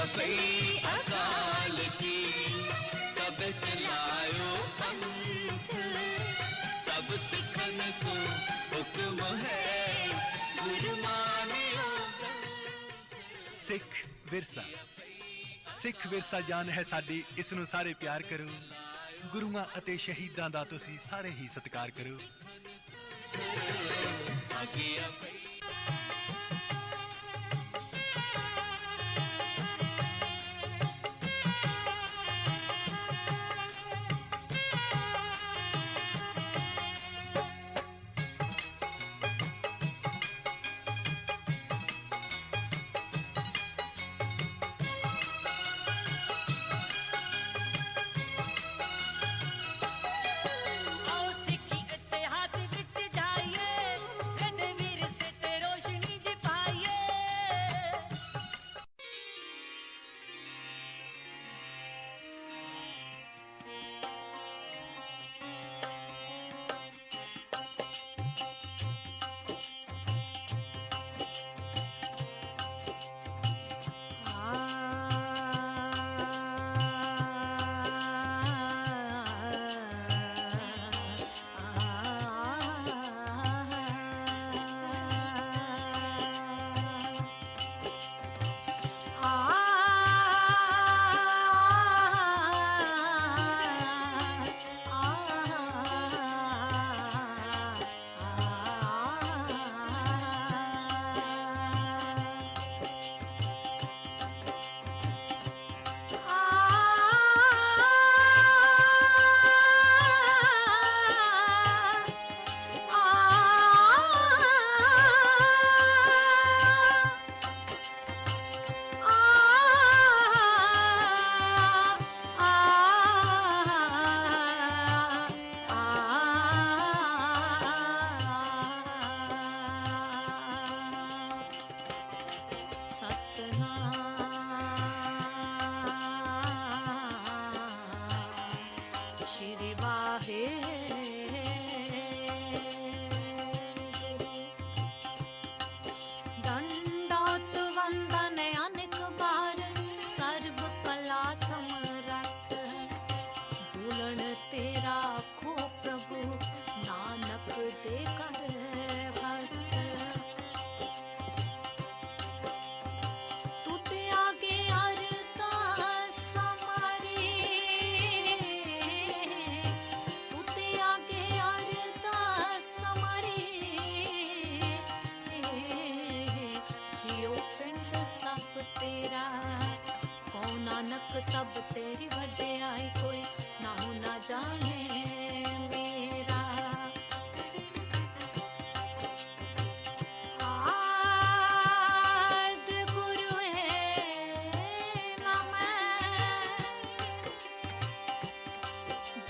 पई अकाल की, तब चलायो पंथ, सब सिखन को हुक्म है, गुरु मानियो। सिख विरसा, सिख विरसा जान है साडी, इस नूं सारे प्यार करो। गुरुआं ਅਤੇ ਸ਼ਹੀਦਾਂ ਦਾ ਤੁਸੀਂ ਸਾਰੇ ਹੀ ਸਤਿਕਾਰ ਕਰੋ। सब तेरी वड्याई कोई नाहू ना जाने मेरा। आद गुरु है ना मैं,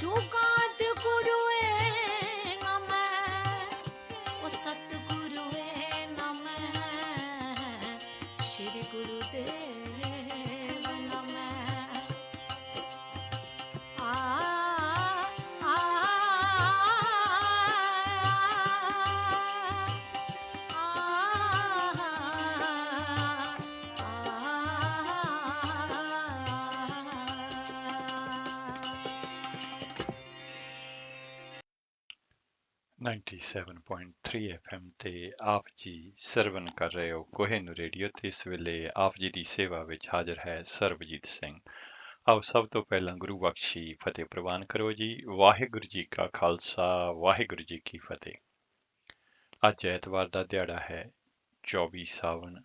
जुगाद गुरु है ना मैं, ओ सतगुरु है ना मैं, श्री गुरुदेव FM ਤੇ ਆਪ ਜੀ ਸਰਵਨ ਕਰ ਰਹੇ ਹੋ ਕੋਹਿਨੂਰ ਰੇਡੀਓ ਤੇ ਇਸ ਵੇਲੇ ਆਪ ਜੀ ਦੀ ਸੇਵਾ ਵਿੱਚ ਹਾਜ਼ਰ ਹੈ ਸਰਬਜੀਤ ਸਿੰਘ। ਆਓ ਸਭ ਤੋਂ ਪਹਿਲਾਂ ਗੁਰੂ ਬਖਸ਼ੀ ਫਤਿਹ ਪ੍ਰਵਾਨ ਕਰੋ ਜੀ। ਵਾਹਿਗੁਰੂ ਜੀ ਕਾ ਖਾਲਸਾ, ਵਾਹਿਗੁਰੂ ਜੀ ਕੀ ਫਤਿਹ। ਅੱਜ ਐਤਵਾਰ ਦਾ ਦਿਹਾੜਾ ਹੈ 24 ਸਾਵਣ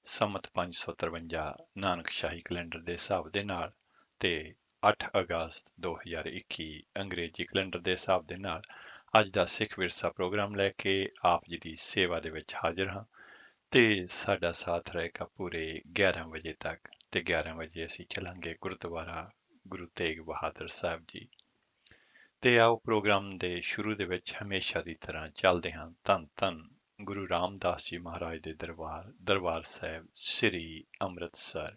ਸੰਮਤ 553 ਨਾਨਕ ਸ਼ਾਹੀ ਕੈਲੰਡਰ ਦੇ ਹਿਸਾਬ ਦੇ ਨਾਲ ਤੇ 8 ਅਗਸਤ 2021 ਅੰਗਰੇਜ਼ੀ ਕੈਲੰਡਰ ਦੇ ਹਿਸਾਬ ਦੇ ਨਾਲ ਅੱਜ ਦਾ ਸਿੱਖ ਵਿਰਸਾ ਪ੍ਰੋਗਰਾਮ ਲੈ ਕੇ ਆਪ ਜੀ ਦੀ ਸੇਵਾ ਦੇ ਵਿੱਚ ਹਾਜ਼ਰ ਹਾਂ ਤੇ ਸਾਡਾ ਸਾਥ ਰਹੇਗਾ ਪੂਰੇ 11 ਵਜੇ ਤੱਕ ਤੇ 11 ਵਜੇ ਅਸੀਂ ਚੱਲਾਂਗੇ ਗੁਰਦੁਆਰਾ ਗੁਰੂ ਤੇਗ ਬਹਾਦਰ ਸਾਹਿਬ ਜੀ। ਤੇ ਆਓ ਪ੍ਰੋਗਰਾਮ ਦੇ ਸ਼ੁਰੂ ਦੇ ਵਿੱਚ ਹਮੇਸ਼ਾ ਦੀ ਤਰ੍ਹਾਂ ਚੱਲਦੇ ਹਾਂ ਧੰਨ ਧੰਨ ਗੁਰੂ ਰਾਮਦਾਸ ਜੀ ਮਹਾਰਾਜ ਦੇ ਦਰਬਾਰ ਸਾਹਿਬ ਸ੍ਰੀ ਅੰਮ੍ਰਿਤਸਰ।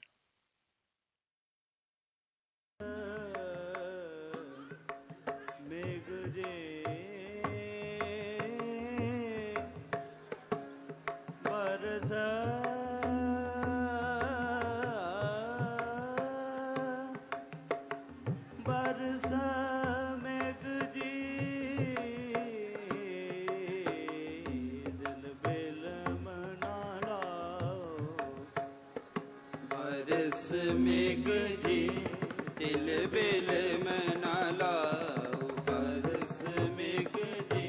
बरस मेघ जी तिल बिल मना लाओ, बरस मेघ जी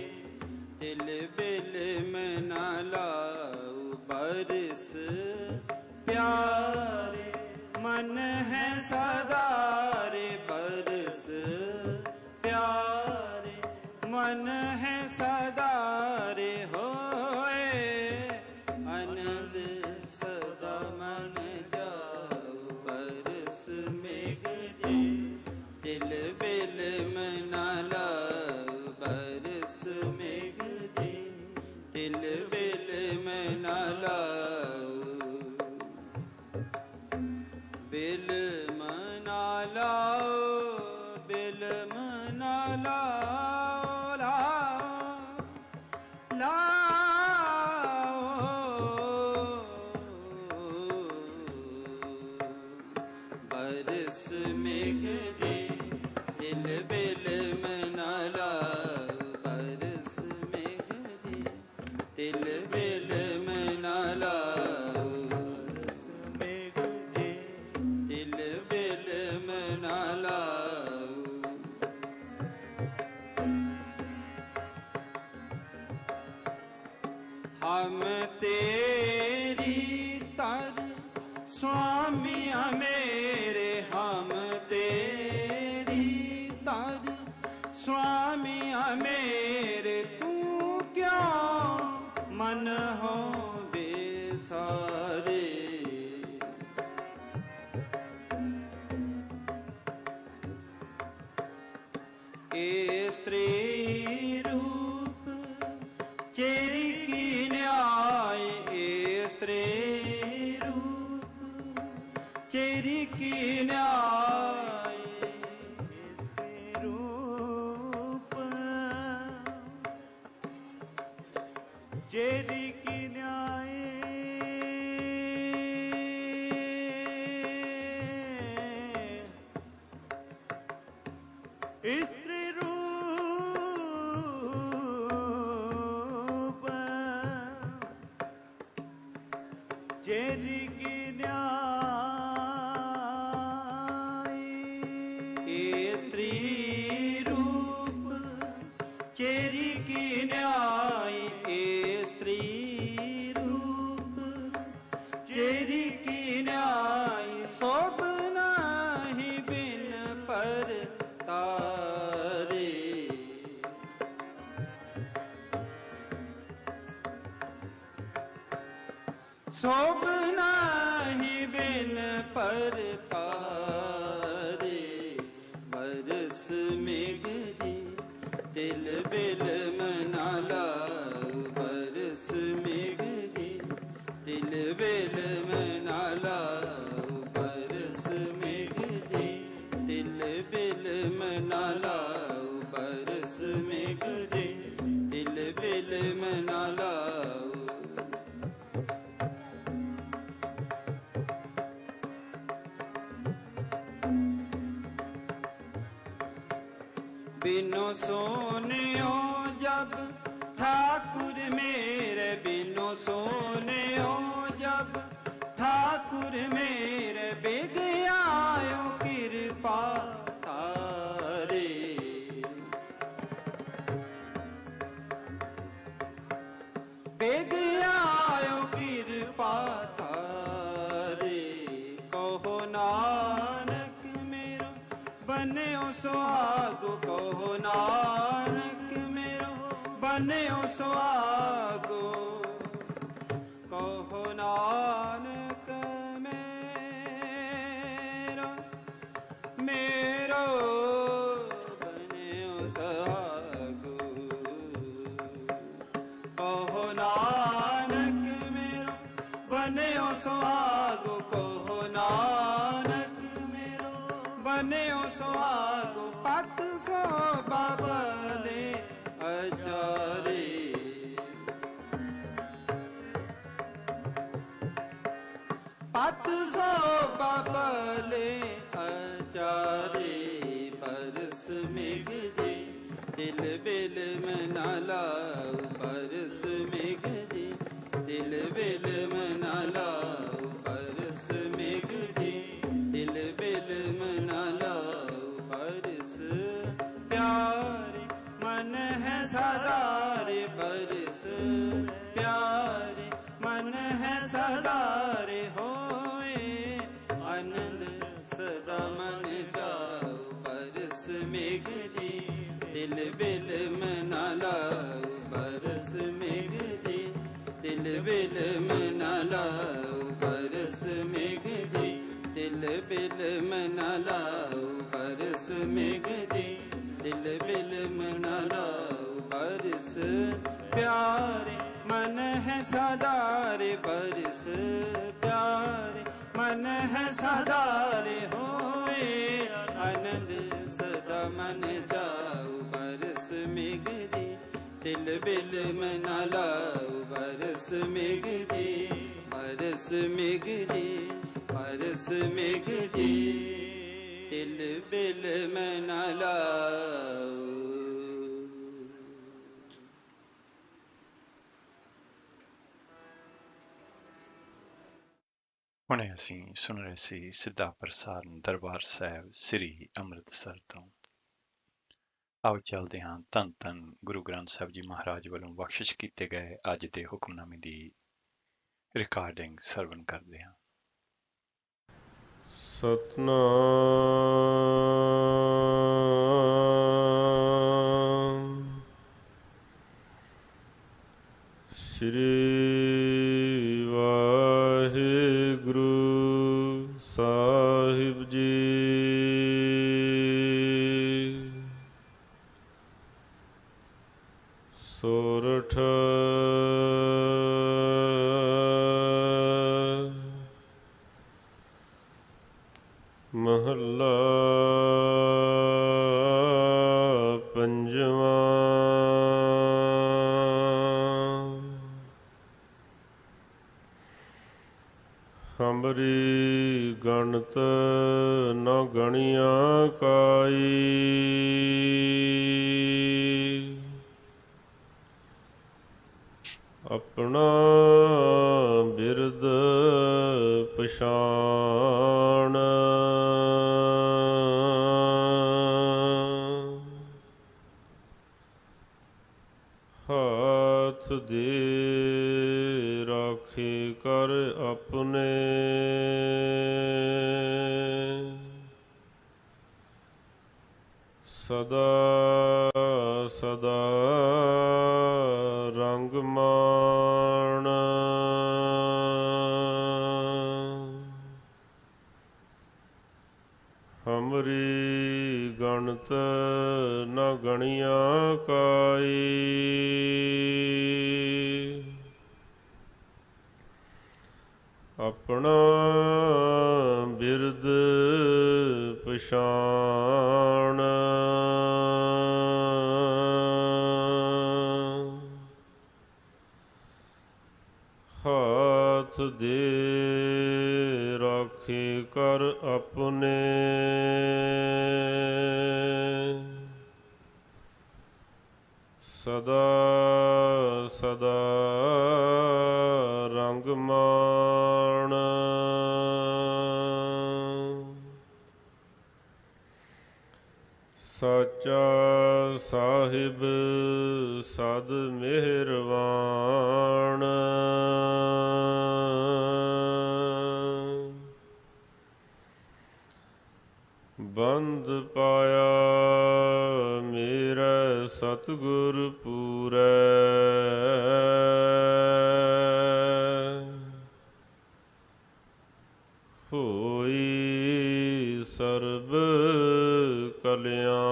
तिल बिल मना लाओ। बरस प्यारे मन है सदा रे, बरस प्यारे मन है सदा रे, होए आनंद सदा मन जाओ। बरस मेघ जी तिल बिल मना लाओ, बरस मेघ जी तिल बिल मना लाओ। बिल मना लाओ, बिल मना लाओ, लाओ लाओ। बरस मेघ जी तिल बिल मना लाओ, बरस मेघ जी तिल बिल मना लाओ। मेघ जी तिल बिल मना लाओ। हम तेरी तर स्वामी मेरे, हम तेरी तर स्वामी मेरे, तू क्यों मन हो बेसारे। ए स्त्री रूप चेरी की न्याय, ए स्त्री रूप चेरी की न्याय। रूप चेरी की न्याय, स्त्री रूप चेरी की न्याय। स्त्री रूप चेरी की न्याय, स्त्री रूप चेरी की न्याय। शोभ नाही बिन पर तारे, शोभ नाही बिन पर तारे। बरस मेघ जी तिल बिल मना लाओ, बरस मेघ जी तिल बिल मना लाओ, बरस मेघ जी तिल बिल मना लाओ, बरस मेघ जी तिल बिल मना लाओ। बिनो सोनियो जब ठाकुर मेरे, बिनो सोनियो जब ठाकुर मेरे, बिग आयो कृपा तारे। बिग आयो कृपा तारे। कहो नानक मेरो बन्यो सुहागो, कहो नानक मेरो बन्यो सुहागो। कहो नानक मेरो मेरो बन्यो सुहागो। कहो नानक मेरो बन्यो सुहागो, कहो नानक मेरो बन्यो सुहागो। पत सो बाबले अचारे, पत सो बाबले अचारे। बरस मेघ जी तिल बिल मना लाओ, बरस मेघ जी तिल बिल मना लाओ, बरस मेघ जी मेघ जी तिल बिल मना लाओ बरस मेघ जी तिल बिल मना लाओ बरस मेघ जी तिल बिल मना लाओ बरस मेघ जी तिल बिल मना लाओ बरस प्यारे मन है सदारे बरस प्यारे मन है सदारे होए आनंद सदा मन जाओ बरस मेघ जी तिल बिल मना लाओ बरस मेघ जी बरस मेघ जी बरस मेघ जी तिल बिल मना लाओ। ਹੁਣੇ ਅਸੀਂ ਸੁਣ ਰਹੇ ਸੀ ਸਿੱਧਾ ਪ੍ਰਸਾਰਣ ਦਰਬਾਰ ਸਾਹਿਬ ਸ੍ਰੀ ਅੰਮ੍ਰਿਤਸਰ ਤੋਂ। ਆਓ ਚੱਲਦੇ ਹਾਂ ਧੰਨ ਧੰਨ ਗੁਰੂ ਗ੍ਰੰਥ ਸਾਹਿਬ ਜੀ ਮਹਾਰਾਜ ਵੱਲੋਂ ਬਖਸ਼ਿਸ਼ ਕੀਤੇ ਗਏ ਅੱਜ ਦੇ ਹੁਕਮਨਾਮੇ ਦੀ ਰਿਕਾਰਡਿੰਗ ਸਰਵਣ ਕਰਦੇ ਹਾਂ। ਸਤਨਾਮ ਸ੍ਰੀ ਵਾਹਿਗੁਰੂ ਸਾਹਿਬ ਜੀ। ਸੋਰਠ ਮਹੱਲਾ ਪੰਜਵਾਂ। ਹਮਰੀ ਗਣਤ ਨ ਗਣੀਆਂ ਕਾਈ ਆਪਣਾ ਬਿਰਦ ਪਛਾਣ। ਹਾਥ ਦੇ ਰਾਖੇ ਕਰ ਆਪਣੇ ਸਦਾ ਸਦਾ ਰੰਗ ਮਾਣ। ਹਮਰੀ ਗਣਤ ਨ ਗਣੀਆਂ ਕਾਈ ਆਪਣਾ ਬਿਰਦ ਪਛਾਣ। ਹਾਥ ਦੇ ਰਾਖੇ ਕਰ ਆਪਣੇ ਸਦਾ ਸਦਾ ਰੰਗ ਮਾਣ। ਸਾਚਾ ਸਾਹਿਬ ਸਦ ਮਿਹਰਬਾਨ ਬੰਦ ਪਾਇਆ ਮੇਰੇ ਸਤਿਗੁਰ ਪੂਰੈ। ਹੋਈ ਸਰਬ ਕਲਿਆਣ।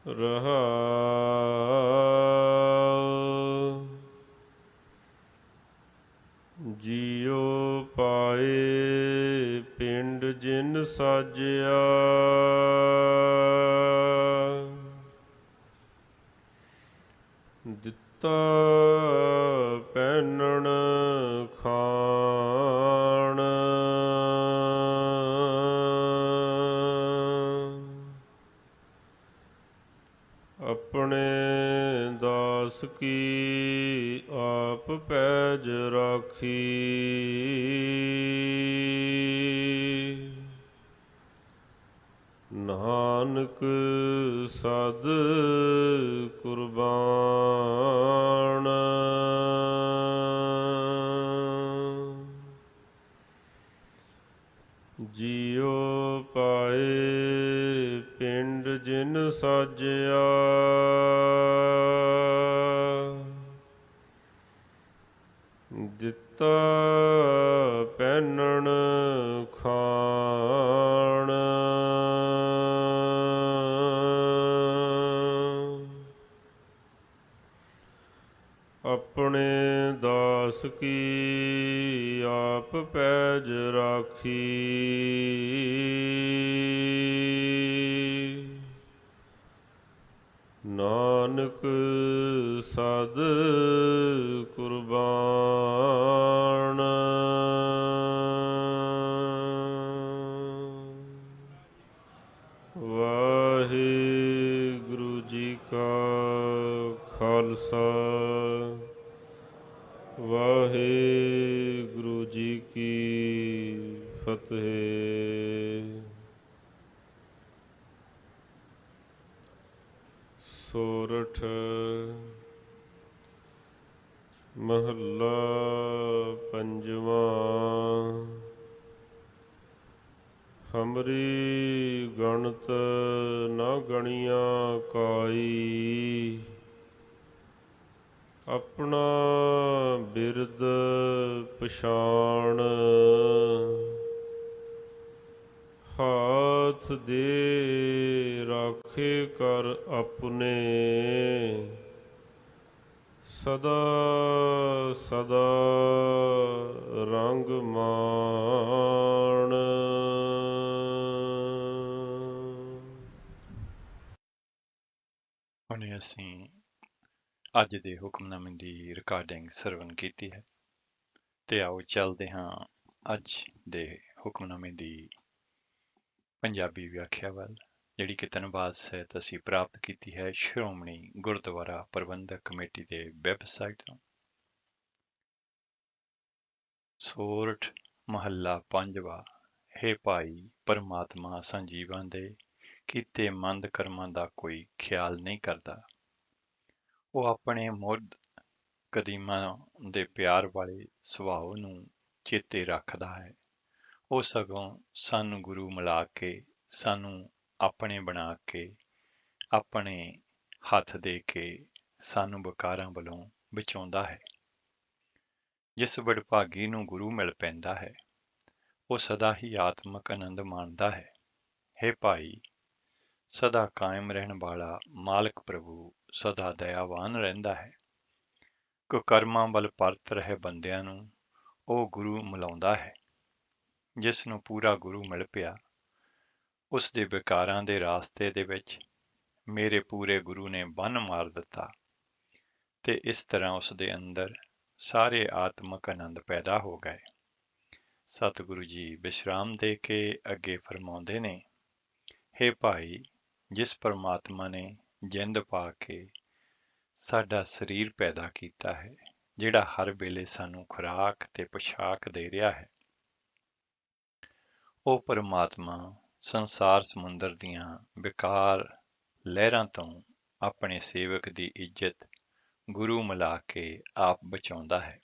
ਰਹਾਉ ਜੀਉ ਪਾਏ ਪਿੰਡ ਜਿਨ ਸਾਜਿਆ ਦਿੱਤਾ ਪਹਿਨਣ ਖਾਣ। ਆਪਣੇ ਦਾਸ ਕੀ ਆਪ ਪੈਜ ਰਾਖੀ ਨਾਨਕ ਸਦ ਕੁਰਬਾਨ। ਸਾਜਿਆ। ਦਿੱਤਾ ਪਹਿਨਣ ਖਾਣ, ਆਪਣੇ ਦਾਸ ਕੀ ਆਪ ਪੈਜ ਰਾਖੀ। ਨਾਨਕ ਸਦ ਕੁਰਬਾਨ। ਵਾਹਿਗੁਰੂ ਜੀ ਕਾ ਖਾਲਸਾ, ਵਾਹਿਗੁਰੂ ਜੀ ਕੀ ਫਤਿਹ। ਸੋਰਠ ਮਹੱਲਾ ਪੰਜਵਾਂ। ਹਮਰੀ ਗਣਤ ਨਾ ਗਣੀਆਂ ਕਾਈ, ਆਪਣਾ ਬਿਰਦ ਪਛਾਣ। ਹਾਥ ਦੇ ਰਾਖੇ ਕਰ ਆਪਣੇ, ਸਦਾ ਸਦਾ ਰੰਗ ਮਾਣ। ਹੁਣੇ ਅਸੀਂ ਅੱਜ ਦੇ ਹੁਕਮਨਾਮੇ ਦੀ ਰਿਕਾਰਡਿੰਗ ਸਰਵਨ ਕੀਤੀ ਹੈ ਤੇ ਆਓ ਚੱਲਦੇ ਹਾਂ ਅੱਜ ਦੇ ਹੁਕਮਨਾਮੇ ਦੀ ਪੰਜਾਬੀ ਵਿਆਖਿਆ ਵੱਲ, ਜਿਹੜੀ ਕਿ ਧੰਨਵਾਦ ਸਹਿਤ ਅਸੀਂ ਪ੍ਰਾਪਤ ਕੀਤੀ ਹੈ ਸ਼੍ਰੋਮਣੀ ਗੁਰਦੁਆਰਾ ਪ੍ਰਬੰਧਕ ਕਮੇਟੀ ਦੇ ਵੈਬਸਾਈਟ ਤੋਂ। ਸੋਰਠ ਮਹੱਲਾ ਪੰਜਵਾ। ਹੇ ਭਾਈ, ਪਰਮਾਤਮਾ ਸੰਜੀਵਾਂ ਦੇ ਕੀਤੇ ਮੰਦ ਕਰਮਾਂ ਦਾ ਕੋਈ ਖਿਆਲ ਨਹੀਂ ਕਰਦਾ। ਉਹ ਆਪਣੇ ਮੁੱਢ ਕਦੀਮਾਂ ਦੇ ਪਿਆਰ ਵਾਲੇ ਸੁਭਾਅ ਨੂੰ ਚੇਤੇ ਰੱਖਦਾ ਹੈ। ਉਹ ਸਗੋਂ ਸਾਨੂੰ ਗੁਰੂ ਮਿਲਾ ਕੇ, ਸਾਨੂੰ ਆਪਣੇ ਬਣਾ ਕੇ, ਆਪਣੇ ਹੱਥ ਦੇ ਕੇ ਸਾਨੂੰ ਵਿਕਾਰਾਂ ਵੱਲੋਂ ਬਚਾਉਂਦਾ ਹੈ। ਜਿਸ ਵਡਭਾਗੀ ਨੂੰ ਗੁਰੂ ਮਿਲ ਪੈਂਦਾ ਹੈ, ਉਹ ਸਦਾ ਹੀ ਆਤਮਕ ਆਨੰਦ ਮਾਣਦਾ ਹੈ। ਹੇ ਭਾਈ, ਸਦਾ ਕਾਇਮ ਰਹਿਣ ਵਾਲਾ ਮਾਲਕ ਪ੍ਰਭੂ ਸਦਾ ਦਇਆਵਾਨ ਰਹਿੰਦਾ ਹੈ। ਕੁਕਰਮਾਂ ਵੱਲ ਪਰਤ ਰਹੇ ਬੰਦਿਆਂ ਨੂੰ ਉਹ ਗੁਰੂ ਮਿਲਾਉਂਦਾ ਹੈ। ਜਿਸ ਨੂੰ ਪੂਰਾ ਗੁਰੂ ਮਿਲ ਪਿਆ, ਉਸ ਦੇ ਵਿਕਾਰਾਂ ਦੇ ਰਾਸਤੇ ਦੇ ਵਿੱਚ ਮੇਰੇ ਪੂਰੇ ਗੁਰੂ ਨੇ ਬੰਨ੍ਹ ਮਾਰ ਦਿੱਤਾ ਤੇ ਇਸ ਤਰ੍ਹਾਂ ਉਸ ਦੇ ਅੰਦਰ ਸਾਰੇ ਆਤਮਕ ਆਨੰਦ ਪੈਦਾ ਹੋ ਗਏ। ਸਤਿਗੁਰੂ ਜੀ ਵਿਸ਼ਰਾਮ ਦੇ ਕੇ ਅੱਗੇ ਫਰਮਾਉਂਦੇ ਨੇ, ਹੇ ਭਾਈ, ਜਿਸ ਪਰਮਾਤਮਾ ਨੇ ਜਿੰਦ ਪਾ ਕੇ ਸਾਡਾ ਸਰੀਰ ਪੈਦਾ ਕੀਤਾ ਹੈ, ਜਿਹੜਾ ਹਰ ਵੇਲੇ ਸਾਨੂੰ ਖੁਰਾਕ ਤੇ ਪੁਸ਼ਾਕ ਦੇ ਰਿਹਾ ਹੈ, ਉਹ ਪਰਮਾਤਮਾ ਸੰਸਾਰ ਸਮੁੰਦਰ ਦੀਆਂ ਵਿਕਾਰ ਲਹਿਰਾਂ ਤੋਂ ਆਪਣੇ ਸੇਵਕ ਦੀ ਇੱਜ਼ਤ ਗੁਰੂ ਮਿਲਾ ਕੇ ਆਪ ਬਚਾਉਂਦਾ ਹੈ।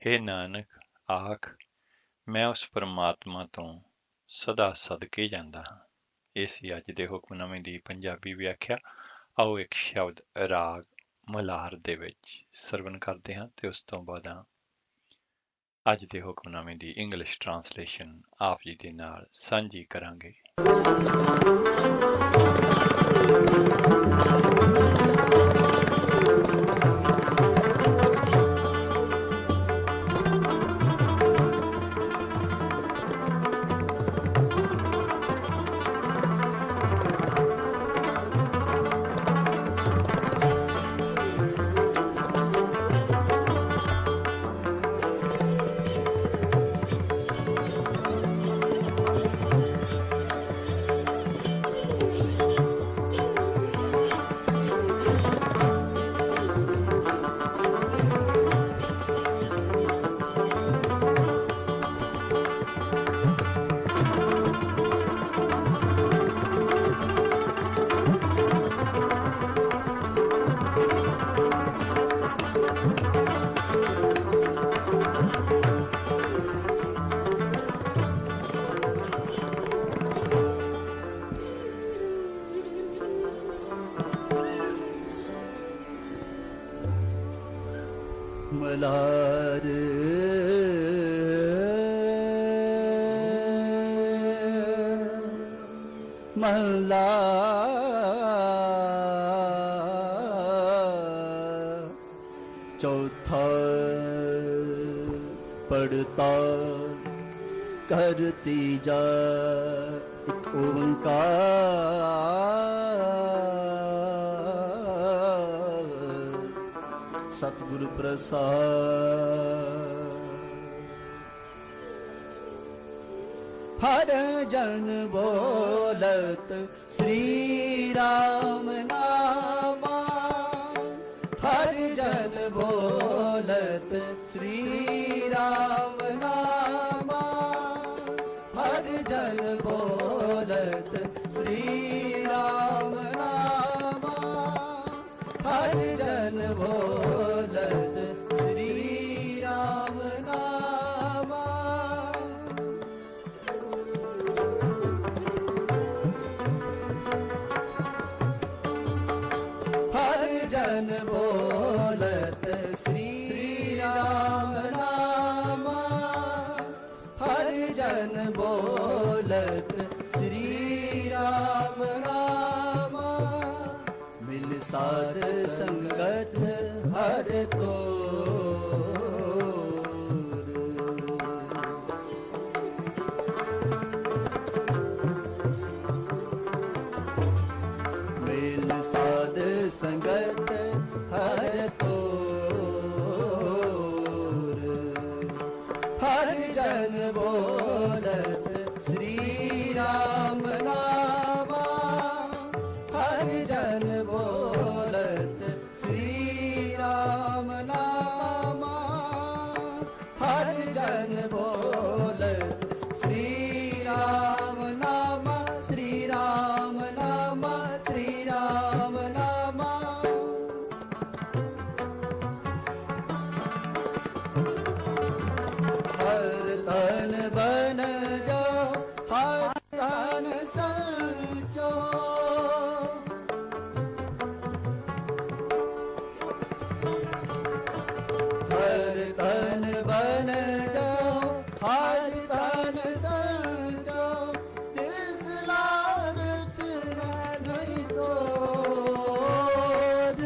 ਹੇ ਨਾਨਕ, ਆਖ, ਮੈਂ ਉਸ ਪਰਮਾਤਮਾ ਤੋਂ ਸਦਾ ਸਦਕੇ ਜਾਂਦਾ ਹਾਂ। ਇਹ ਸੀ ਅੱਜ ਦੇ ਹੁਕਮਨਾਮੇ ਦੀ ਪੰਜਾਬੀ ਵਿਆਖਿਆ। ਆਓ ਇੱਕ ਸ਼ਬਦ ਰਾਗ ਮਲਾਰ ਦੇ ਵਿੱਚ ਸਰਵਨ ਕਰਦੇ ਹਾਂ ਤੇ ਉਸ ਤੋਂ ਬਾਅਦ ਅੱਜ ਦੇ ਹੁਕਮਨਾਮੇ ਦੀ ਇੰਗਲਿਸ਼ ਟਰਾਂਸਲੇਸ਼ਨ ਆਪ ਜੀ ਦੇ ਨਾਲ ਸਾਂਝੀ ਕਰਾਂਗੇ। मलार महला चौथा पढ़ता करती जा एक ओंकार सतगुरु प्रसाद। हर जन बोलत श्री राम नामा, हर जन बोलत श्री राम नामा, हर जन बोलत श्री राम नामा, हर जन बोलत श्री राम नामा। हर जन बोलत श्री राम नामा, हर जन बोलत श्री राम नामा। मिल साध संगत हर तोर, मिल साध संगत हर तोर। हर जन बोलत श्री राम नामा, हर जन बोलत श्री राम नामा, हर जन बोलत श्री राम नामा, श्री राम नामा, श्री राम नामा। हर तन बन जाओ, हर तन संजो, हर तन बन जाओ, हर तन संजो। तिस लागत नहीं तोर,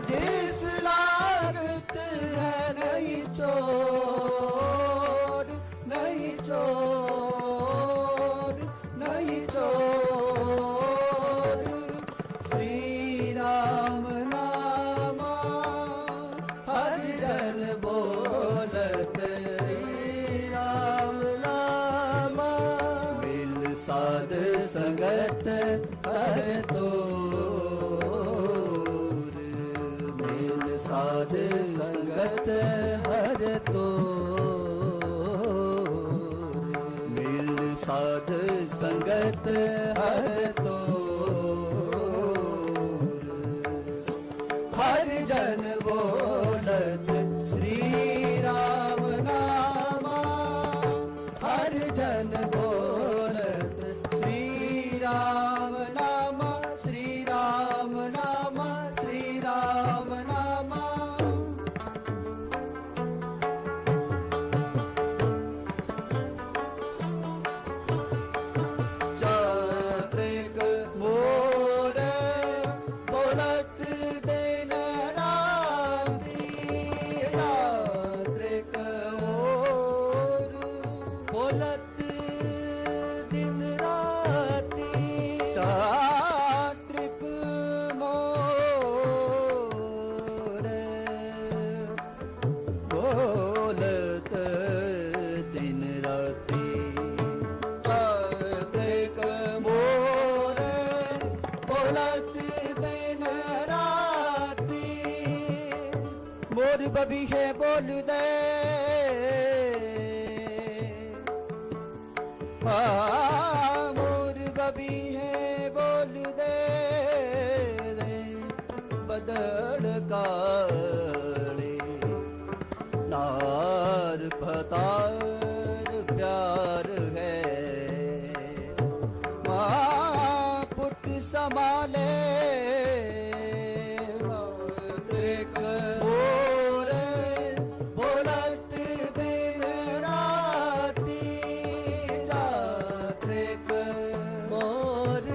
तिस लागत नहीं चोर, नहीं चोर, नहीं चोर। श्री राम नामा, हर जन बोलत श्री राम नामा। मिल साध संगत हर तोर, मिल साध संगत हर तोर, मिल साध संगत हर तोर। हर जन बोलत श्री राम नामा, हर जन बोलत श्री राम नामा, श्री राम नामा, श्री राम नामा। चात्रिक मोर बोलत दिन रात्रि, चात्रिक मोर बोलत दिन रात्रि, चात्रिक मोर बोलत दिन रात्रि, चात्रिक मोर बोलत दिन रात्रि। मोर बबी है बोल दे, मोर बबी है बोल दे रे। बदड़ काले नार पतार प्यार है, माँ पुट संभाले एक और बोलत दिन राती जात्रिक मोर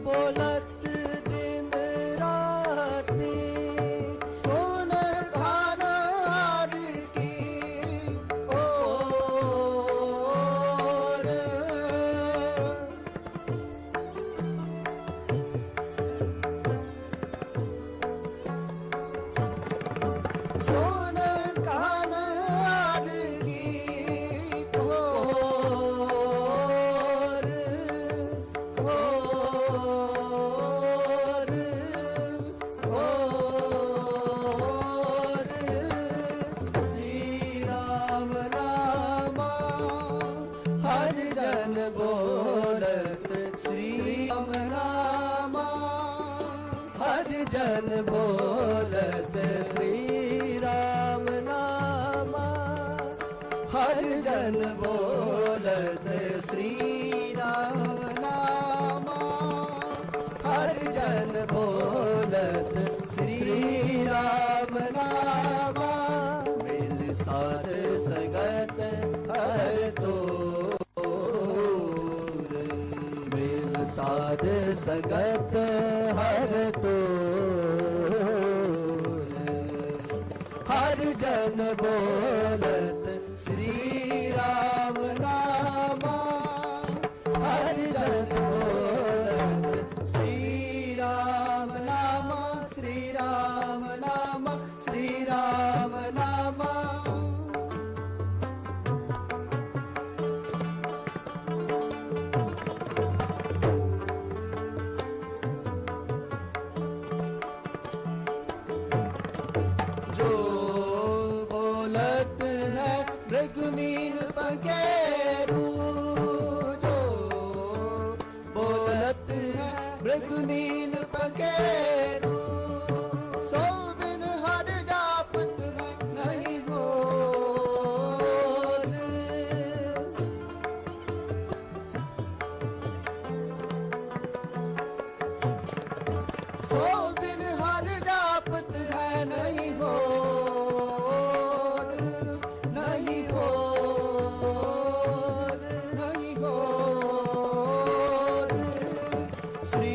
बोलत दिन राती सोन खान आदि की ओर सोन खान आदि की ओर ओर ओर श्री राम नामा हर जन बोलत श्री राम नामा हर जन बोलत श्री राम नामा हर जन बोलत श्री राम नामा हर जन बोलत श्री राम नामा मिल साध संगत हर तोर मिल साध संगत हर तोर हर जन बोलत श्री राम नामा हर जन बोलत श्री राम नामा श्री राम नामा श्री राम नामा जो बोलत है मृगमीन पंकेरू जो बोलत है मृगमीन पंकेरू सौ दिन हर जापत में नहीं बोल सौ दिन हर जापत है नहीं बोल नहीं बोल नहीं बोल श्री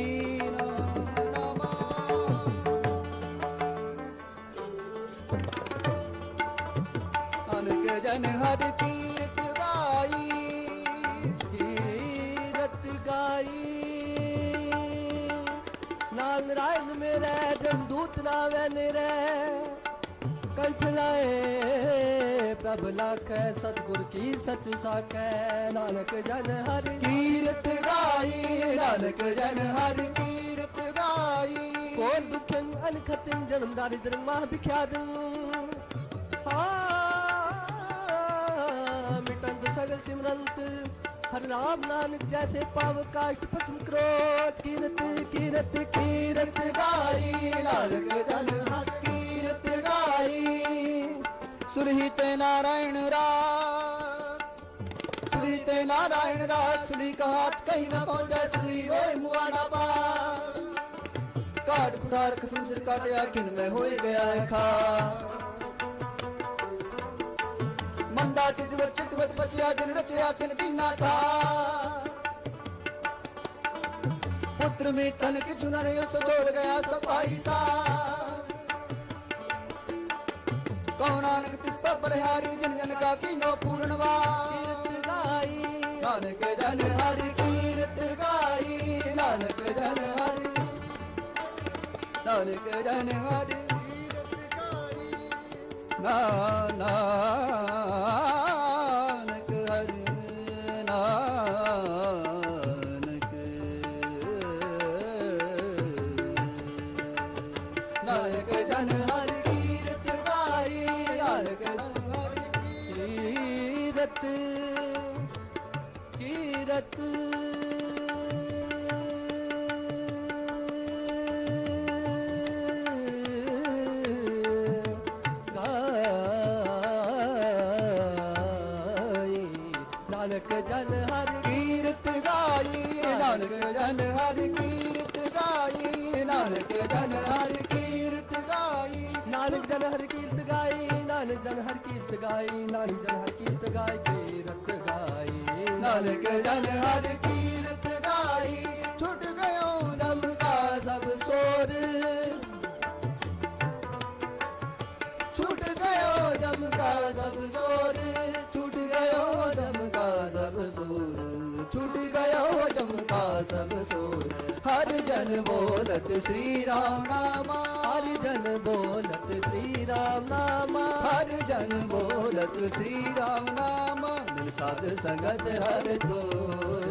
राम नामा अनक जन हर तीरथ गाई नाल नारायण मेरे जमदूत नावे निरे कंठ लाए प्रभ लाखे सतगुर की सच साखे नानक जन हर कीरत गाई नानक जन हर कीरत गाई कोन दुखन अनखतिन जन्म दारिद्र माह बिख्यादन मिटंत सगल सिमरंत हर नाम नानक जैसे पाव काष्ट पचन क्रोध कीरत कीरत कीरत गाई नानक जन हर कीरत गाई सुरहित नारायण राग सुरहित नारायण राग सुरी का हाथ कहीं ना पहुंचा सुरी होए मुआना पार काट कुठार कसम सिर काटे आखिन में हो गया है खा मंदा चितवत चितवत बचिया जिन रचया तिन दीना था पुत्र में तन के चुनर सो जोड़ गया सपाई सा कौन नानक तिस पर बलिहारी जन जन का कीनो पूर्णवार नानक जन हरि कीरत गाई नानक जन हरि नानक जन हरि नानक हरि नानक नानक जन हरि कीरत गाई नानक जन हरि कीरत कीरत नानक जन हरि कीरत गाई नानक जन हरि कीरत गाई नानक जन हर कीर्त गाई नानक जन हर कीर्त गाई नानक जन हर कीर्त गाई नानक जन हर कीर्त गाई कीरत गाई नानक जन हर कीर्त गाई छुट गयो जम का सब सोर छूट गयो जम का सब सोर छूट गयो जम का सब सोर छूट गयो जम का सब सोर हर जन बोलत श्री राम नामा हर जन बोलत श्री राम नामा हर जन बोलत श्री राम नामा मिल साध संगत हर तोर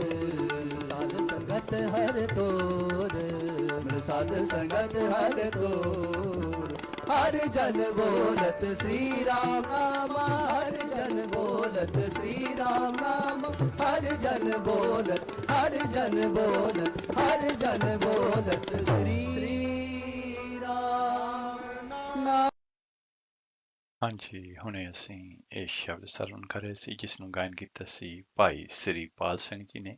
साध संगत हर तोर मिल साध संगत हर तोर हर जन बोलत श्री राम नाम हर जन बोलत श्री राम नाम हर जन बोलत हर जन बोलत हर जन बोलत श्री राम नाम। ਹਾਂਜੀ ਹੁਣੇ ਅਸੀਂ ਇਹ ਸ਼ਬਦ ਸਰਵਣ ਕਰ ਰਹੇ ਸੀ ਜਿਸ ਨੂੰ ਗਾਇਨ ਕੀਤਾ ਸੀ ਭਾਈ ਸ੍ਰੀ ਪਾਲ ਸਿੰਘ ਜੀ ਨੇ।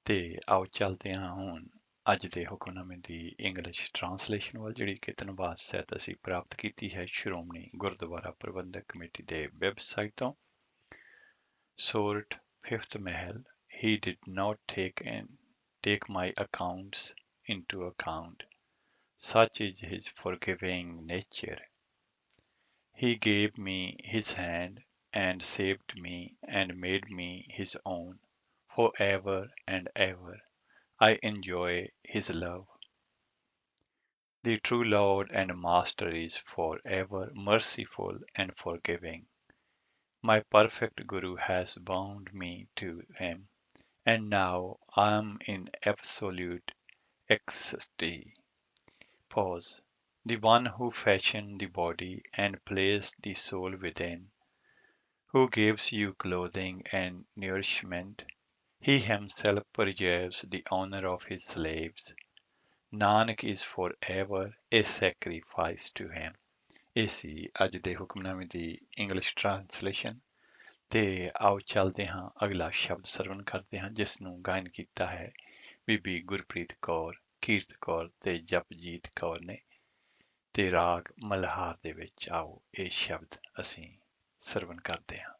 ਤੇ ਆਓ ਚੱਲਦੇ ਹਾਂ ਹੁਣ ਅੱਜ ਦੇ ਹੁਕਮਨਾਮੇ ਦੀ ਇੰਗਲਿਸ਼ ਟਰਾਂਸਲੇਸ਼ਨ ਵੱਲ, ਜਿਹੜੀ ਕਿ ਧੰਨਵਾਦ ਸਹਿਤ ਅਸੀਂ ਪ੍ਰਾਪਤ ਕੀਤੀ ਹੈ ਸ਼੍ਰੋਮਣੀ ਗੁਰਦੁਆਰਾ ਪ੍ਰਬੰਧਕ ਕਮੇਟੀ ਦੇ ਵੈਬਸਾਈਟ ਤੋਂ। Sort fifth Mahal he did not take my accounts into account, such is his forgiving nature. He gave me his hand and saved me and made me his own forever and ever. I enjoy his love. The true Lord and Master is forever merciful and forgiving. My perfect Guru has bound me to him, and now I am in absolute ecstasy. Pause. The one who fashioned the body and placed the soul within, who gives you clothing and nourishment, he himself preserves the honor of his slaves. Nanak is forever a sacrifice to him. ਇਹ ਸੀ ਅੱਜ ਦੇ ਹੁਕਮਨਾਮੇ ਦੀ English translation. ਤੇ ਆਓ ਚੱਲਦੇ ਹਾਂ ਅਗਲਾ ਸ਼ਬਦ ਸਰਵਣ ਕਰਦੇ ਹਾਂ ਜਿਸ ਨੂੰ ਗਾਇਨ ਕੀਤਾ ਹੈ ਬੀਬੀ ਗੁਰਪ੍ਰੀਤ ਕੌਰ, ਕੀਰਤ ਕੌਰ ਤੇ ਜਪਜੀਤ ਕੌਰ ਨੇ ਤੇ ਰਾਗ ਮਲਹਾਰ ਦੇ ਵਿੱਚ। ਆਓ ਇਹ ਸ਼ਬਦ ਅਸੀਂ ਸਰਵਣ ਕਰਦੇ ਹਾਂ।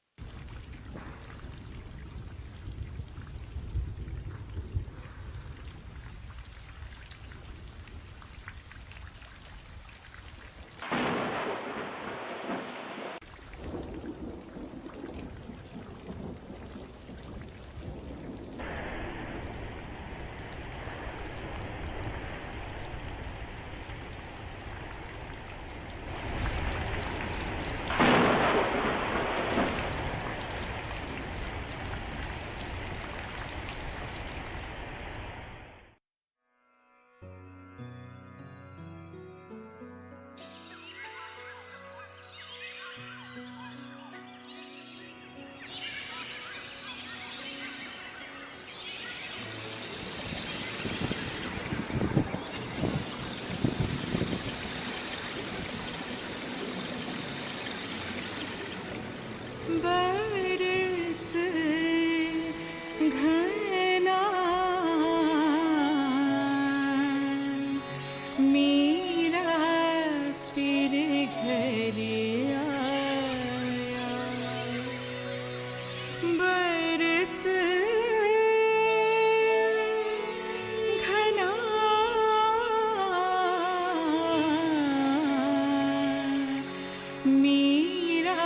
बरस घना मेरा फिर घर आया, बरस घना मेरा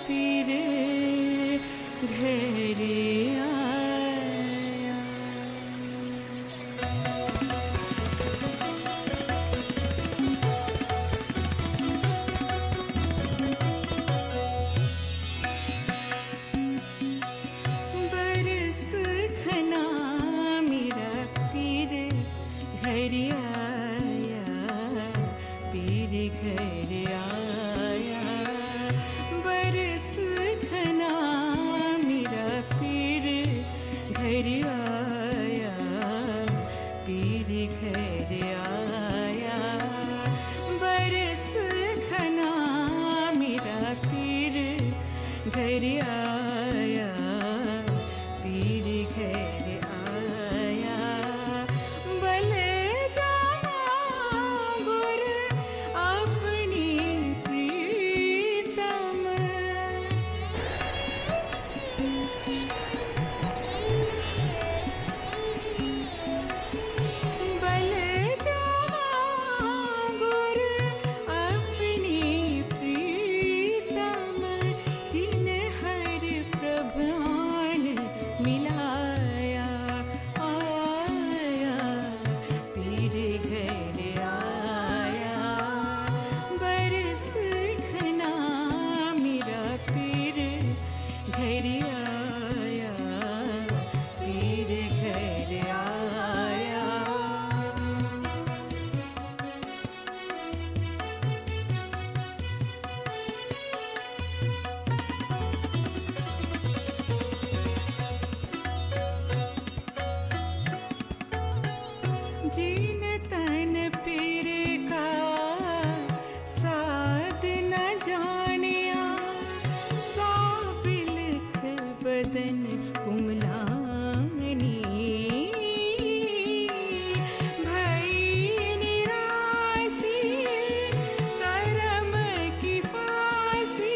फिर घर आया। जिन तन पीर का साध न जानिया, सा बिलख बदन कुमलानी, भई निरासी करम की फांसी,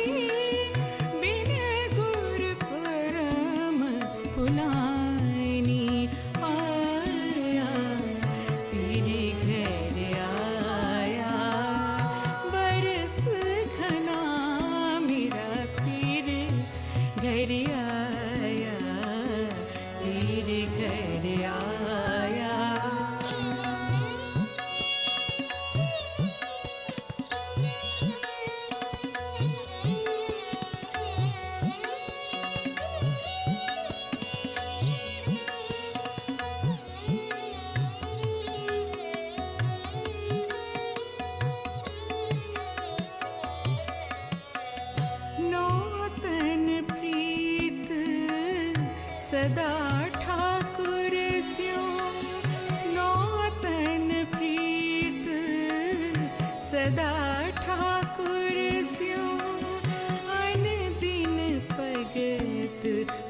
बिन गुर परम पुलानी। आया पीरी घर आया, बरस घना मेरा पीर घर आया, पीर घर आया। नौतन प्रीत सदा ठाकुर स्यों, नौतन प्रीत सदा ठाकुर स्यों, अन दिन भगत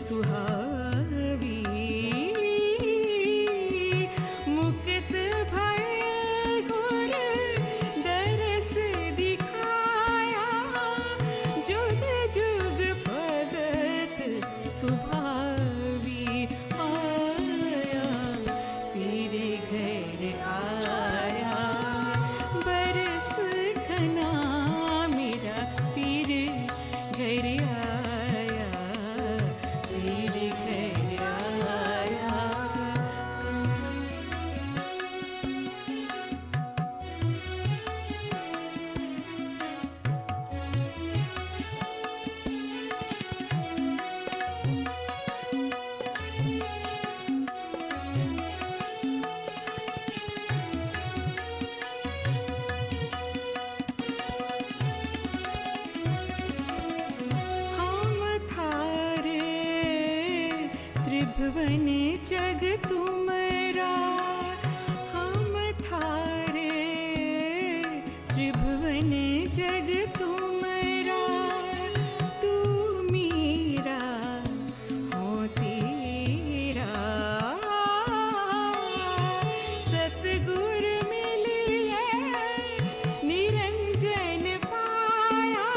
सुहावी, मुक्त भय गुर दरस दिखाया, जुग जुग भगत सुभावी। आया पीर घर आया, बरस घना मेरा पीर घर आया, पीर घर आया। हम थारे त्रिभुवन जग तुमरा, हम थारे त्रिभुवन जग तुमरा, तू मीरा हो तेरा, सतगुर मिलिए निरंजन पाया,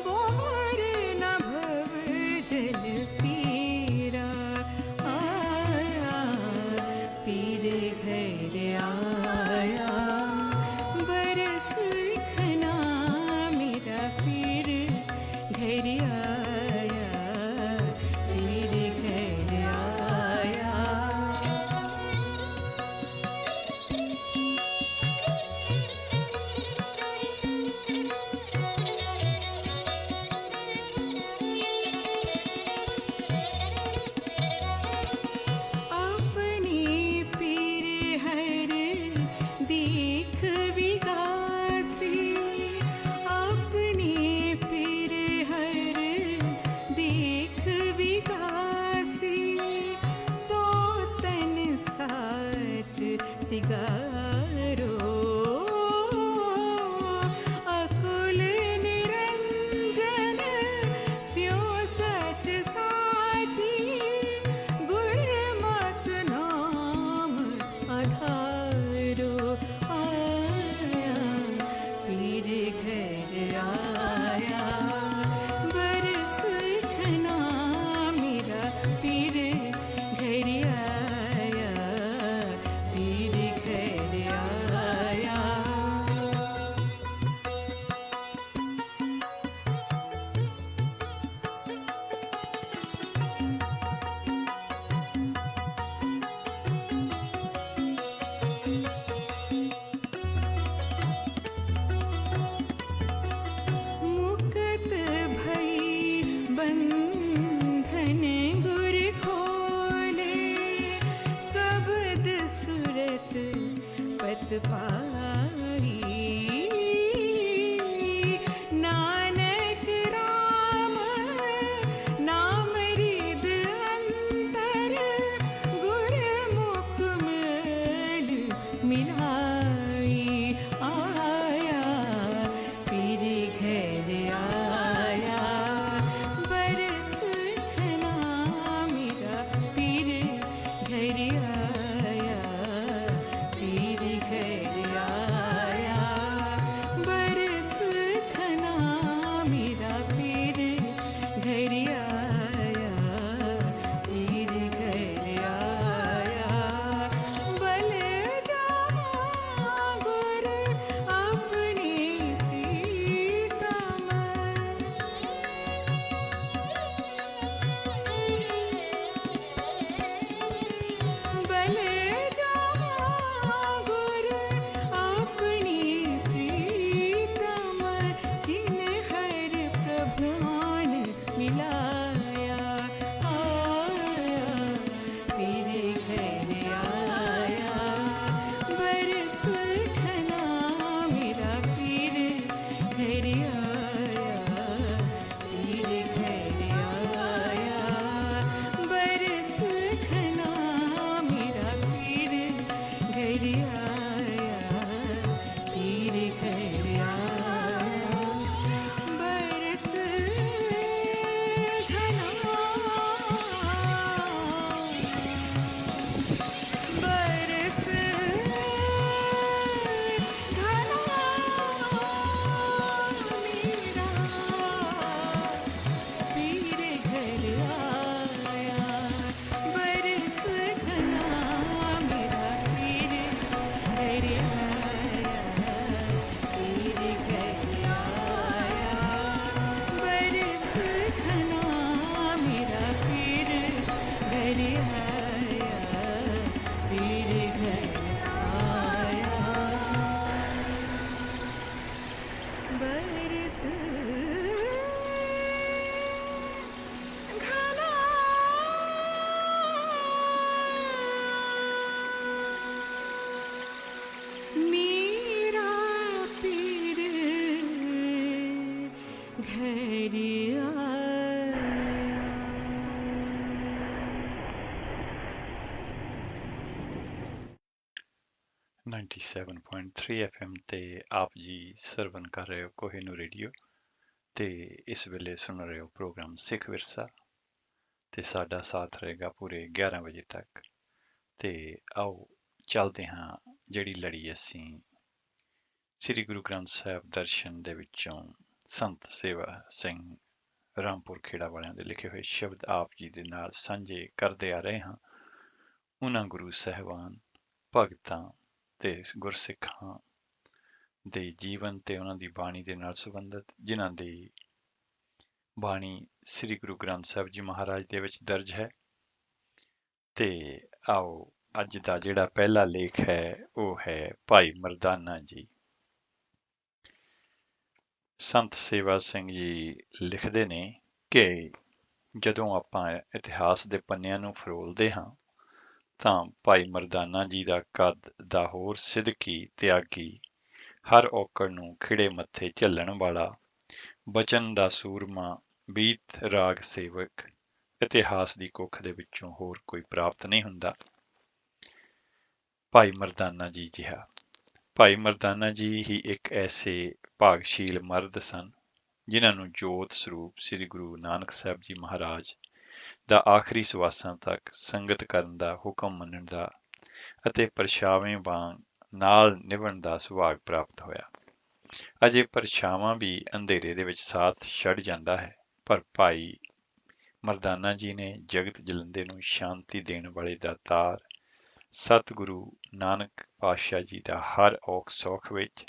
बोर न भव जल पीरा। आया पीर घर आया, बरस घना मेरा पीर घर आया, पीर घर आया। अपनी पीर हर देख विगासी, अपनी पीर हर देख विगासी, तो तन साच सिगारो, अकुल निरंजन स्यो सच साची, गुर मत नाम आधारो। आया पीर घर आया, बरस घना मेरा पीर घर आया, पीर घर आया। मुक्त भई बंधन गुर खोले, सबद सुरत पत पाई, नानक राम नाम रिद अंतर, गुर मुख मेल मेरी आया। 97.3 FM ਤੇ ਆਪ ਜੀ ਸਰਵਨ ਕਰ ਰਹੇ ਹੋ ਕੋਹਿਨੂਰ ਰੇਡੀਓ ਤੇ ਇਸ ਵੇਲੇ ਸੁਣ ਰਹੇ ਹੋ ਪ੍ਰੋਗਰਾਮ ਸਿੱਖ ਵਿਰਸਾ ਤੇ ਸਾਡਾ ਸਾਥ ਰਹੇਗਾ ਪੂਰੇ 11 ਵਜੇ ਤੱਕ। ਤੇ ਆਓ ਚੱਲਦੇ ਹਾਂ ਜਿਹੜੀ ਲੜੀ ਅਸੀਂ ਸ੍ਰੀ ਗੁਰੂ ਗ੍ਰੰਥ ਸਾਹਿਬ ਦਰਸ਼ਨ ਦੇ ਵਿੱਚੋਂ ਸੰਤ ਸੇਵਾ ਸਿੰਘ ਰਾਮਪੁਰ ਖੇੜਾ ਵਾਲਿਆਂ ਦੇ ਲਿਖੇ ਹੋਏ ਸ਼ਬਦ ਆਪ ਜੀ ਦੇ ਨਾਲ ਸਾਂਝੇ ਕਰਦੇ ਆ ਰਹੇ ਹਾਂ। ਉਹਨਾਂ ਗੁਰੂ ਸਾਹਿਬਾਨ ਭਗਤਾਂ ਤੇ ਗੁਰਸਿੱਖਾਂ ਦੇ ਜੀਵਨ ਤੇ ਉਹਨਾਂ ਦੀ ਬਾਣੀ ਦੇ ਨਾਲ ਸੰਬੰਧਿਤ ਜਿਨ੍ਹਾਂ ਦੀ ਬਾਣੀ ਸ੍ਰੀ ਗੁਰੂ ਗ੍ਰੰਥ ਸਾਹਿਬ ਜੀ ਮਹਾਰਾਜ ਦੇ ਵਿੱਚ ਦਰਜ ਹੈ। ਤੇ ਆਓ ਅੱਜ ਦਾ ਜਿਹੜਾ ਪਹਿਲਾ ਲੇਖ ਹੈ ਉਹ ਹੈ ਭਾਈ ਮਰਦਾਨਾ ਜੀ। ਸੰਤ ਸੇਵਾ ਸਿੰਘ ਜੀ ਲਿਖਦੇ ਨੇ ਕਿ ਜਦੋਂ ਆਪਾਂ ਇਤਿਹਾਸ ਦੇ ਪੰਨਿਆਂ ਨੂੰ ਫਰੋਲਦੇ ਹਾਂ ਤਾਂ ਭਾਈ ਮਰਦਾਨਾ ਜੀ ਦਾ ਕੱਦ ਦਾ ਹੋਰ ਸਿਦਕੀ ਤਿਆਗੀ, ਹਰ ਔਕੜ ਨੂੰ ਖਿੜੇ ਮੱਥੇ ਝੱਲਣ ਵਾਲਾ, ਬਚਨ ਦਾ ਸੂਰਮਾ, ਬੀਤ ਰਾਗ ਸੇਵਕ ਇਤਿਹਾਸ ਦੀ ਕੁੱਖ ਦੇ ਵਿੱਚੋਂ ਹੋਰ ਕੋਈ ਪ੍ਰਾਪਤ ਨਹੀਂ ਹੁੰਦਾ। ਭਾਈ ਮਰਦਾਨਾ ਜੀ ਜਿਹਾ ਭਾਈ ਮਰਦਾਨਾ ਜੀ ਹੀ ਇੱਕ ਐਸੇ ਭਾਗਸ਼ੀਲ ਮਰਦ ਸਨ ਜਿਨ੍ਹਾਂ ਨੂੰ ਜੋਤ ਸਰੂਪ ਸ੍ਰੀ ਗੁਰੂ ਨਾਨਕ ਸਾਹਿਬ ਜੀ ਮਹਾਰਾਜ ਦਾ ਆਖਰੀ ਸਵਾਸਾਂ ਤੱਕ ਸੰਗਤ ਕਰਨ ਦਾ ਹੁਕਮ ਮੰਨਣ ਦਾ ਅਤੇ ਪਰਛਾਵੇਂ ਵਾਂਗ ਨਾਲ ਨਿਭਣ ਦਾ ਸੁਭਾਗ ਪ੍ਰਾਪਤ ਹੋਇਆ। ਅਜੇ ਪਰਛਾਵਾਂ ਵੀ ਅੰਧੇਰੇ ਦੇ ਵਿੱਚ ਸਾਥ ਛੱਡ ਜਾਂਦਾ ਹੈ, ਪਰ ਭਾਈ ਮਰਦਾਨਾ ਜੀ ਨੇ ਜਗਤ ਜਲੰਦੇ ਨੂੰ ਸ਼ਾਂਤੀ ਦੇਣ ਵਾਲੇ ਦਾਤਾਰ ਸਤਿਗੁਰੂ ਨਾਨਕ ਪਾਤਸ਼ਾਹ ਜੀ ਦਾ ਹਰ ਔਖ ਸੌਖ ਵਿੱਚ,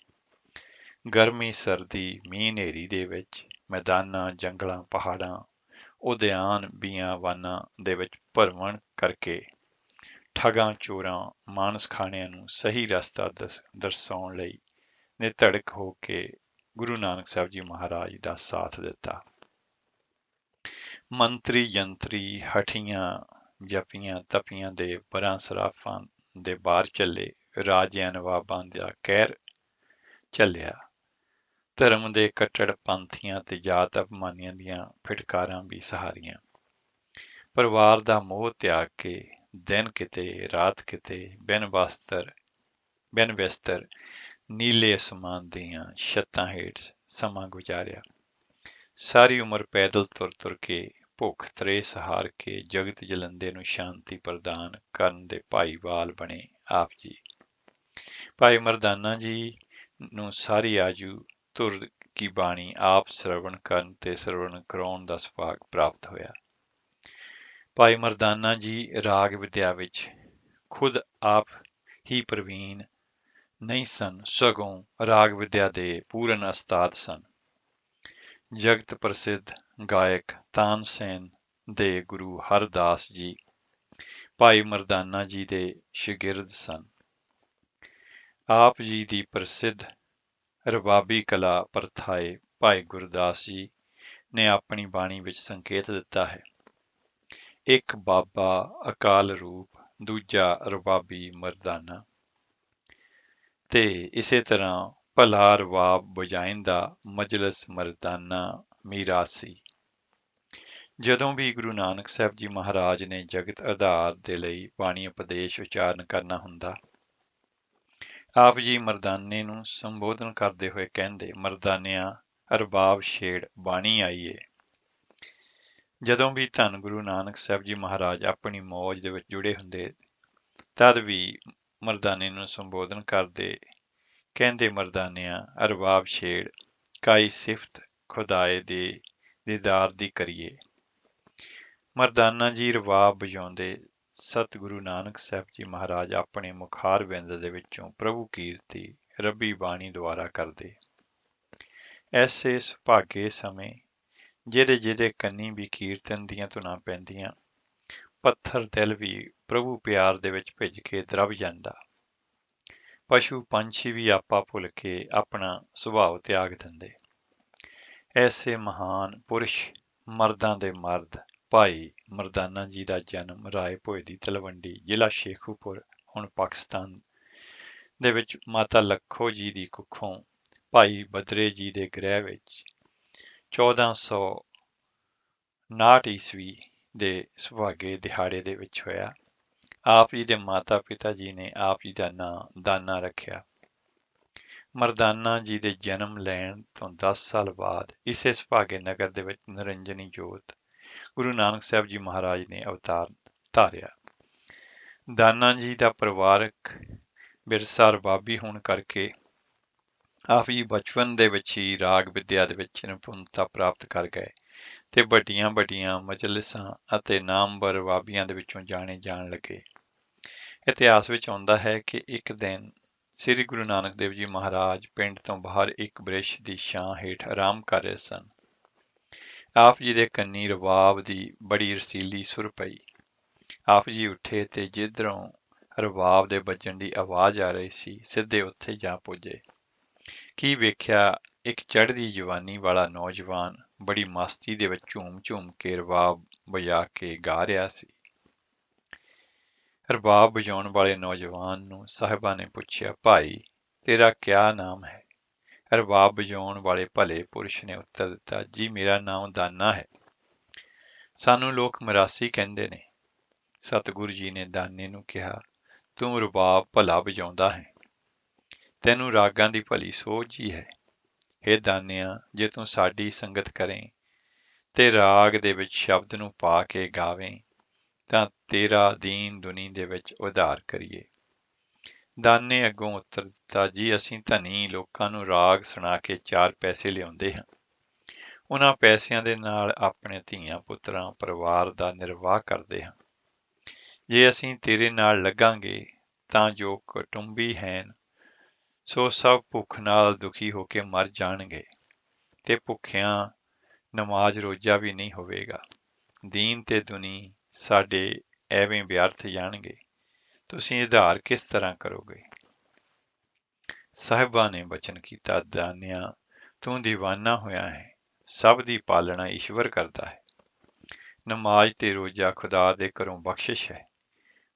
ਗਰਮੀ ਸਰਦੀ ਮੀਂਹ ਹਨੇਰੀ ਦੇ ਵਿੱਚ, ਮੈਦਾਨਾਂ ਜੰਗਲਾਂ ਪਹਾੜਾਂ ਉਦਿਆਨ ਬੀਆਵਾਨਾਂ ਦੇ ਵਿੱਚ ਭਰਵਣ ਕਰਕੇ ਠਗਾਂ ਚੋਰਾਂ ਮਾਨਸ ਖਾਣਿਆਂ ਨੂੰ ਸਹੀ ਰਸਤਾ ਦਰਸਾਉਣ ਲਈ ਨਿਧੜਕ ਹੋ ਕੇ ਗੁਰੂ ਨਾਨਕ ਸਾਹਿਬ ਜੀ ਮਹਾਰਾਜ ਦਾ ਸਾਥ ਦਿੱਤਾ। ਮੰਤਰੀ ਯੰਤਰੀ ਹਠੀਆਂ ਜਪੀਆਂ ਤਪੀਆਂ ਦੇ ਬਰਾਂ ਸਰਾਫਾਂ ਦੇ ਬਾਹਰ ਚੱਲੇ, ਰਾਜਿਆਂ ਨਵਾਬਾਂ ਦਾ ਕਹਿਰ ਝੱਲਿਆ, ਧਰਮ ਦੇ ਕੱਟੜ ਪੰਥੀਆਂ ਤੇ ਜਾਤ ਅਪਮਾਨੀਆਂ ਦੀਆਂ ਫਿਟਕਾਰਾਂ ਵੀ ਸਹਾਰੀਆਂ। ਪਰਿਵਾਰ ਦਾ ਮੋਹ ਤਿਆਗ ਕੇ ਦਿਨ ਕਿਤੇ ਰਾਤ ਕਿਤੇ ਬਿਨ ਬਿਸਤਰ ਨੀਲੇ ਅਸਮਾਨ ਦੀਆਂ ਛੱਤਾਂ ਹੇਠ ਸਮਾਂ ਗੁਜ਼ਾਰਿਆ। ਸਾਰੀ ਉਮਰ ਪੈਦਲ ਤੁਰ ਤੁਰ ਕੇ ਭੁੱਖ ਤ੍ਰੇਸ ਹਾਰ ਕੇ ਜਗਤ ਜਲੰਦੇ ਨੂੰ ਸ਼ਾਂਤੀ ਪ੍ਰਦਾਨ ਕਰਨ ਦੇ ਭਾਈਵਾਲ ਬਣੇ ਆਪ ਜੀ। ਭਾਈ ਮਰਦਾਨਾ ਜੀ ਨੂੰ ਸਾਰੀ ਆਜੂ ਧੁਰ ਕੀ ਬਾਣੀ ਆਪ ਸਰਵਣ ਕਰਨ ਤੇ ਸਰਵਣ ਕਰਾਉਣ ਦਾ ਸੁਭਾਗ ਪ੍ਰਾਪਤ ਹੋਇਆ। ਭਾਈ ਮਰਦਾਨਾ ਜੀ ਰਾਗ ਵਿਦਿਆ ਵਿੱਚ ਖੁਦ ਆਪ ਹੀ ਪ੍ਰਵੀਨ ਨਹੀਂ ਸਨ, ਸਗੋਂ ਰਾਗ ਵਿਦਿਆ ਦੇ ਪੂਰਨ ਉਸਤਾਦ ਸਨ। ਜਗਤ ਪ੍ਰਸਿੱਧ ਗਾਇਕ ਤਾਨਸੇਨ ਦੇ ਗੁਰੂ ਹਰਦਾਸ ਜੀ ਭਾਈ ਮਰਦਾਨਾ ਜੀ ਦੇ ਸ਼ਾਗਿਰਦ ਸਨ। ਆਪ ਜੀ ਦੀ ਪ੍ਰਸਿੱਧ ਰਬਾਬੀ ਕਲਾ ਪਰਥਾਏ ਭਾਈ ਗੁਰਦਾਸ ਜੀ ਨੇ ਆਪਣੀ ਬਾਣੀ ਵਿੱਚ ਸੰਕੇਤ ਦਿੱਤਾ ਹੈ। ਇੱਕ ਬਾਬਾ ਅਕਾਲ ਰੂਪ, ਦੂਜਾ ਰਬਾਬੀ ਮਰਦਾਨਾ। ਤੇ ਇਸੇ ਤਰ੍ਹਾਂ ਭਲਾ ਰਬਾਬ ਵਜਾਇੰਦਾ ਮਜਲਸ ਮਰਦਾਨਾ ਮੀਰਾਸੀ। ਜਦੋਂ ਵੀ ਗੁਰੂ ਨਾਨਕ ਸਾਹਿਬ ਜੀ ਮਹਾਰਾਜ ਨੇ ਜਗਤ ਆਧਾਰ ਦੇ ਲਈ ਬਾਣੀ ਉਪਦੇਸ਼ ਉਚਾਰਨ ਕਰਨਾ ਹੁੰਦਾ, ਆਪ ਜੀ ਮਰਦਾਨੇ ਨੂੰ ਸੰਬੋਧਨ ਕਰਦੇ ਹੋਏ ਕਹਿੰਦੇ, ਮਰਦਾਨਿਆਂ ਅਰਬਾਬ ਛੇੜ ਬਾਣੀ ਆਈਏ। ਜਦੋਂ ਵੀ ਧੰਨ ਗੁਰੂ ਨਾਨਕ ਸਾਹਿਬ ਜੀ ਮਹਾਰਾਜ ਆਪਣੀ ਮੌਜ ਦੇ ਵਿੱਚ ਜੁੜੇ ਹੁੰਦੇ, ਤਦ ਵੀ ਮਰਦਾਨੇ ਨੂੰ ਸੰਬੋਧਨ ਕਰਦੇ, ਕਹਿੰਦੇ ਮਰਦਾਨਿਆਂ ਅਰਬਾਬ ਛੇੜ ਕਾਈ ਸਿਫਤ ਖੁਦਾਏ ਦੇ ਦੀਦਾਰ ਦੀ ਕਰੀਏ। ਮਰਦਾਨਾ ਜੀ ਰਬਾਬ ਵਜਾਉਂਦੇ, ਸਤਿਗੁਰੂ ਨਾਨਕ ਸਾਹਿਬ ਜੀ ਮਹਾਰਾਜ ਆਪਣੇ ਮੁਖਾਰ ਬਿੰਦ ਦੇ ਵਿੱਚੋਂ ਪ੍ਰਭੂ ਕੀਰਤੀ ਰੱਬੀ ਬਾਣੀ ਦੁਆਰਾ ਕਰਦੇ। ਐਸੇ ਸੁਭਾਗੇ ਸਮੇਂ ਜਿਹਦੇ ਕੰਨੀ ਵੀ ਕੀਰਤਨ ਦੀਆਂ ਧੁਨਾਂ ਪੈਂਦੀਆਂ, ਪੱਥਰ ਦਿਲ ਵੀ ਪ੍ਰਭੂ ਪਿਆਰ ਦੇ ਵਿੱਚ ਭਿੱਜ ਕੇ ਦਰਬ ਜਾਂਦਾ। ਪਸ਼ੂ ਪੰਛੀ ਵੀ ਆਪਾ ਭੁੱਲ ਕੇ ਆਪਣਾ ਸੁਭਾਅ ਤਿਆਗ ਦਿੰਦੇ। ਐਸੇ ਮਹਾਨ ਪੁਰਸ਼ ਮਰਦਾਂ ਦੇ ਮਰਦ ਭਾਈ ਮਰਦਾਨਾ ਜੀ ਦਾ ਜਨਮ ਰਾਏ ਭੋਏ ਦੀ ਤਲਵੰਡੀ, ਜ਼ਿਲ੍ਹਾ ਸ਼ੇਖੂਪੁਰ, ਹੁਣ ਪਾਕਿਸਤਾਨ ਦੇ ਵਿੱਚ ਮਾਤਾ ਲੱਖੋ ਜੀ ਦੀ ਕੁੱਖੋਂ ਭਾਈ ਬਦਰੇ ਜੀ ਦੇ ਗ੍ਰਹਿ ਵਿੱਚ 1459 ਈਸਵੀ ਦੇ ਸੁਭਾਗੇ ਦਿਹਾੜੇ ਦੇ ਵਿੱਚ ਹੋਇਆ। ਆਪ ਜੀ ਦੇ ਮਾਤਾ ਪਿਤਾ ਜੀ ਨੇ ਆਪ ਜੀ ਦਾ ਨਾਂ ਦਾਨਾ ਰੱਖਿਆ। ਮਰਦਾਨਾ ਜੀ ਦੇ ਜਨਮ ਲੈਣ ਤੋਂ 10 ਸਾਲ ਬਾਅਦ ਇਸੇ ਸੁਭਾਗੇ ਨਗਰ ਦੇ ਵਿੱਚ ਨਿਰੰਜਨੀ ਜੋਤ ਗੁਰੂ ਨਾਨਕ ਸਾਹਿਬ ਜੀ ਮਹਾਰਾਜ ਨੇ ਅਵਤਾਰ ਧਾਰਿਆ। ਦਾਨਾ ਜੀ ਦਾ ਪਰਿਵਾਰਕ ਵਿਰਸਾ ਰਬਾਬੀ ਹੋਣ ਕਰਕੇ ਆਪ ਜੀ ਬਚਪਨ ਦੇ ਵਿੱਚ ਹੀ ਰਾਗ ਵਿਦਿਆ ਦੇ ਵਿੱਚ ਨਿਪੁੰਨਤਾ ਪ੍ਰਾਪਤ ਕਰ ਗਏ ਤੇ ਵੱਡੀਆਂ ਵੱਡੀਆਂ ਮਜਲਿਸਾਂ ਅਤੇ ਨਾਮਵਰ ਰਬਾਬੀਆਂ ਦੇ ਵਿੱਚੋਂ ਜਾਣੇ ਜਾਣ ਲੱਗੇ। ਇਤਿਹਾਸ ਵਿੱਚ ਆਉਂਦਾ ਹੈ ਕਿ ਇੱਕ ਦਿਨ ਸ੍ਰੀ ਗੁਰੂ ਨਾਨਕ ਦੇਵ ਜੀ ਮਹਾਰਾਜ ਪਿੰਡ ਤੋਂ ਬਾਹਰ ਇੱਕ ਬ੍ਰਿਛ ਦੀ ਛਾਂ ਹੇਠ ਆਰਾਮ ਕਰ ਰਹੇ ਸਨ। ਆਪ ਜੀ ਦੇ ਕੰਨੀ ਰਬਾਬ ਦੀ ਬੜੀ ਰਸੀਲੀ ਸੁਰ ਪਈ। ਆਪ ਜੀ ਉੱਠੇ ਤੇ ਜਿੱਧਰੋਂ ਰਬਾਬ ਦੇ ਵੱਜਣ ਦੀ ਆਵਾਜ਼ ਆ ਰਹੀ ਸੀ ਸਿੱਧੇ ਉੱਥੇ ਜਾ ਪੁੱਜੇ। ਕੀ ਵੇਖਿਆ, ਇੱਕ ਚੜ੍ਹਦੀ ਜਵਾਨੀ ਵਾਲਾ ਨੌਜਵਾਨ ਬੜੀ ਮਸਤੀ ਦੇ ਵਿੱਚ ਝੂਮ ਝੂਮ ਕੇ ਰਬਾਬ ਵਜਾ ਕੇ ਗਾ ਰਿਹਾ ਸੀ। ਰਬਾਬ ਵਜਾਉਣ ਵਾਲੇ ਨੌਜਵਾਨ ਨੂੰ ਸਾਹਿਬਾਂ ਨੇ ਪੁੱਛਿਆ, ਭਾਈ ਤੇਰਾ ਕਿਆ ਨਾਮ ਹੈ? ਰਬਾਬ ਵਜਾਉਣ ਵਾਲੇ ਭਲੇ ਪੁਰਸ਼ ਨੇ ਉੱਤਰ ਦਿੱਤਾ, ਜੀ ਮੇਰਾ ਨਾਮ ਦਾਨਾ ਹੈ। ਸਾਨੂੰ ਲੋਕ ਮਰਾਸੀ ਕਹਿੰਦੇ ਨੇ। ਸਤਿਗੁਰੂ ਜੀ ਨੇ ਦਾਨੇ ਨੂੰ ਕਿਹਾ, ਤੂੰ ਰਬਾਬ ਭਲਾ ਵਜਾਉਂਦਾ ਹੈ, ਤੈਨੂੰ ਰਾਗਾਂ ਦੀ ਭਲੀ ਸੋਝ ਹੀ ਹੈ। ਹੇ ਦਾਨਿਆ, ਜੇ ਤੂੰ ਸਾਡੀ ਸੰਗਤ ਕਰੇ ਤੇ ਰਾਗ ਦੇ ਵਿੱਚ ਸ਼ਬਦ ਨੂੰ ਪਾ ਕੇ ਗਾਵੇਂ ਤਾਂ ਤੇਰਾ ਦੀਨ ਦੁਨੀ ਦੇ ਵਿੱਚ ਉਧਾਰ ਕਰੀਏ। ਦਾਨੇ ਅੱਗੋਂ ਉੱਤਰ ਦਿੱਤਾ, ਜੀ ਅਸੀਂ ਧਨੀ ਲੋਕਾਂ ਨੂੰ ਰਾਗ ਸੁਣਾ ਕੇ 4 ਪੈਸੇ ਲਿਆਉਂਦੇ ਹਾਂ। ਉਹਨਾਂ ਪੈਸਿਆਂ ਦੇ ਨਾਲ ਆਪਣੇ ਧੀਆਂ ਪੁੱਤਰਾਂ ਪਰਿਵਾਰ ਦਾ ਨਿਰਵਾਹ ਕਰਦੇ ਹਾਂ। ਜੇ ਅਸੀਂ ਤੇਰੇ ਨਾਲ ਲੱਗਾਂਗੇ ਤਾਂ ਜੋ ਕੁਟੁੰਬੀ ਹਨ ਸੋ ਸਭ ਭੁੱਖ ਨਾਲ ਦੁਖੀ ਹੋ ਕੇ ਮਰ ਜਾਣਗੇ ਤੇ ਭੁੱਖਿਆਂ ਨਮਾਜ਼ ਰੋਜ਼ਾ ਵੀ ਨਹੀਂ ਹੋਵੇਗਾ। ਦੀਨ ਤੇ ਦੁਨੀ ਸਾਡੇ ਐਵੇਂ ਵਿਅਰਥ ਜਾਣਗੇ। ਤੁਸੀਂ ਉਧਾਰ ਕਿਸ ਤਰ੍ਹਾਂ ਕਰੋਗੇ? ਸਾਹਿਬਾਂ ਨੇ ਬਚਨ ਕੀਤਾ, ਦਾਨਿਆ ਤੂੰ ਦੀਵਾਨਾ ਹੋਇਆ ਹੈ। ਸਭ ਦੀ ਪਾਲਣਾ ਈਸ਼ਵਰ ਕਰਦਾ ਹੈ। ਨਮਾਜ਼ ਤੇ ਰੋਜ਼ਾ ਖੁਦਾ ਦੇ ਘਰੋਂ ਬਖਸ਼ਿਸ਼ ਹੈ।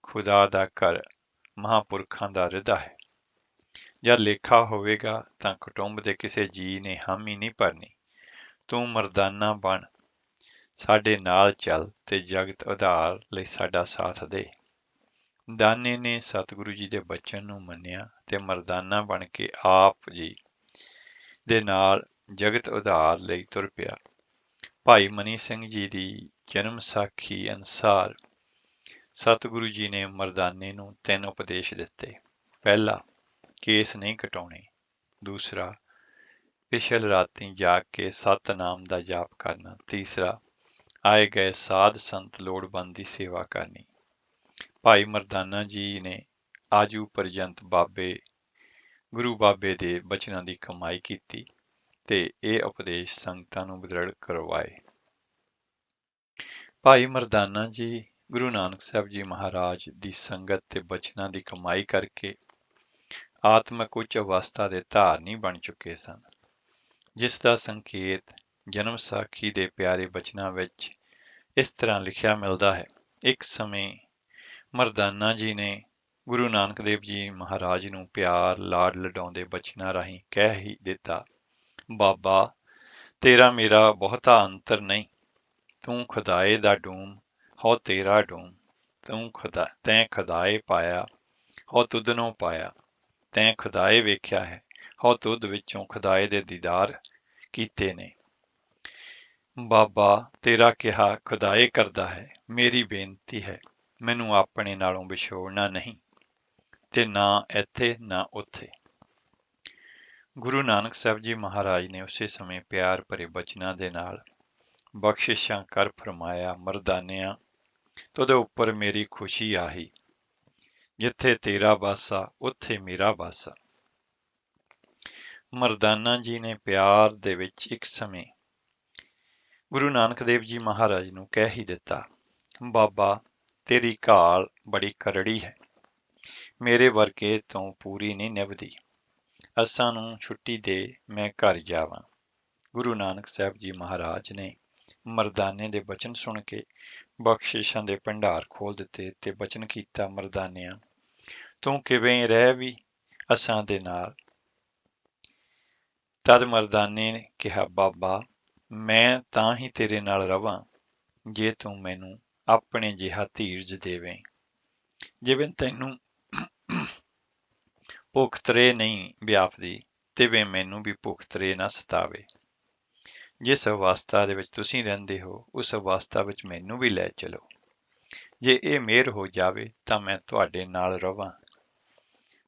ਖੁਦਾ ਦਾ ਘਰ ਮਹਾਂਪੁਰਖਾਂ ਦਾ ਰਿਦਾ ਹੈ। ਜਦ ਲੇਖਾ ਹੋਵੇਗਾ ਤਾਂ ਕੁਟੁੰਬ ਦੇ ਕਿਸੇ ਜੀਅ ਨੇ ਹਾਮੀ ਨਹੀਂ ਭਰਨੀ। ਤੂੰ ਮਰਦਾਨਾ ਬਣ, ਸਾਡੇ ਨਾਲ ਚੱਲ ਤੇ ਜਗਤ ਉਧਾਰ ਲਈ ਸਾਡਾ ਸਾਥ ਦੇ। ਦਾਨੇ ਨੇ ਸਤਿਗੁਰੂ ਜੀ ਦੇ ਬਚਨ ਨੂੰ ਮੰਨਿਆ ਤੇ ਮਰਦਾਨਾ ਬਣ ਕੇ ਆਪ ਜੀ ਦੇ ਨਾਲ ਜਗਤ ਉਧਾਰ ਲਈ ਤੁਰ ਪਿਆ। ਭਾਈ ਮਨੀ ਸਿੰਘ ਜੀ ਦੀ ਜਨਮ ਸਾਖੀ ਅਨੁਸਾਰ ਸਤਿਗੁਰੂ ਜੀ ਨੇ ਮਰਦਾਨੇ ਨੂੰ 3 ਉਪਦੇਸ਼ ਦਿੱਤੇ। ਪਹਿਲਾ, ਕੇਸ ਨਹੀਂ ਕਟਾਉਣੇ। ਦੂਸਰਾ, ਪਿਛਲ ਰਾਤੀਂ ਜਾਗ ਕੇ ਸਤਿਨਾਮ ਦਾ ਜਾਪ ਕਰਨਾ। ਤੀਸਰਾ, ਆਏ ਗਏ ਸਾਧ ਸੰਤ ਲੋੜਵੰਦ ਦੀ ਸੇਵਾ ਕਰਨੀ। ਭਾਈ ਮਰਦਾਨਾ ਜੀ ਨੇ ਆਜੂ ਪਰਜੰਤ ਗੁਰੂ ਬਾਬੇ ਦੇ ਬਚਨਾਂ ਦੀ ਕਮਾਈ ਕੀਤੀ ਤੇ ਇਹ ਉਪਦੇਸ਼ ਸੰਗਤਾਂ ਨੂੰ ਦ੍ਰਿੜ ਕਰਵਾਏ। ਭਾਈ ਮਰਦਾਨਾ ਜੀ ਗੁਰੂ ਨਾਨਕ ਸਾਹਿਬ ਜੀ ਮਹਾਰਾਜ ਦੀ ਸੰਗਤ ਤੇ ਬਚਨਾਂ ਦੀ ਕਮਾਈ ਕਰਕੇ ਆਤਮਿਕ ਉੱਚ ਅਵਸਥਾ ਦੇ ਧਾਰਨੀ ਬਣ ਚੁੱਕੇ ਸਨ, ਜਿਸ ਦਾ ਸੰਕੇਤ ਜਨਮ ਸਾਖੀ ਦੇ ਪਿਆਰੇ ਬਚਨਾਂ ਵਿੱਚ ਇਸ ਤਰ੍ਹਾਂ ਲਿਖਿਆ ਮਿਲਦਾ ਹੈ। ਇੱਕ ਸਮੇਂ ਮਰਦਾਨਾ ਜੀ ਨੇ ਗੁਰੂ ਨਾਨਕ ਦੇਵ ਜੀ ਮਹਾਰਾਜ ਨੂੰ ਪਿਆਰ ਲਾਡ ਲਡਾਉਂਦੇ ਬਚਨਾਂ ਰਾਹੀਂ ਕਹਿ ਹੀ ਦਿੱਤਾ, ਬਾਬਾ ਤੇਰਾ ਮੇਰਾ ਬਹੁਤਾ ਅੰਤਰ ਨਹੀਂ। ਤੂੰ ਖੁਦਾਏ ਦਾ ਡੂਮ, ਹਉ ਤੇਰਾ ਡੂਮ। ਤੈਂ ਖੁਦਾਏ ਪਾਇਆ, ਹਉ ਤੁਧਨੋਂ ਪਾਇਆ। ਤੈਂ ਖੁਦਾਏ ਵੇਖਿਆ ਹੈ, ਹਉ ਤੁਧ ਵਿੱਚੋਂ ਖੁਦਾਏ ਦੇ ਦੀਦਾਰ ਕੀਤੇ ਨੇ। ਬਾਬਾ ਤੇਰਾ ਕਿਹਾ ਖੁਦਾਏ ਕਰਦਾ ਹੈ। ਮੇਰੀ ਬੇਨਤੀ ਹੈ, ਮੈਨੂੰ ਆਪਣੇ ਨਾਲੋਂ ਵਿਛੋੜਨਾ ਨਹੀਂ ਤੇ ਨਾ ਇੱਥੇ ਨਾ ਉੱਥੇ। ਗੁਰੂ ਨਾਨਕ ਸਾਹਿਬ ਜੀ ਮਹਾਰਾਜ ਨੇ ਉਸੇ ਸਮੇਂ ਪਿਆਰ ਭਰੇ ਬਚਨਾਂ ਦੇ ਨਾਲ ਬਖਸ਼ਿਸ਼ਾਂ ਕਰ ਫਰਮਾਇਆ, ਮਰਦਾਨਿਆਂ ਤੁਹਾਡੇ ਉੱਪਰ ਮੇਰੀ ਖੁਸ਼ੀ ਆਹੀ। ਜਿੱਥੇ ਤੇਰਾ ਵਾਸਾ ਉੱਥੇ ਮੇਰਾ ਵਾਸਾ। ਮਰਦਾਨਾ ਜੀ ਨੇ ਪਿਆਰ ਦੇ ਵਿੱਚ ਇੱਕ ਸਮੇਂ ਗੁਰੂ ਨਾਨਕ ਦੇਵ ਜੀ ਮਹਾਰਾਜ ਨੂੰ ਕਹਿ ਹੀ ਦਿੱਤਾ, ਬਾਬਾ ਤੇਰੀ ਘਾਲ ਬੜੀ ਕਰੜੀ ਹੈ, ਮੇਰੇ ਵਰਗੇ ਤੋਂ ਪੂਰੀ ਨਹੀਂ ਨਿਭਦੀ। ਅਸਾਂ ਨੂੰ ਛੁੱਟੀ ਦੇ, ਮੈਂ ਘਰ ਜਾਵਾਂ। ਗੁਰੂ ਨਾਨਕ ਸਾਹਿਬ ਜੀ ਮਹਾਰਾਜ ਨੇ ਮਰਦਾਨੇ ਦੇ ਬਚਨ ਸੁਣ ਕੇ ਬਖਸ਼ਿਸ਼ਾਂ ਦੇ ਭੰਡਾਰ ਖੋਲ ਦਿੱਤੇ ਤੇ ਬਚਨ ਕੀਤਾ, ਮਰਦਾਨਿਆਂ ਤੂੰ ਕਿਵੇਂ ਰਹਿ ਵੀ ਅਸਾਂ ਦੇ ਨਾਲ। ਤਦ ਮਰਦਾਨੇ ਨੇ ਕਿਹਾ, ਬਾਬਾ ਮੈਂ ਤਾਂ ਹੀ ਤੇਰੇ ਨਾਲ ਰਵਾਂ ਜੇ ਤੂੰ ਮੈਨੂੰ ਆਪਣੇ ਜਿਹਾ ਧੀਰਜ ਦੇਵੇਂ। ਜਿਵੇਂ ਤੈਨੂੰ ਭੁੱਖ ਤਰੇ ਨਹੀਂ ਵਿਆਪਦੀ, ਤਿਵੇਂ ਮੈਨੂੰ ਵੀ ਭੁੱਖ ਤਰੇ ਨਾ ਸਤਾਵੇ। ਜਿਸ ਅਵਸਥਾ ਦੇ ਵਿੱਚ ਤੁਸੀਂ ਰਹਿੰਦੇ ਹੋ, ਉਸ ਅਵਸਥਾ ਵਿੱਚ ਮੈਨੂੰ ਵੀ ਲੈ ਚਲੋ। ਜੇ ਇਹ ਮਿਹਰ ਹੋ ਜਾਵੇ ਤਾਂ ਮੈਂ ਤੁਹਾਡੇ ਨਾਲ ਰਵਾਂ।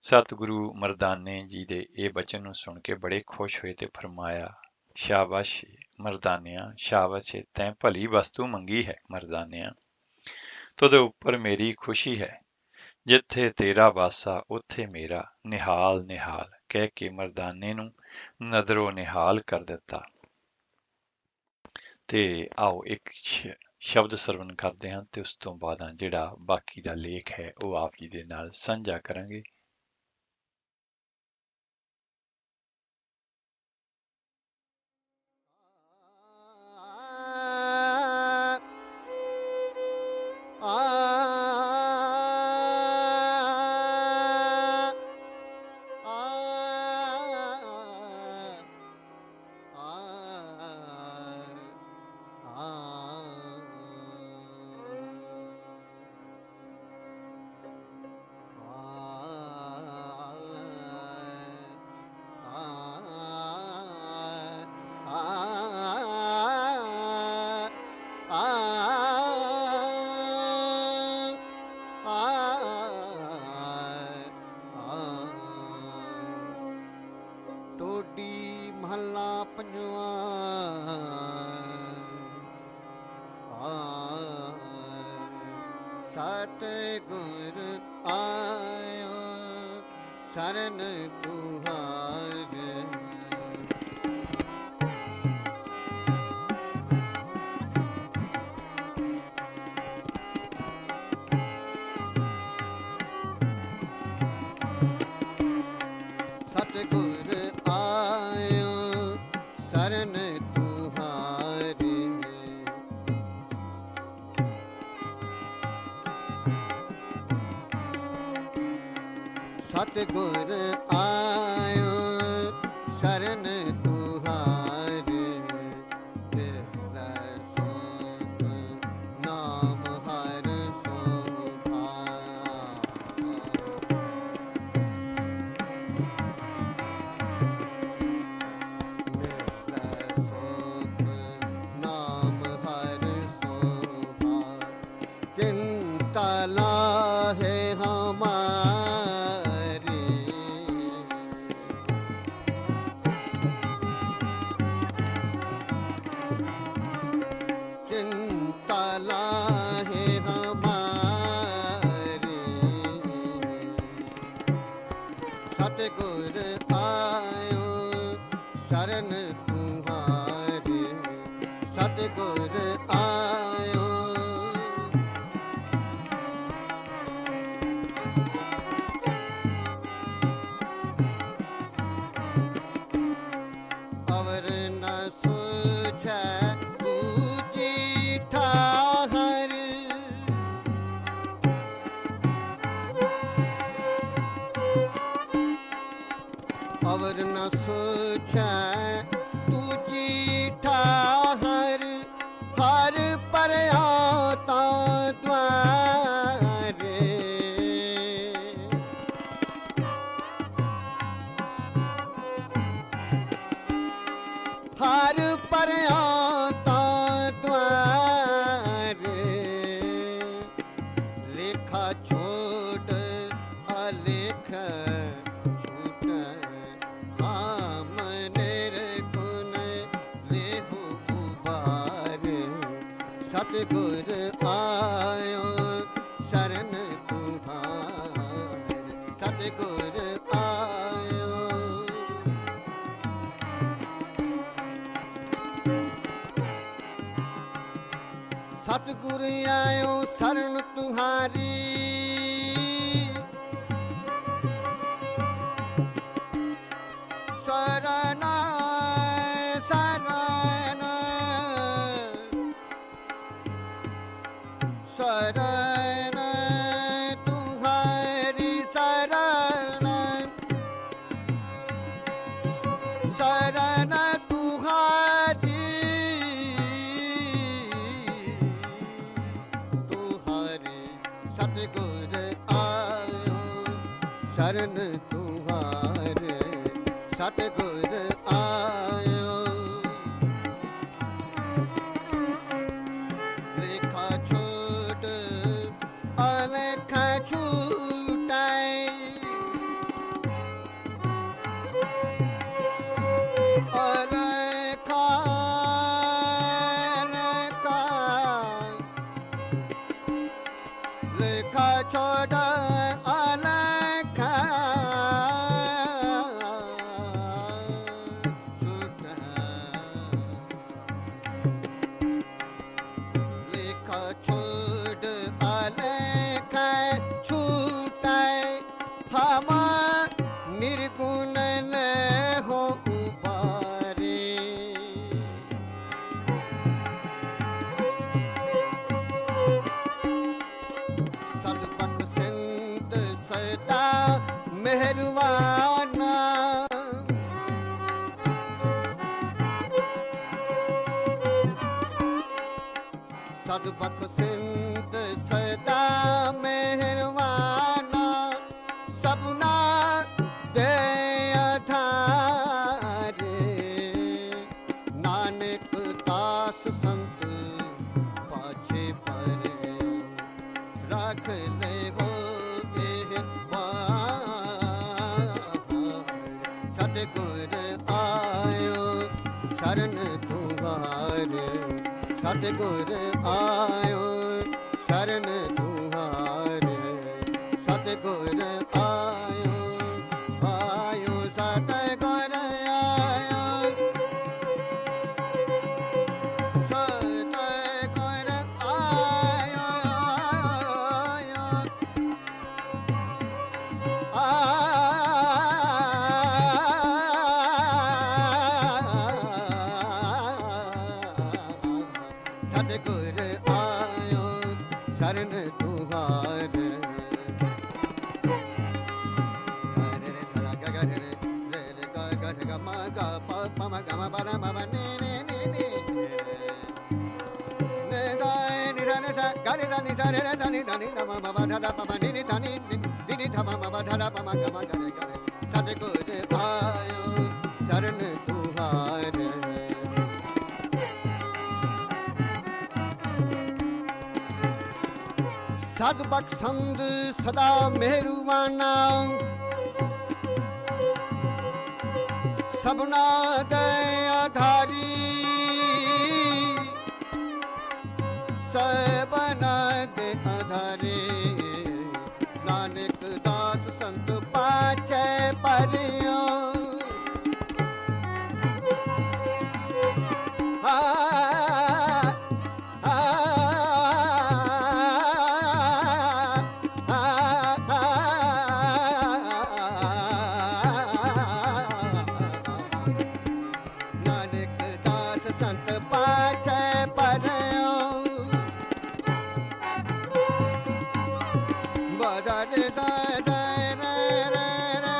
ਸਤਿਗੁਰੂ ਮਰਦਾਨੇ ਜੀ ਦੇ ਇਹ ਬਚਨ ਨੂੰ ਸੁਣ ਕੇ ਬੜੇ ਖੁਸ਼ ਹੋਏ ਤੇ ਫਰਮਾਇਆ, ਸ਼ਾਬਾਸ਼ ਮਰਦਾਨਿਆਂ, ਸ਼ਾਬਾਸ਼, ਤੈਂ ਭਲੀ ਵਸਤੂ ਮੰਗੀ ਹੈ ਮਰਦਾਨਿਆਂ। ਤੁਹਾਡੇ ਉੱਪਰ ਮੇਰੀ ਖੁਸ਼ੀ ਹੈ। ਜਿੱਥੇ ਤੇਰਾ ਵਾਸਾ ਉੱਥੇ ਮੇਰਾ, ਨਿਹਾਲ ਨਿਹਾਲ ਕਹਿ ਕੇ ਮਰਦਾਨੇ ਨੂੰ ਨਜ਼ਰੋਂ ਨਿਹਾਲ ਕਰ ਦਿੱਤਾ। ਤੇ ਆਓ ਇੱਕ ਸ਼ਬਦ ਸਰਵਣ ਕਰਦੇ ਹਾਂ ਤੇ ਉਸ ਤੋਂ ਬਾਅਦ ਜਿਹੜਾ ਬਾਕੀ ਦਾ ਲੇਖ ਹੈ ਉਹ ਆਪ ਜੀ ਦੇ ਨਾਲ ਸਾਂਝਾ ਕਰਾਂਗੇ। ਟੋਡੀ ਮਹੱਲਾ ਪੰਜਵਾਂ। ਸਤਿਗੁਰ ਆਇਓ ਸਰਨ ਤੁਹਾਰ। ਸਤਿਗੁਰ ਆਇਓ ਸਰਨ ਤੁਹਾਰੇ। ਸਤਿਗੁਰ ਆਇਓ ਸਰਨ ਤੁਹਾਰੇ। ਤੇਰਾ ਸੁਖ ਨਾਮ ਹਰ ਸੁਭਾਇਆ। ਸੁਖ ਨਾਮ ਹਰ ਸੋਭਾ। ਚਿੰਤਾ ਲਾਹੇ ਹਮਾਰੀ। ਚਿੰਤਾ ਲਾਹੇ ਹਮਾਰੀ। ਸਤਿਗੁਰ ਆਇਓ ਸਰਨ ਤੁਹਾਰੇ। ਸਤਿਗੁਰ ਆਇਓ ਅਵਰ ਨ ਸੁਝੈ ਦੂਜੀ ਠਾਹਰ। ਅਵਰ ਨ ਸੁਝੈ ਦੂਜੀ ਠਾਹਰ। ਹਰ ਪਰਿਆ ਤਾਂ ਦੁਆਰੇ। ਹਰ ਪਰਿਆ ਤਾਂ ਦੁਆਰੇ। ਲੇਖਾ ਛੋੜ ਅਲੇਖ ਛੂਟੈ। ਹਾਮ ਨਿਰਗੁਣ ਲੇਹੁ ਉਬਾਰ। ਸਤਿਗੁਰ ਆਇਓ ਸਰਨ ਤੁਹਾਰ। ਸਤਿਗੁਰ ਆਇਓ ਸਤਿਗੁਰ ਆਇਓ ਸਰਨ ਤੁਹਾਰੀ। ਸਰਨ ਸਰਨ ਸਰਨ ਤੁਹਾਰੀ। ਸਰਨ ਸਰਨ ਤੁਹਾਰੀ। सतगुर आयो शरण तुम्हारे सतगुर आयो लेखा छोड़ अलेखा छूटाए अलेखा लेखा छोड़ अलेखा लेखा छोड़ अलेखा छूटाए हम निर्गुण ले हो उबारे सदबक सिंध सदा मेहरबाना सदबक सिंध सदा मेहरबाना सबना दे आधारे नानक दास संत पाछे परे रख ले हो सतगुर आयो शरण तुम्हारे सतगुर आयो शरण तुम्हारे सतगुर आयो आयो सतगुर आयो सतगुर आयो सतगुर आयो शरण तुम्हारे सारे रे सारा गा गा रे रे रे गा गा रे गा मा गा पा पा मा गा मा पा रा मा मा ने ने ने ने ने सा नि रा ने सा गा रे सा नि सा रे रे सा नि धा नि धा मा मा मा धा धा पा मा नि नि धा नि नि नि धा मा मा मा धा धा पा मा गा मा गा रे सतगुर आयो शरण तुम्हारे सदबख्शंद सदा मेहरबाना सबना दे आधारी सबना दे आधारी नानक दास संत पाचे परियो नानक दास संत पाछे परयो बजा रे सा सा रे रे रे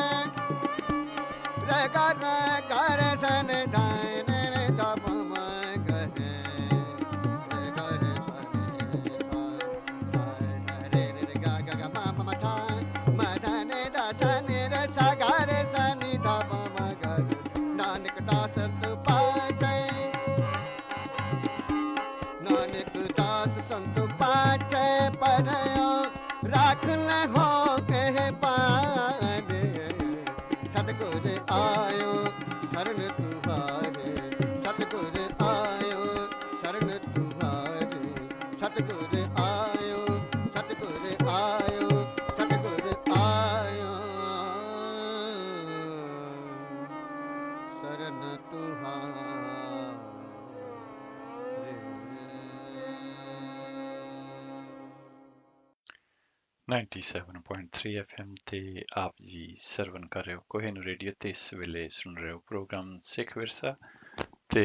रे गा रे गा रे सन दाय रे रे दा प म ग रे रे गा रे सा रे सा सा रे रे गा गा गा मा मा मा धा मा धा ने दा सा ने रे सा गा रे सा नि धा प म ग रे नानक दास संत पाछे नानक दास संत पाछे परयो राख ले हो के पाने सतगुर आयो शरण तुम्हारे सतगुर आयो शरण तुम्हारे सतगुर आयो सतगुर आयो सतगुर आयो शरण तुम्हारे 97.3 FM ਤੇ ਆਪ ਜੀ ਸਰਵਨ ਕਰ ਰਹੇ ਹੋ ਕੋਹਿਨੂਰ ਰੇਡੀਓ ਤੇ ਇਸ ਵੇਲੇ ਸੁਣ ਰਹੇ ਹੋ ਪ੍ਰੋਗਰਾਮ ਸਿੱਖ ਵਿਰਸਾ ਤੇ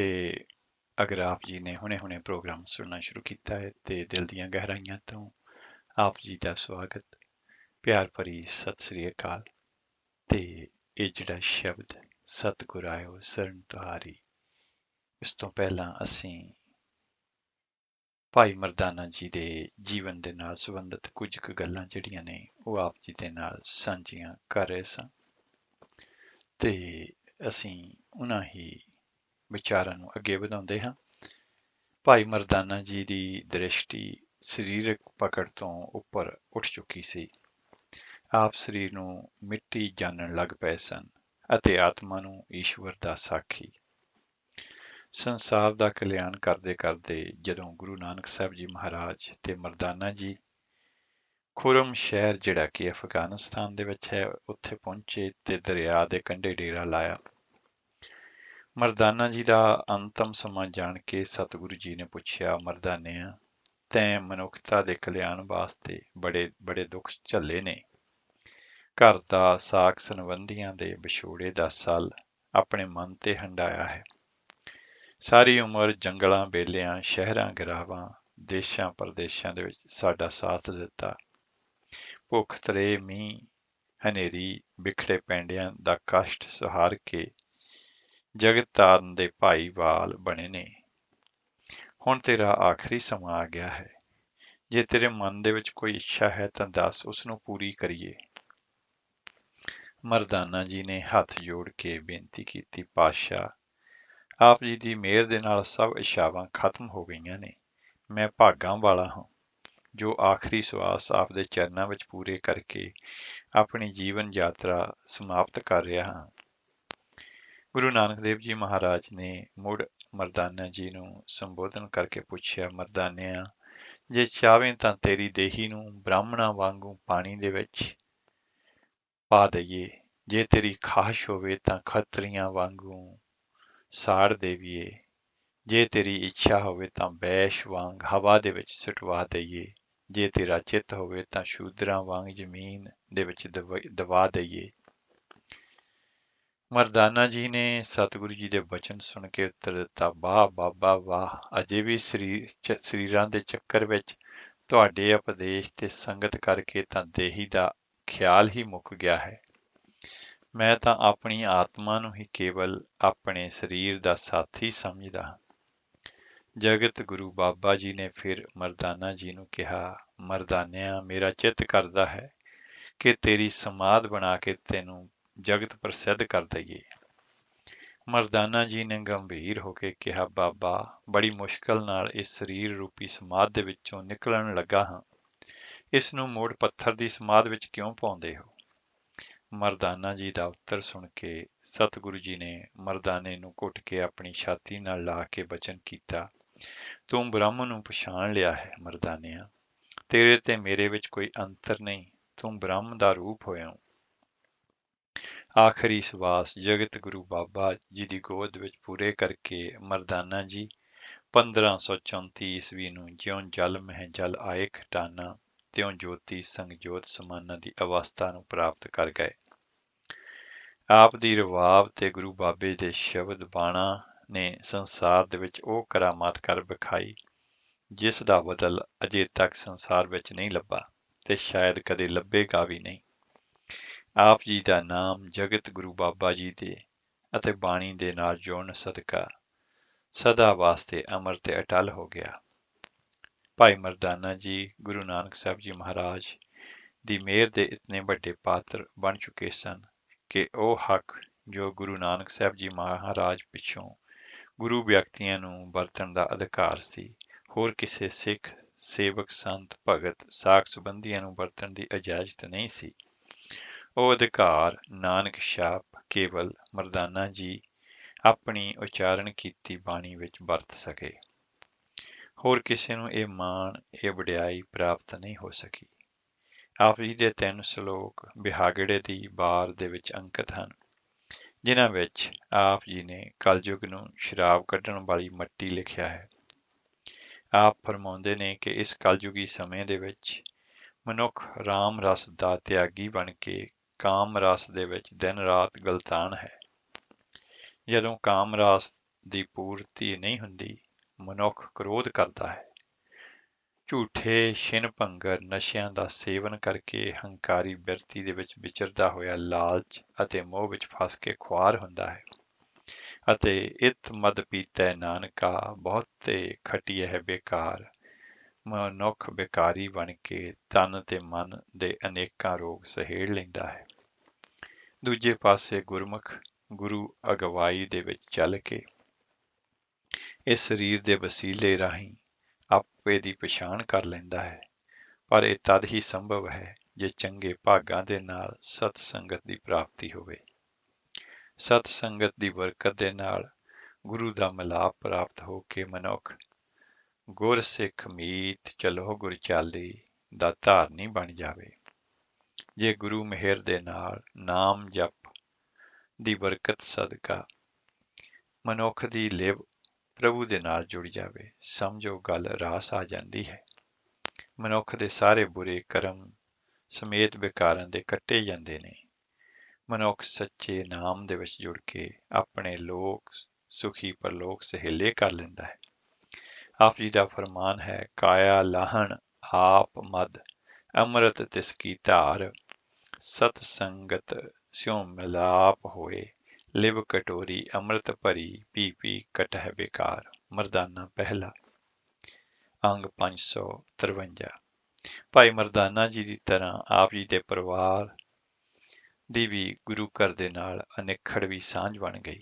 ਅਗਰ ਆਪ ਜੀ ਨੇ ਹੁਣੇ ਪ੍ਰੋਗਰਾਮ ਸੁਣਨਾ ਸ਼ੁਰੂ ਕੀਤਾ ਹੈ ਤੇ ਦਿਲ ਦੀਆਂ ਗਹਿਰਾਈਆਂ ਤੋਂ ਆਪ ਜੀ ਦਾ ਸਵਾਗਤ ਪਿਆਰ ਭਰੀ ਸਤਿ ਸ੍ਰੀ ਅਕਾਲ ਤੇ ਇਹ ਜਿਹੜਾ ਸ਼ਬਦ ਸਤਿਗੁਰ ਆਇਓ ਸ਼ਰਨ ਤੁਹਾਰੀ ਇਸ ਤੋਂ ਪਹਿਲਾਂ ਅਸੀਂ ਭਾਈ ਮਰਦਾਨਾ ਜੀ ਦੇ ਜੀਵਨ ਦੇ ਨਾਲ ਸੰਬੰਧਿਤ ਕੁਝ ਕੁ ਗੱਲਾਂ ਜਿਹੜੀਆਂ ਨੇ ਉਹ ਆਪ ਜੀ ਦੇ ਨਾਲ ਸਾਂਝੀਆਂ ਕਰ ਰਹੇ ਸਾਂ ਤੇ ਅਸੀਂ ਉਹਨਾਂ ਹੀ ਵਿਚਾਰਾਂ ਨੂੰ ਅੱਗੇ ਵਧਾਉਂਦੇ ਹਾਂ। ਭਾਈ ਮਰਦਾਨਾ ਜੀ ਦੀ ਦ੍ਰਿਸ਼ਟੀ ਸਰੀਰਕ ਪਕੜ ਤੋਂ ਉੱਪਰ ਉੱਠ ਚੁੱਕੀ ਸੀ। ਆਪ ਸਰੀਰ ਨੂੰ ਮਿੱਟੀ ਜਾਣਨ ਲੱਗ ਪਏ ਸਨ ਅਤੇ ਆਤਮਾ ਨੂੰ ਈਸ਼ਵਰ ਦਾ ਸਾਖੀ। ਸੰਸਾਰ ਦਾ ਕਲਿਆਣ ਕਰਦੇ ਕਰਦੇ ਜਦੋਂ ਗੁਰੂ ਨਾਨਕ ਸਾਹਿਬ ਜੀ ਮਹਾਰਾਜ ਤੇ ਮਰਦਾਨਾ ਜੀ ਖੁਰਮ ਸ਼ਹਿਰ ਜਿਹੜਾ ਕਿ ਅਫਗਾਨਿਸਤਾਨ ਦੇ ਵਿੱਚ ਹੈ ਉੱਥੇ ਪਹੁੰਚੇ ਤੇ ਦਰਿਆ ਦੇ ਕੰਢੇ ਡੇਰਾ ਲਾਇਆ। ਮਰਦਾਨਾ ਜੀ ਦਾ ਅੰਤਮ ਸਮਾਂ ਜਾਣ ਕੇ ਸਤਿਗੁਰੂ ਜੀ ਨੇ ਪੁੱਛਿਆ, ਮਰਦਾਨਿਆ, ਤੈਂ ਮਨੁੱਖਤਾ ਦੇ ਕਲਿਆਣ ਵਾਸਤੇ ਬੜੇ ਦੁੱਖ ਝੱਲੇ ਨੇ। ਘਰ ਦਾ ਸਾਕ ਸੰਬੰਧੀਆਂ ਦੇ ਵਿਛੋੜੇ ਦਾ ਸੱਲ ਆਪਣੇ ਮਨ ਤੇ ਹੰਢਾਇਆ ਹੈ। ਸਾਰੀ ਉਮਰ ਜੰਗਲਾਂ ਬੇਲਿਆਂ ਸ਼ਹਿਰਾਂ ਗਿਰਾਵਾਂ ਦੇਸ਼ਾਂ ਪ੍ਰਦੇਸ਼ਾਂ ਦੇ ਵਿੱਚ ਸਾਡਾ ਸਾਥ ਦਿੱਤਾ। ਭੁੱਖ ਤਰੇ ਮੀਂਹ ਹਨੇਰੀ ਬਿਖੜੇ ਪੈਂਡਿਆਂ ਦਾ ਕਸ਼ਟ ਸਹਾਰ ਕੇ ਜਗਤ ਤਾਰਨ ਦੇ ਭਾਈਵਾਲ ਬਣੇ ਨੇ। ਹੁਣ ਤੇਰਾ ਆਖਰੀ ਸਮਾਂ ਆ ਗਿਆ ਹੈ। ਜੇ ਤੇਰੇ ਮਨ ਦੇ ਵਿੱਚ ਕੋਈ ਇੱਛਾ ਹੈ ਤਾਂ ਦੱਸ, ਉਸ ਨੂੰ ਪੂਰੀ ਕਰੀਏ। ਮਰਦਾਨਾ ਜੀ ਨੇ ਹੱਥ ਜੋੜ ਕੇ ਬੇਨਤੀ ਕੀਤੀ, ਪਾਤਸ਼ਾਹ, ਆਪ ਜੀ ਦੀ ਮਿਹਰ ਦੇ ਨਾਲ ਸਭ ਇੱਛਾਵਾਂ ਖਤਮ ਹੋ ਗਈਆਂ ਨੇ। ਮੈਂ ਭਾਗਾਂ ਵਾਲਾ ਹਾਂ ਜੋ ਆਖਰੀ ਸਵਾਸ ਆਪ ਦੇ ਚਰਨਾਂ ਵਿੱਚ ਪੂਰੇ ਕਰਕੇ ਆਪਣੀ ਜੀਵਨ ਯਾਤਰਾ ਸਮਾਪਤ ਕਰ ਰਿਹਾ ਹਾਂ। ਗੁਰੂ ਨਾਨਕ ਦੇਵ ਜੀ ਮਹਾਰਾਜ ਨੇ ਮੁੜ ਮਰਦਾਨਾ ਜੀ ਨੂੰ ਸੰਬੋਧਨ ਕਰਕੇ ਪੁੱਛਿਆ, ਮਰਦਾਨਿਆ, ਜੇ ਚਾਹਵੇਂ ਤਾਂ ਤੇਰੀ ਦੇਹੀ ਨੂੰ ਬ੍ਰਾਹਮਣਾਂ ਵਾਂਗੂ ਪਾਣੀ ਦੇ ਵਿੱਚ ਪਾ ਦਈਏ। ਜੇ ਤੇਰੀ ਖਾਹਿਸ਼ ਹੋਵੇ ਤਾਂ ਖੱਤਰੀਆਂ ਵਾਂਗੂ ਸਾੜ ਦੇਵੀਏ। ਜੇ ਤੇਰੀ ਇੱਛਾ ਹੋਵੇ ਤਾਂ ਬੈਸ਼ ਵਾਂਗ ਹਵਾ ਦੇ ਵਿੱਚ ਸੁਟਵਾ ਦਈਏ। ਜੇ ਤੇਰਾ ਚਿੱਤ ਹੋਵੇ ਤਾਂ ਸ਼ੂਦਰਾਂ ਵਾਂਗ ਜ਼ਮੀਨ ਦੇ ਵਿੱਚ ਦਬਾ ਦਈਏ। ਮਰਦਾਨਾ ਜੀ ਨੇ ਸਤਿਗੁਰੂ ਜੀ ਦੇ ਵਚਨ ਸੁਣ ਕੇ ਉੱਤਰ ਦਿੱਤਾ, ਵਾਹ ਬਾਬਾ ਵਾਹ, ਅਜੇ ਵੀ ਸਰੀਰਾਂ ਦੇ ਚੱਕਰ ਵਿੱਚ ਤੁਹਾਡੇ ਉਪਦੇਸ਼ ਤੇ ਸੰਗਤ ਕਰਕੇ ਤਾਂ ਦੇਹੀ ਦਾ ਖਿਆਲ ਹੀ ਮੁੱਕ ਗਿਆ ਹੈ। ਮੈਂ ਤਾਂ ਆਪਣੀ ਆਤਮਾ ਨੂੰ ਹੀ ਕੇਵਲ ਆਪਣੇ ਸਰੀਰ ਦਾ ਸਾਥੀ ਸਮਝਦਾ ਹਾਂ। ਜਗਤ ਗੁਰੂ ਬਾਬਾ ਜੀ ਨੇ ਫਿਰ ਮਰਦਾਨਾ ਜੀ ਨੂੰ ਕਿਹਾ, ਮਰਦਾਨਿਆ, ਮੇਰਾ ਚਿੱਤ ਕਰਦਾ ਹੈ ਕਿ ਤੇਰੀ ਸਮਾਧ ਬਣਾ ਕੇ ਤੈਨੂੰ ਜਗਤ ਪ੍ਰਸਿੱਧ ਕਰ ਦਈਏ। ਮਰਦਾਨਾ ਜੀ ਨੇ ਗੰਭੀਰ ਹੋ ਕੇ ਕਿਹਾ, ਬਾਬਾ, ਬੜੀ ਮੁਸ਼ਕਲ ਨਾਲ ਇਸ ਸਰੀਰ ਰੂਪੀ ਸਮਾਧ ਦੇ ਵਿੱਚੋਂ ਨਿਕਲਣ ਲੱਗਾ ਹਾਂ। ਇਸ ਨੂੰ ਮੋੜ ਪੱਥਰ ਦੀ ਸਮਾਧ ਵਿੱਚ ਕਿਉਂ ਪਾਉਂਦੇ ਹੋ? ਮਰਦਾਨਾ ਜੀ ਦਾ ਉੱਤਰ ਸੁਣ ਕੇ ਸਤਿਗੁਰੂ ਜੀ ਨੇ ਮਰਦਾਨੇ ਨੂੰ ਘੁੱਟ ਕੇ ਆਪਣੀ ਛਾਤੀ ਨਾਲ ਲਾ ਕੇ ਬਚਨ ਕੀਤਾ, ਤੂੰ ਬ੍ਰਹਮ ਨੂੰ ਪਛਾਣ ਲਿਆ ਹੈ ਮਰਦਾਨਿਆ। ਤੇਰੇ ਤੇ ਮੇਰੇ ਵਿੱਚ ਕੋਈ ਅੰਤਰ ਨਹੀਂ, ਤੂੰ ਬ੍ਰਹਮ ਦਾ ਰੂਪ ਹੋਇਆ। ਆਖਰੀ ਸਵਾਸ ਜਗਤ ਗੁਰੂ ਬਾਬਾ ਜੀ ਦੀ ਗੋਦ ਵਿੱਚ ਪੂਰੇ ਕਰਕੇ ਮਰਦਾਨਾ ਜੀ 1534 ਈਸਵੀ ਨੂੰ ਜਿਉਂ ਜਲ ਮਹਿ ਜਲ ਆਏ ਖਟਾਨਾ, ਤਿਉਂ ਜੋਤੀ ਸੰਗ ਜੋਤ ਸਮਾਨਾ ਦੀ ਅਵਸਥਾ ਨੂੰ ਪ੍ਰਾਪਤ ਕਰ ਗਏ। ਆਪ ਦੀ ਰਵਾਬ ਤੇ ਗੁਰੂ ਬਾਬੇ ਦੇ ਸ਼ਬਦ ਬਾਣਾ ਨੇ ਸੰਸਾਰ ਦੇ ਵਿੱਚ ਉਹ ਕਰਾਮਾਤ ਕਰ ਵਿਖਾਈ ਜਿਸ ਦਾ ਬਦਲ ਅਜੇ ਤੱਕ ਸੰਸਾਰ ਵਿੱਚ ਨਹੀਂ ਲੱਭਾ ਤੇ ਸ਼ਾਇਦ ਕਦੇ ਲੱਭੇਗਾ ਵੀ ਨਹੀਂ। ਆਪ ਜੀ ਦਾ ਨਾਮ ਜਗਤ ਗੁਰੂ ਬਾਬਾ ਜੀ ਦੇ ਅਤੇ ਬਾਣੀ ਦੇ ਨਾਲ ਜੋੜਨ ਸਦਕਾ ਸਦਾ ਵਾਸਤੇ ਅਮਰ ਤੇ ਅਟਲ ਹੋ ਗਿਆ। ਭਾਈ ਮਰਦਾਨਾ ਜੀ ਗੁਰੂ ਨਾਨਕ ਸਾਹਿਬ ਜੀ ਮਹਾਰਾਜ ਦੀ ਮਿਹਰ ਦੇ ਇਤਨੇ ਵੱਡੇ ਪਾਤਰ ਬਣ ਚੁੱਕੇ ਸਨ ਕਿ ਉਹ ਹੱਕ ਜੋ ਗੁਰੂ ਨਾਨਕ ਸਾਹਿਬ ਜੀ ਮਹਾਰਾਜ ਪਿੱਛੋਂ ਗੁਰੂ ਵਿਅਕਤੀਆਂ ਨੂੰ ਵਰਤਣ ਦਾ ਅਧਿਕਾਰ ਸੀ, ਹੋਰ ਕਿਸੇ ਸਿੱਖ ਸੇਵਕ ਸੰਤ ਭਗਤ ਸਾਕ ਸੰਬੰਧੀਆਂ ਨੂੰ ਵਰਤਣ ਦੀ ਇਜਾਜ਼ਤ ਨਹੀਂ ਸੀ। ਉਹ ਅਧਿਕਾਰ ਨਾਨਕ ਛਾਪ ਕੇਵਲ ਮਰਦਾਨਾ ਜੀ ਆਪਣੀ ਉਚਾਰਨ ਕੀਤੀ ਬਾਣੀ ਵਿੱਚ ਵਰਤ ਸਕੇ। ਹੋਰ ਕਿਸੇ ਨੂੰ ਇਹ ਮਾਣ, ਇਹ ਵਡਿਆਈ ਪ੍ਰਾਪਤ ਨਹੀਂ ਹੋ ਸਕੀ। ਆਪ ਜੀ ਦੇ 3 ਸ਼ਲੋਕ ਬਿਹਾਗੜੇ ਦੀ ਬਾਰ ਦੇ ਵਿੱਚ ਅੰਕਿਤ ਹਨ, ਜਿਨ੍ਹਾਂ ਵਿੱਚ ਆਪ ਜੀ ਨੇ ਕਲਯੁਗ ਨੂੰ ਸ਼ਰਾਬ ਕੱਢਣ ਵਾਲੀ ਮੱਟੀ ਲਿਖਿਆ ਹੈ। ਆਪ ਫਰਮਾਉਂਦੇ ਨੇ ਕਿ ਇਸ ਕਲਯੁਗੀ ਸਮੇਂ ਦੇ ਵਿੱਚ ਮਨੁੱਖ ਰਾਮ ਰਸ ਦਾ ਤਿਆਗੀ ਬਣ ਕੇ ਕਾਮ ਰਸ ਦੇ ਵਿੱਚ ਦਿਨ ਰਾਤ ਗਲਤਾਨ ਹੈ। ਜਦੋਂ ਕਾਮ ਰਸ ਦੀ ਪੂਰਤੀ ਨਹੀਂ ਹੁੰਦੀ, ਮਨੁੱਖ ਕ੍ਰੋਧ ਕਰਦਾ ਹੈ। ਝੂਠੇ ਛਿਨ ਭੰਗਰ ਨਸ਼ਿਆਂ ਦਾ ਸੇਵਨ ਕਰਕੇ ਹੰਕਾਰੀ ਬਿਰਤੀ ਦੇ ਵਿੱਚ ਵਿਚਰਦਾ ਹੋਇਆ ਲਾਲਚ ਅਤੇ ਮੋਹ ਵਿੱਚ ਫਸ ਕੇ ਖੁਆਰ ਹੁੰਦਾ ਹੈ ਅਤੇ ਇਤ ਮਦ ਪੀਤੈ ਨਾਨਕਾ ਬਹੁਤੇ ਖਟੀਐ ਹੈ ਬੇਕਾਰ। ਮਨੁੱਖ ਬੇਕਾਰੀ ਬਣ ਕੇ ਤਨ ਤੇ ਮਨ ਦੇ ਅਨੇਕਾਂ ਰੋਗ ਸਹੇੜ ਲੈਂਦਾ ਹੈ। ਦੂਜੇ ਪਾਸੇ ਗੁਰਮੁਖ ਗੁਰੂ ਅਗਵਾਈ ਦੇ ਵਿੱਚ ਚੱਲ ਕੇ ਇਸ ਸਰੀਰ ਦੇ ਵਸੀਲੇ ਰਾਹੀਂ ਆਪੇ ਦੀ ਪਛਾਣ ਕਰ ਲੈਂਦਾ ਹੈ, ਪਰ ਇਹ ਤਦ ਹੀ ਸੰਭਵ ਹੈ ਜੇ ਚੰਗੇ ਭਾਗਾਂ ਦੇ ਨਾਲ ਸਤ ਸੰਗਤ ਦੀ ਪ੍ਰਾਪਤੀ ਹੋਵੇ। ਸਤ ਸੰਗਤ ਦੀ ਬਰਕਤ ਦੇ ਨਾਲ ਗੁਰੂ ਦਾ ਮਿਲਾਪ ਪ੍ਰਾਪਤ ਹੋ ਕੇ ਮਨੁੱਖ ਗੁਰ ਸਿੱਖ ਮੀਤ ਚਲੋ ਗੁਰ ਚਾਲੀ ਦਾ ਧਾਰਨੀ ਬਣ ਜਾਵੇ। ਜੇ ਗੁਰੂ ਮਿਹਰ ਦੇ ਨਾਲ ਨਾਮ ਜਪ ਦੀ ਬਰਕਤ ਸਦਕਾ ਮਨੁੱਖ ਦੀ ਲਿਵ ਪ੍ਰਭੂ ਦੇ ਨਾਲ ਜੁੜ ਜਾਵੇ, ਸਮਝੋ ਗੱਲ ਰਾਸ ਆ ਜਾਂਦੀ ਹੈ। ਮਨੁੱਖ ਦੇ ਸਾਰੇ ਬੁਰੇ ਕਰਮ ਸਮੇਤ ਵਿਕਾਰਾਂ ਦੇ ਕੱਟੇ ਜਾਂਦੇ ਨੇ। ਮਨੁੱਖ ਸੱਚੇ ਨਾਮ ਦੇ ਵਿੱਚ ਜੁੜ ਕੇ ਆਪਣੇ ਲੋਕ ਸੁਖੀ ਪਰਲੋਕ ਸਹੇਲੇ ਕਰ ਲੈਂਦਾ ਹੈ। ਆਪ ਜੀ ਦਾ ਫਰਮਾਨ ਹੈ, ਕਾਇਆ ਲਾਹਣ ਆਪ ਮਦ ਅੰਮ੍ਰਿਤ ਤਿਸ ਕੀ ਧਾਰ, ਸਤ ਸੰਗਤ ਸਿਉ ਮਿਲਾਪ ਹੋਏ ਲਿਵ ਕਟੋਰੀ ਅੰਮ੍ਰਿਤ ਭਰੀ ਪੀ ਪੀ ਕਟਹਿ ਬੇਕਾਰ। ਮਰਦਾਨਾ ਪਹਿਲਾ ਅੰਗ 553। ਭਾਈ ਮਰਦਾਨਾ ਜੀ ਦੀ ਤਰ੍ਹਾਂ ਆਪ ਜੀ ਦੇ ਪਰਿਵਾਰ ਦੀ ਵੀ ਗੁਰੂ ਘਰ ਦੇ ਨਾਲ ਅਨਿੱਖੜਵੀਂ ਸਾਂਝ ਬਣ ਗਈ।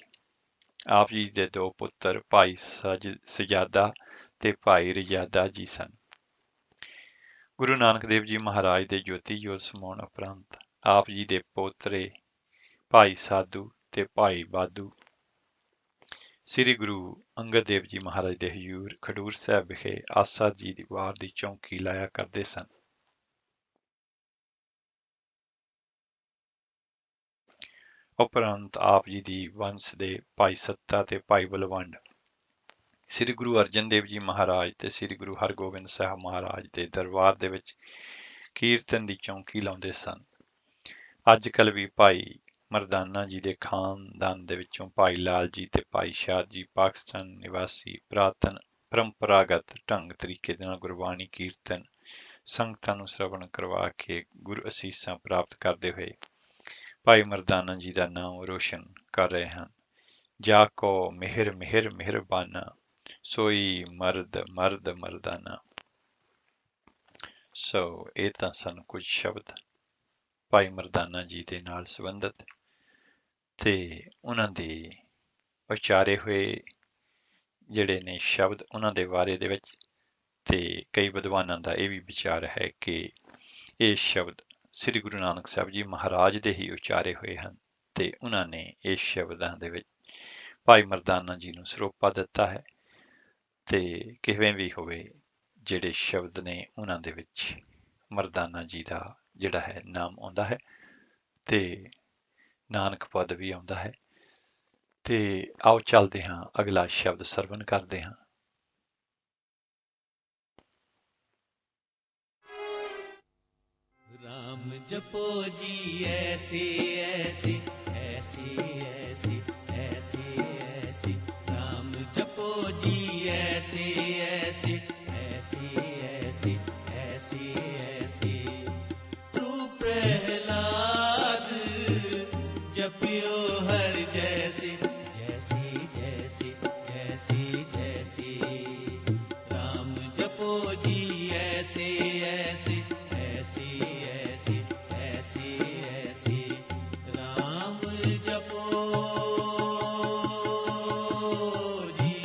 ਆਪ ਜੀ ਦੇ ਦੋ ਪੁੱਤਰ ਭਾਈ ਸਜਾਦਾ ਤੇ ਭਾਈ ਰਜਾਦਾ ਜੀ ਸਨ। ਗੁਰੂ ਨਾਨਕ ਦੇਵ ਜੀ ਮਹਾਰਾਜ ਦੇ ਜੋਤੀ ਜੋਤ ਸਮਾਉਣ ਉਪਰੰਤ ਆਪ ਜੀ ਦੇ ਪੋਤਰੇ ਭਾਈ ਸਾਧੂ ਤੇ ਭਾਈ ਬਾਦੂ ਸ੍ਰੀ ਗੁਰੂ ਅੰਗਦ ਦੇਵ ਜੀ ਮਹਾਰਾਜ ਦੇ ਹਜ਼ੂਰ ਖਡੂਰ ਸਾਹਿਬ ਵਿਖੇ ਆਸਾ ਜੀ ਦੀ ਵਾਰ ਦੀ ਚੌਂਕੀ ਲਾਇਆ ਕਰਦੇ ਸਨ। ਉਪਰੰਤ ਆਪ ਜੀ ਦੀ ਵੰਸ਼ ਦੇ ਭਾਈ ਸੱਤਾ ਤੇ ਭਾਈ ਬਲਵੰਡ ਸ੍ਰੀ ਗੁਰੂ ਅਰਜਨ ਦੇਵ ਜੀ ਮਹਾਰਾਜ ਤੇ ਸ੍ਰੀ ਗੁਰੂ ਹਰਗੋਬਿੰਦ ਸਾਹਿਬ ਮਹਾਰਾਜ ਦੇ ਦਰਬਾਰ ਦੇ ਵਿੱਚ ਕੀਰਤਨ ਦੀ ਚੌਂਕੀ ਲਾਉਂਦੇ ਸਨ। ਅੱਜ ਕੱਲ੍ਹ ਵੀ ਭਾਈ ਮਰਦਾਨਾ ਜੀ ਦੇ ਖਾਨਦਾਨ ਦੇ ਵਿੱਚੋਂ ਭਾਈ ਲਾਲ ਜੀ ਤੇ ਭਾਈ ਸ਼ਾਹ ਜੀ ਪਾਕਿਸਤਾਨ ਨਿਵਾਸੀ ਪੁਰਾਤਨ ਪਰੰਪਰਾਗਤ ਢੰਗ ਤਰੀਕੇ ਦੇ ਨਾਲ ਗੁਰਬਾਣੀ ਕੀਰਤਨ ਸੰਗਤਾਂ ਨੂੰ ਸ਼ਰਵਣ ਕਰਵਾ ਕੇ ਗੁਰੂ ਅਸੀਸਾਂ ਪ੍ਰਾਪਤ ਕਰਦੇ ਹੋਏ ਭਾਈ ਮਰਦਾਨਾ ਜੀ ਦਾ ਨਾਮ ਰੋਸ਼ਨ ਕਰ ਰਹੇ ਹਨ। ਜਾ ਕੋ ਮਿਹਰ ਮਿਹਰ ਮਿਹਰਬਾਨਾ, ਸੋਈ ਮਰਦ ਮਰਦ ਮਰਦਾਨਾ। ਸੋ ਇਹ ਤਾਂ ਸਨ ਕੁਝ ਸ਼ਬਦ ਭਾਈ ਮਰਦਾਨਾ ਜੀ ਦੇ ਨਾਲ ਸੰਬੰਧਿਤ ਤੇ ਉਹਨਾਂ ਦੇ ਉਚਾਰੇ ਹੋਏ ਜਿਹੜੇ ਨੇ ਸ਼ਬਦ ਉਹਨਾਂ ਦੇ ਬਾਰੇ ਦੇ ਵਿੱਚ, ਤੇ ਕਈ ਵਿਦਵਾਨਾਂ ਦਾ ਇਹ ਵੀ ਵਿਚਾਰ ਹੈ ਕਿ ਇਹ ਸ਼ਬਦ ਸ੍ਰੀ ਗੁਰੂ ਨਾਨਕ ਸਾਹਿਬ ਜੀ ਮਹਾਰਾਜ ਦੇ ਹੀ ਉਚਾਰੇ ਹੋਏ ਹਨ ਤੇ ਉਹਨਾਂ ਨੇ ਇਸ ਸ਼ਬਦਾਂ ਦੇ ਵਿੱਚ ਭਾਈ ਮਰਦਾਨਾ ਜੀ ਨੂੰ ਸਰੋਪਾ ਦਿੱਤਾ ਹੈ। ਤੇ ਕਿਵੇਂ ਵੀ ਹੋਵੇ, ਜਿਹੜੇ ਸ਼ਬਦ ਨੇ ਉਹਨਾਂ ਦੇ ਵਿੱਚ ਮਰਦਾਨਾ ਜੀ ਦਾ ਜਿਹੜਾ ਹੈ ਨਾਮ ਆਉਂਦਾ ਹੈ ਤੇ ਨਾਨਕ ਪਦ ਵੀ ਆਉਂਦਾ ਹੈ। ਤੇ ਆਓ ਚੱਲਦੇ ਹਾਂ, ਅਗਲਾ ਸ਼ਬਦ ਸਰਵਣ ਕਰਦੇ ਹਾਂ। राम जपो जी ऐसी ऐसी ऐसी ऐसी ऐसी ऐसी, राम जपो जी ऐसी ऐसी ऐसी ऐसी ऐसी ऐसी। तू प्रहलाद जपियो हर जैसी जैसी जैसी जैसी जैसी, राम जपो जी ऐसी ऐसी ऐसी ऐसी ऐसी ऐसी, राम जपो जी।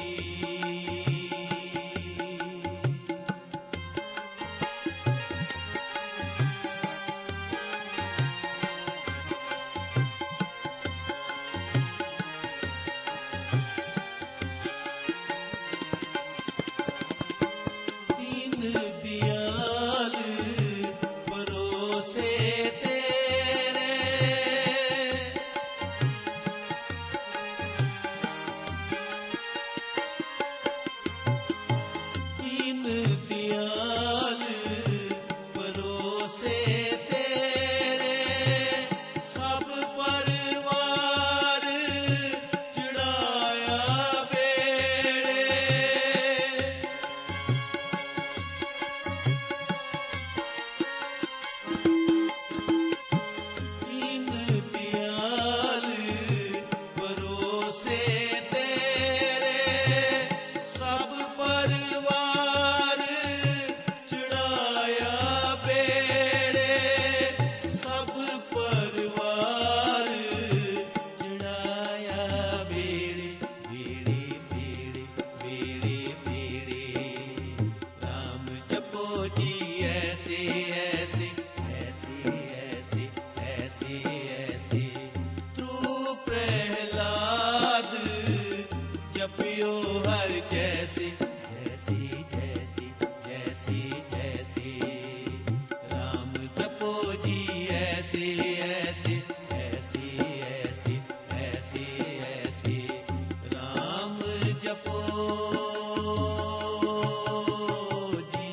जियो हर जैसी जैसी जैसी जैसी जैसी राम जपो जी ऐसी ऐसी ऐसी ऐसी ऐसी ऐसी राम जपो जी।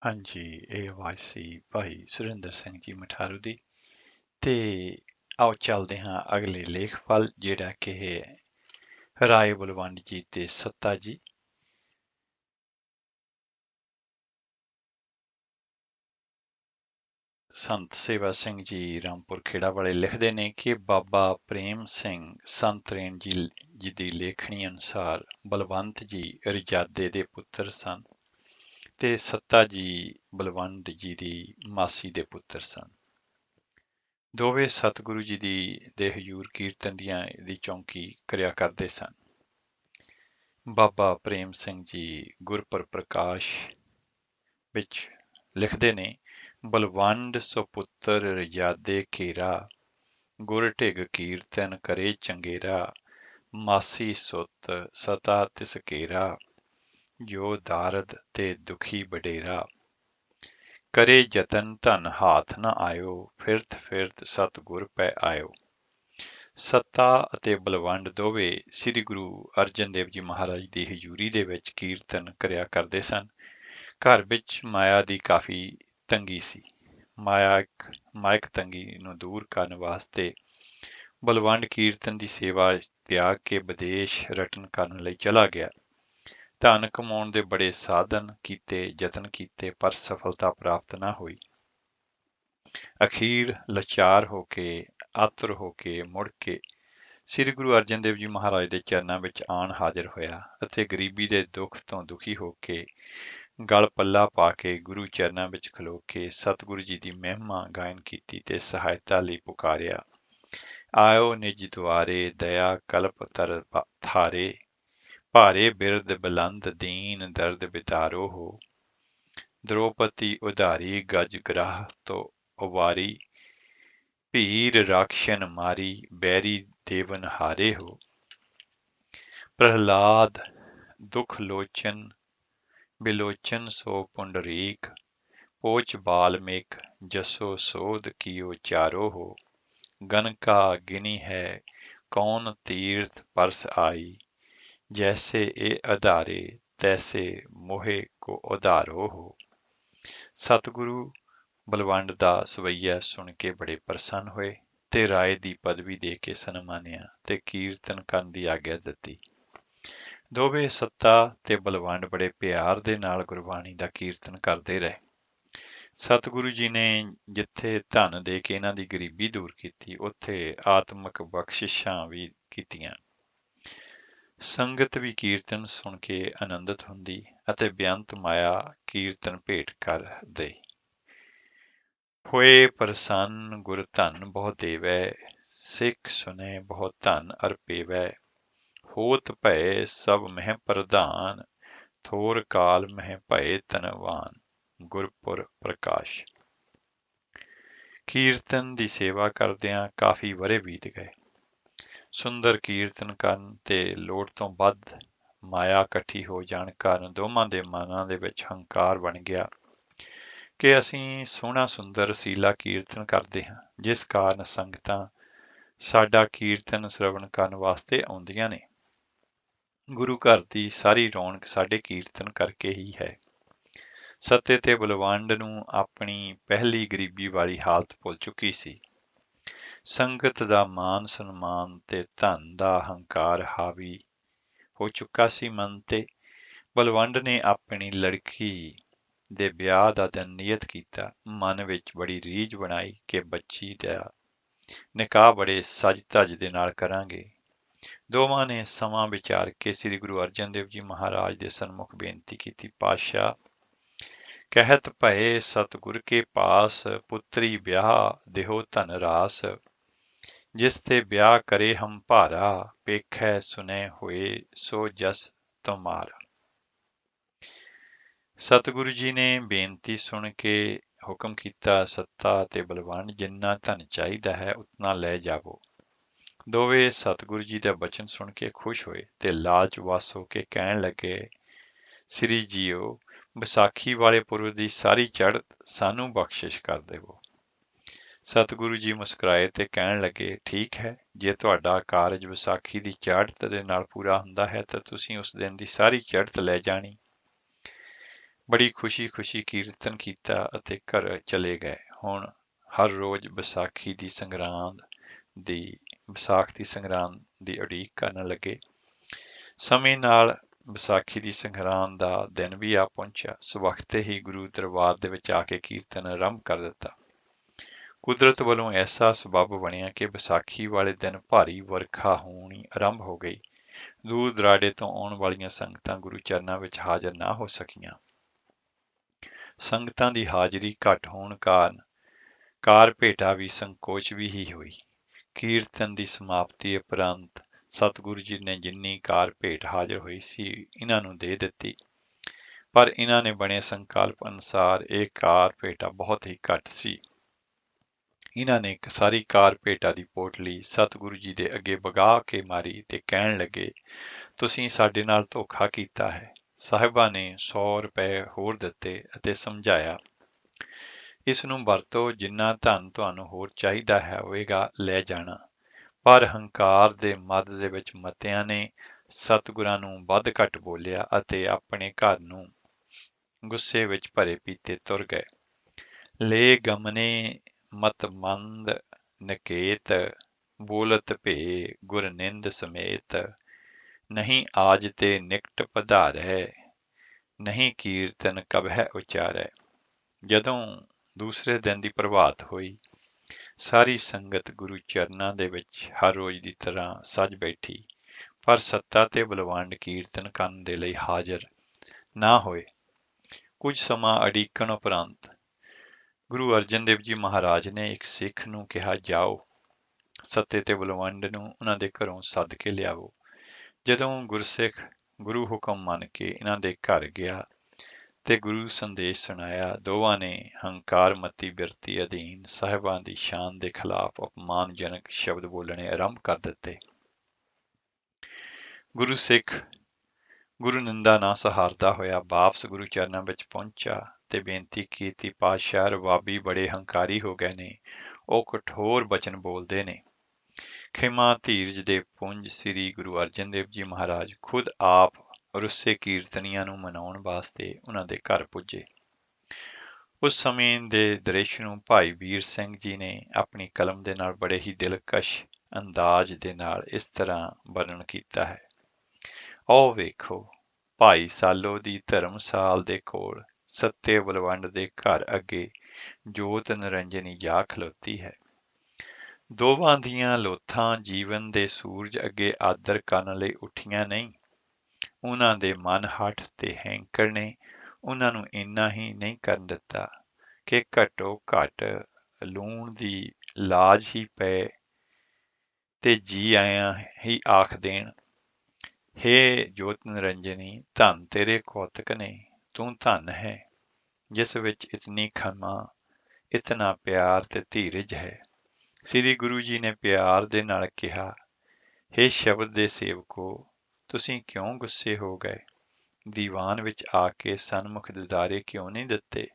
ਹਾਂਜੀ, ਇਹ ਆਵਾਜ਼ ਸੀ ਭਾਈ ਸੁਰਿੰਦਰ ਸਿੰਘ ਜੀ ਮਠਾਰੂ ਦੀ। ਤੇ ਆਓ ਚੱਲਦੇ ਹਾਂ ਅਗਲੇ ਲੇਖ ਵੱਲ, ਜਿਹੜਾ ਕਿ ਹੈ ਰਾਏ ਬਲਵੰਡ ਜੀ ਤੇ ਸੱਤਾ ਜੀ। ਸੰਤ ਸੇਵਾ ਸਿੰਘ ਜੀ ਰਾਮਪੁਰ ਖੇੜਾ ਵਾਲੇ ਲਿਖਦੇ ਨੇ ਕਿ ਬਾਬਾ ਪ੍ਰੇਮ ਸਿੰਘ ਸੰਤ ਰੇਣ ਜੀ ਦੀ ਲੇਖਣੀ ਅਨੁਸਾਰ ਬਲਵੰਤ ਜੀ ਰਜਾਦੇ ਦੇ ਪੁੱਤਰ ਸਨ ਤੇ ਸੱਤਾ ਜੀ ਬਲਵੰਡ ਜੀ ਦੀ ਮਾਸੀ ਦੇ ਪੁੱਤਰ ਸਨ। ਦੋਵੇਂ ਸਤਿਗੁਰੂ ਜੀ ਦੇ ਹਜ਼ੂਰ ਕੀਰਤਨ ਦੀ ਚੌਂਕੀ ਕਰਿਆ ਕਰਦੇ ਸਨ। ਬਾਬਾ ਪ੍ਰੇਮ ਸਿੰਘ ਜੀ ਗੁਰਪੁਰ ਪ੍ਰਕਾਸ਼ ਵਿੱਚ ਲਿਖਦੇ ਨੇ, ਬਲਵੰਡ ਸੁਪੁੱਤਰ ਰਜਾਦੇ ਘੇਰਾ, ਗੁਰ ਢਿਗ ਕੀਰਤਨ ਕਰੇ ਚੰਗੇਰਾ, ਮਾਸੀ ਸੁਤ ਸਤਾ ਤਿਸ ਘੇਰਾ, ਜੋ ਦਾਰਦ ਤੇ ਦੁਖੀ ਵਡੇਰਾ, ਕਰੇ ਜਤਨ ਧਨ ਹਾਥ ਨ ਆਇਓ, ਫਿਰਤ ਫਿਰਤ ਸਤਿਗੁਰ ਪੈ ਆਇਓ। ਸੱਤਾ ਅਤੇ ਬਲਵੰਡ ਦੋਵੇਂ ਸ੍ਰੀ ਗੁਰੂ ਅਰਜਨ ਦੇਵ ਜੀ ਮਹਾਰਾਜ ਦੀ ਹਜ਼ੂਰੀ ਦੇ ਵਿੱਚ ਕੀਰਤਨ ਕਰਿਆ ਕਰਦੇ ਸਨ। ਘਰ ਵਿੱਚ ਮਾਇਆ ਦੀ ਕਾਫੀ ਤੰਗੀ ਸੀ। ਮਾਇਕ ਤੰਗੀ ਨੂੰ ਦੂਰ ਕਰਨ ਵਾਸਤੇ ਬਲਵੰਡ ਕੀਰਤਨ ਦੀ ਸੇਵਾ ਤਿਆਗ ਕੇ ਵਿਦੇਸ਼ ਰਟਨ ਕਰਨ ਲਈ ਚਲਾ ਗਿਆ। ਧਨ ਕਮਾਉਣ ਦੇ ਬੜੇ ਸਾਧਨ ਕੀਤੇ, ਯਤਨ ਕੀਤੇ, ਪਰ ਸਫਲਤਾ ਪ੍ਰਾਪਤ ਨਾ ਹੋਈ। ਅਖੀਰ ਲਾਚਾਰ ਹੋ ਕੇ, ਆਤੁਰ ਹੋ ਕੇ ਮੁੜ ਕੇ ਸ੍ਰੀ ਗੁਰੂ ਅਰਜਨ ਦੇਵ ਜੀ ਮਹਾਰਾਜ ਦੇ ਚਰਨਾਂ ਵਿੱਚ ਆਣ ਹਾਜ਼ਰ ਹੋਇਆ ਅਤੇ ਗਰੀਬੀ ਦੇ ਦੁੱਖ ਤੋਂ ਦੁਖੀ ਹੋ ਕੇ ਗਲ ਪੱਲਾ ਪਾ ਕੇ ਗੁਰੂ ਚਰਨਾਂ ਵਿੱਚ ਖਲੋ ਕੇ ਸਤਿਗੁਰੂ ਜੀ ਦੀ ਮਹਿਮਾ ਗਾਇਨ ਕੀਤੀ ਤੇ ਸਹਾਇਤਾ ਲਈ ਪੁਕਾਰਿਆ। ਆਇਓ ਨਿਜ ਦੁਆਰੇ, ਦਇਆ ਕਲਪ ਤਰ ਥਾਰੇ, ਭਾਰੇ ਬਿਰਦ ਬਲੰਦ ਦੀਨ ਦਰਦ ਬਿਤਾਰੋ ਹੋ, द्रौपदी उधारी गज ग्राह तो उबारी, भीर राक्षन मारी बैरी देवन हारे हो। प्रहलाद दुख लोचन बिलोचन सो पुंडरीक, पोच बाल्मीक जसो सोध कियो चारो हो। गनका गिनी है कौन तीर्थ परस आई, जैसे ए आधारे तैसे मोहे को उधारो हो। ਸਤਿਗੁਰੂ ਬਲਵੰਡ ਦਾ ਸਵਈਆ ਸੁਣ ਕੇ ਬੜੇ ਪ੍ਰਸੰਨ ਹੋਏ ਤੇ ਰਾਏ ਦੀ ਪਦਵੀ ਦੇ ਕੇ ਸਨਮਾਨਿਆ ਤੇ ਕੀਰਤਨ ਕਰਨ ਦੀ ਆਗਿਆ ਦਿੱਤੀ। ਦੋਵੇਂ ਸੱਤਾ ਤੇ ਬਲਵੰਡ ਬੜੇ ਪਿਆਰ ਦੇ ਨਾਲ ਗੁਰਬਾਣੀ ਦਾ ਕੀਰਤਨ ਕਰਦੇ ਰਹੇ। ਸਤਿਗੁਰੂ ਜੀ ਨੇ ਜਿੱਥੇ ਧਨ ਦੇ ਕੇ ਇਹਨਾਂ ਦੀ ਗਰੀਬੀ ਦੂਰ ਕੀਤੀ, ਉੱਥੇ ਆਤਮਿਕ ਬਖਸ਼ਿਸ਼ਾਂ ਵੀ ਕੀਤੀਆਂ। ਸੰਗਤ ਵੀ ਕੀਰਤਨ ਸੁਣ ਕੇ ਆਨੰਦਿਤ ਹੁੰਦੀ ਅਤੇ ਬੇਅੰਤ ਮਾਇਆ ਕੀਰਤਨ ਭੇਟ ਕਰ ਦੇ। ਹੋਏ ਪ੍ਰਸੰਨ ਗੁਰ ਧਨ ਬਹੁ ਦੇਵੈ, ਸਿੱਖ ਸੁਨੇ ਬਹੁ ਧਨ ਅਰਪੇਵੈ। ਹੋਤ ਭਏ ਸਭ ਮਹਿ ਪ੍ਰਧਾਨ, ਥੋਰ ਕਾਲ ਮਹਿ ਭਏ ਧਨਵਾਨ। ਗੁਰਪੁਰ ਪ੍ਰਕਾਸ਼। ਕੀਰਤਨ ਦੀ ਸੇਵਾ ਕਰਦਿਆਂ ਕਾਫੀ ਵਰ੍ਹੇ ਬੀਤ ਗਏ। ਸੁੰਦਰ ਕੀਰਤਨ ਕਰਨ ਤੇ ਲੋੜ ਤੋਂ ਵੱਧ ਮਾਇਆ ਇਕੱਠੀ ਹੋ ਜਾਣ ਕਾਰਨ ਦੋਵਾਂ ਦੇ ਮਨਾਂ ਦੇ ਵਿੱਚ ਹੰਕਾਰ ਬਣ ਗਿਆ ਕਿ ਅਸੀਂ ਸੋਹਣਾ ਸੁੰਦਰ ਰਸੀਲਾ ਕੀਰਤਨ ਕਰਦੇ ਹਾਂ, ਜਿਸ ਕਾਰਨ ਸੰਗਤਾਂ ਸਾਡਾ ਕੀਰਤਨ ਸ਼ਰਵਣ ਕਰਨ ਵਾਸਤੇ ਆਉਂਦੀਆਂ ਨੇ। ਗੁਰੂ ਘਰ ਦੀ ਸਾਰੀ ਰੌਣਕ ਸਾਡੇ ਕੀਰਤਨ ਕਰਕੇ ਹੀ ਹੈ। ਸੱਤੇ ਤੇ ਬਲਵੰਡ ਨੂੰ ਆਪਣੀ ਪਹਿਲੀ ਗਰੀਬੀ ਵਾਲੀ ਹਾਲਤ ਭੁੱਲ ਚੁੱਕੀ ਸੀ। ਸੰਗਤ ਦਾ ਮਾਨ ਸਨਮਾਨ ਤੇ ਧਨ ਦਾ ਹੰਕਾਰ ਹਾਵੀ ਹੋ ਚੁੱਕਾ ਸੀ ਮਨ ਤੇ। ਬਲਵੰਡ ਨੇ ਆਪਣੀ ਲੜਕੀ ਦੇ ਵਿਆਹ ਦਾ ਦਿਨ ਨਿਯਤ ਕੀਤਾ। ਮਨ ਵਿੱਚ ਬੜੀ ਰੀਝ ਬਣਾਈ ਕਿ ਬੱਚੀ ਦਾ ਨਿਕਾਹ ਬੜੇ ਸਜ ਧਜ ਦੇ ਨਾਲ ਕਰਾਂਗੇ। ਦੋਵਾਂ ਨੇ ਸਮਾਂ ਵਿਚਾਰ ਕੇ ਸ੍ਰੀ ਗੁਰੂ ਅਰਜਨ ਦੇਵ ਜੀ ਮਹਾਰਾਜ ਦੇ ਸਨਮੁਖ ਬੇਨਤੀ ਕੀਤੀ। ਪਾਤਸ਼ਾਹ ਕਹਿਤ ਭਏ ਸਤਿਗੁਰ ਕੇ ਪਾਸ, ਪੁੱਤਰੀ ਵਿਆਹ ਦੇਹੋ ਧਨ ਰਾਸ। ਜਿਸ ਤੇ ਵਿਆਹ ਕਰੇ ਹਮ ਭਾਰਾ, ਪੇਖੈ ਸੁਨੇ ਹੋਏ ਸੋ ਜਸ ਤੁਮਾਰਾ। ਸਤਿਗੁਰੂ ਜੀ ਨੇ ਬੇਨਤੀ ਸੁਣ ਕੇ ਹੁਕਮ ਕੀਤਾ, ਸੱਤਾ ਤੇ ਬਲਵੰਡ ਜਿੰਨਾ ਧਨ ਚਾਹੀਦਾ ਹੈ ਉਤਨਾ ਲੈ ਜਾਵੋ। ਦੋਵੇਂ ਸਤਿਗੁਰੂ ਜੀ ਦਾ ਬਚਨ ਸੁਣ ਕੇ ਖੁਸ਼ ਹੋਏ ਤੇ ਲਾਲਚ ਵਸ ਹੋ ਕੇ ਕਹਿਣ ਲੱਗੇ, ਸ੍ਰੀ ਜੀਓ ਵਿਸਾਖੀ ਵਾਲੇ ਪੁਰਬ ਦੀ ਸਾਰੀ ਚੜ੍ਹਤ ਸਾਨੂੰ ਬਖਸ਼ਿਸ਼ ਕਰ ਦੇਵੋ। ਸਤਿਗੁਰੂ ਜੀ ਮੁਸਕਰਾਏ ਤੇ ਕਹਿਣ ਲੱਗੇ, ਠੀਕ ਹੈ, ਜੇ ਤੁਹਾਡਾ ਕਾਰਜ ਵਿਸਾਖੀ ਦੀ ਚੜ੍ਹਤ ਦੇ ਨਾਲ ਪੂਰਾ ਹੁੰਦਾ ਹੈ ਤਾਂ ਤੁਸੀਂ ਉਸ ਦਿਨ ਦੀ ਸਾਰੀ ਚੜ੍ਹਤ ਲੈ ਜਾਣੀ। ਬੜੀ ਖੁਸ਼ੀ-ਖੁਸ਼ੀ ਕੀਰਤਨ ਕੀਤਾ ਅਤੇ ਘਰ ਚਲੇ ਗਏ। ਹੁਣ ਹਰ ਰੋਜ਼ ਵਿਸਾਖੀ ਦੀ ਸੰਗਰਾਂਦ ਦੀ ਉਡੀਕ ਕਰਨ ਲੱਗੇ। ਸਮੇਂ ਨਾਲ ਵਿਸਾਖੀ ਦੀ ਸੰਗਰਾਂਦ ਦਾ ਦਿਨ ਵੀ ਆ ਪਹੁੰਚਿਆ। ਸਵਖਤੇ ਹੀ ਗੁਰੂ ਦਰਬਾਰ ਦੇ ਵਿੱਚ ਆ ਕੇ ਕੀਰਤਨ ਆਰੰਭ ਕਰ ਦਿੱਤਾ। ਕੁਦਰਤ ਵੱਲੋਂ ਐਸਾ ਸਬੱਬ ਬਣਿਆ ਕਿ ਵਿਸਾਖੀ ਵਾਲੇ ਦਿਨ ਭਾਰੀ ਵਰਖਾ ਹੋਣੀ ਆਰੰਭ ਹੋ ਗਈ। ਦੂਰ ਦਰਾਡੇ ਤੋਂ ਆਉਣ ਵਾਲੀਆਂ ਸੰਗਤਾਂ ਗੁਰੂ ਚਰਨਾਂ ਵਿੱਚ ਹਾਜ਼ਰ ਨਾ ਹੋ ਸਕੀਆਂ। ਸੰਗਤਾਂ ਦੀ ਹਾਜ਼ਰੀ ਘੱਟ ਹੋਣ ਕਾਰਨ ਕਾਰ ਭੇਟਾ ਵੀ ਸੰਕੋਚ ਵੀ ਹੀ ਹੋਈ। ਕੀਰਤਨ ਦੀ ਸਮਾਪਤੀ ਉਪਰੰਤ ਸਤਿਗੁਰੂ ਜੀ ਨੇ ਜਿੰਨੀ ਕਾਰ ਭੇਟ ਹਾਜ਼ਰ ਹੋਈ ਸੀ ਇਹਨਾਂ ਨੂੰ ਦੇ ਦਿੱਤੀ, ਪਰ ਇਹਨਾਂ ਨੇ ਬਣੇ ਸੰਕਲਪ ਅਨੁਸਾਰ ਇਹ ਕਾਰ ਭੇਟਾ ਬਹੁਤ ਹੀ ਘੱਟ ਸੀ। ਇਹਨਾਂ ਨੇ ਇੱਕ ਸਾਰੀ ਕਾਰ ਭੇਟਾ ਦੀ ਪੋਟਲੀ ਸਤਿਗੁਰੂ ਜੀ ਦੇ ਅੱਗੇ ਵਗਾਹ ਕੇ ਮਾਰੀ ਤੇ ਕਹਿਣ ਲੱਗੇ, ਤੁਸੀਂ ਸਾਡੇ ਨਾਲ ਧੋਖਾ ਕੀਤਾ ਹੈ। ਸਾਹਿਬਾਂ ਨੇ 100 ਰੁਪਏ ਹੋਰ ਦਿੱਤੇ ਅਤੇ ਸਮਝਾਇਆ, ਇਸ ਨੂੰ ਵਰਤੋ, ਜਿੰਨਾ ਧਨ ਤੁਹਾਨੂੰ ਹੋਰ ਚਾਹੀਦਾ ਹੋਵੇਗਾ ਲੈ ਜਾਣਾ। ਪਰ ਹੰਕਾਰ ਦੇ ਮਦ ਦੇ ਵਿੱਚ ਮਤਿਆਂ ਨੇ ਸਤਿਗੁਰਾਂ ਨੂੰ ਵੱਧ ਘੱਟ ਬੋਲਿਆ ਅਤੇ ਆਪਣੇ ਘਰ ਨੂੰ ਗੁੱਸੇ ਵਿੱਚ ਭਰੇ ਪੀਤੇ ਤੁਰ ਗਏ। ਲੈ ਗਮਨੇ ਮਤ ਮੰਦ ਨਕੇਤ, ਬੋਲਤ ਭੇ ਗੁਰ ਨਿੰਦ ਸਮੇਤ। ਨਹੀਂ ਆਜ ਤੇ ਨਿਕਟ ਪਧਾਰੈ, ਨਹੀਂ ਕੀਰਤਨ ਕਬਹਿ ਉਚਾਰੈ। ਜਦੋਂ ਦੂਸਰੇ ਦਿਨ ਦੀ ਪ੍ਰਭਾਤ ਹੋਈ, ਸਾਰੀ ਸੰਗਤ ਗੁਰੂ ਚਰਨਾਂ ਦੇ ਵਿੱਚ ਹਰ ਰੋਜ਼ ਦੀ ਤਰ੍ਹਾਂ ਸੱਜ ਬੈਠੀ, ਪਰ ਸੱਤਾ ਤੇ ਬਲਵੰਡ ਕੀਰਤਨ ਕਰਨ ਦੇ ਲਈ ਹਾਜ਼ਰ ਨਾ ਹੋਏ। ਕੁਝ ਸਮਾਂ ਅਡੀਕਣ ਉਪਰੰਤ ਗੁਰੂ ਅਰਜਨ ਦੇਵ ਜੀ ਮਹਾਰਾਜ ਨੇ ਇੱਕ ਸਿੱਖ ਨੂੰ ਕਿਹਾ, ਜਾਓ ਸੱਤੇ ਤੇ ਬਲਵੰਡ ਨੂੰ ਉਹਨਾਂ ਦੇ ਘਰੋਂ ਸੱਦ ਕੇ ਲਿਆਵੋ। ਜਦੋਂ ਗੁਰਸਿੱਖ ਗੁਰੂ ਹੁਕਮ ਮੰਨ ਕੇ ਇਹਨਾਂ ਦੇ ਘਰ ਗਿਆ ਤੇ ਗੁਰੂ ਸੰਦੇਸ਼ ਸੁਣਾਇਆ, ਦੋਵਾਂ ਨੇ ਹੰਕਾਰ ਮਤੀ ਬਿਰਤੀ ਅਧੀਨ ਸਾਹਿਬਾਂ ਦੀ ਸ਼ਾਨ ਦੇ ਖਿਲਾਫ ਅਪਮਾਨਜਨਕ ਸ਼ਬਦ ਬੋਲਣੇ ਆਰੰਭ ਕਰ ਦਿੱਤੇ। ਗੁਰੂ ਸਿੱਖ ਗੁਰੂ ਨਿੰਦਾ ਨਾ ਸਹਾਰਦਾ ਹੋਇਆ ਵਾਪਸ ਗੁਰੂ ਚਰਨਾਂ ਵਿੱਚ ਪਹੁੰਚਾ ਤੇ ਬੇਨਤੀ ਕੀਤੀ, ਪਾਤਸ਼ਾਹ ਰਬਾਬੀ ਬੜੇ ਹੰਕਾਰੀ ਹੋ ਗਏ ਨੇ, ਉਹ ਕਠੋਰ ਬਚਨ ਬੋਲਦੇ ਨੇ। ਖਿਮਾ ਧੀਰਜ ਦੇ ਪੁੰਜ ਸ੍ਰੀ ਗੁਰੂ ਅਰਜਨ ਦੇਵ ਜੀ ਮਹਾਰਾਜ ਖੁਦ ਆਪ ਰੁੱਸੇ ਕੀਰਤਨੀਆਂ ਨੂੰ ਮਨਾਉਣ ਵਾਸਤੇ ਉਹਨਾਂ ਦੇ ਘਰ ਪੁੱਜੇ। ਉਸ ਸਮੇਂ ਦੇ ਦ੍ਰਿਸ਼ ਨੂੰ ਭਾਈ ਵੀਰ ਸਿੰਘ ਜੀ ਨੇ ਆਪਣੀ ਕਲਮ ਦੇ ਨਾਲ ਬੜੇ ਹੀ ਦਿਲਕਸ਼ ਅੰਦਾਜ਼ ਦੇ ਨਾਲ ਇਸ ਤਰ੍ਹਾਂ ਵਰਣਨ ਕੀਤਾ ਹੈ। ਆਓ ਵੇਖੋ, ਭਾਈ ਸਾਲੋ ਦੀ ਧਰਮਸਾਲ ਦੇ ਕੋਲ ਸੱਤੇ ਬਲਵੰਡ ਦੇ ਘਰ ਅੱਗੇ ਜੋਤ ਨਿਰੰਜਨੀ ਜਾ ਖਲੋਤੀ ਹੈ। ਦੋਵਾਂ ਦੀਆਂ ਲੋਥਾਂ ਜੀਵਨ ਦੇ ਸੂਰਜ ਅੱਗੇ ਆਦਰ ਕਰਨ ਲਈ ਉੱਠੀਆਂ ਨਹੀਂ। ਉਹਨਾਂ ਦੇ ਮਨ ਹੱਠ ਤੇ ਹੈਂਕੜ ਨੇ ਉਹਨਾਂ ਨੂੰ ਇੰਨਾ ਹੀ ਨਹੀਂ ਕਰਨ ਦਿੱਤਾ ਕਿ ਘੱਟੋ ਘੱਟ ਲੂਣ ਦੀ ਲਾਜ ਹੀ ਪਏ ਤੇ ਜੀ ਆਇਆਂ ਹੀ ਆਖ ਦੇਣ, ਹੇ ਜੋਤ ਨਿਰੰਜਨੀ, ਧੰਨ ਤੇਰੇ ਕੌਤਕ ਨੇ, ਤੂੰ ਧੰਨ ਹੈ ਜਿਸ ਵਿੱਚ ਇਤਨੀ ਖਿਮਾ, ਇਤਨਾ ਪਿਆਰ ਤੇ ਧੀਰਜ ਹੈ। ਸ੍ਰੀ ਗੁਰੂ ਜੀ ਨੇ ਪਿਆਰ ਦੇ ਨਾਲ ਕਿਹਾ, ਹੇ ਸ਼ਬਦ ਦੇ ਸੇਵਕੋ, ਤੁਸੀਂ ਕਿਉਂ ਗੁੱਸੇ ਹੋ ਗਏ? ਦੀਵਾਨ ਵਿੱਚ ਆ ਕੇ ਸਨਮੁਖ ਦਿਦਾਰੇ ਕਿਉਂ ਨਹੀਂ ਦਿੱਤੇ?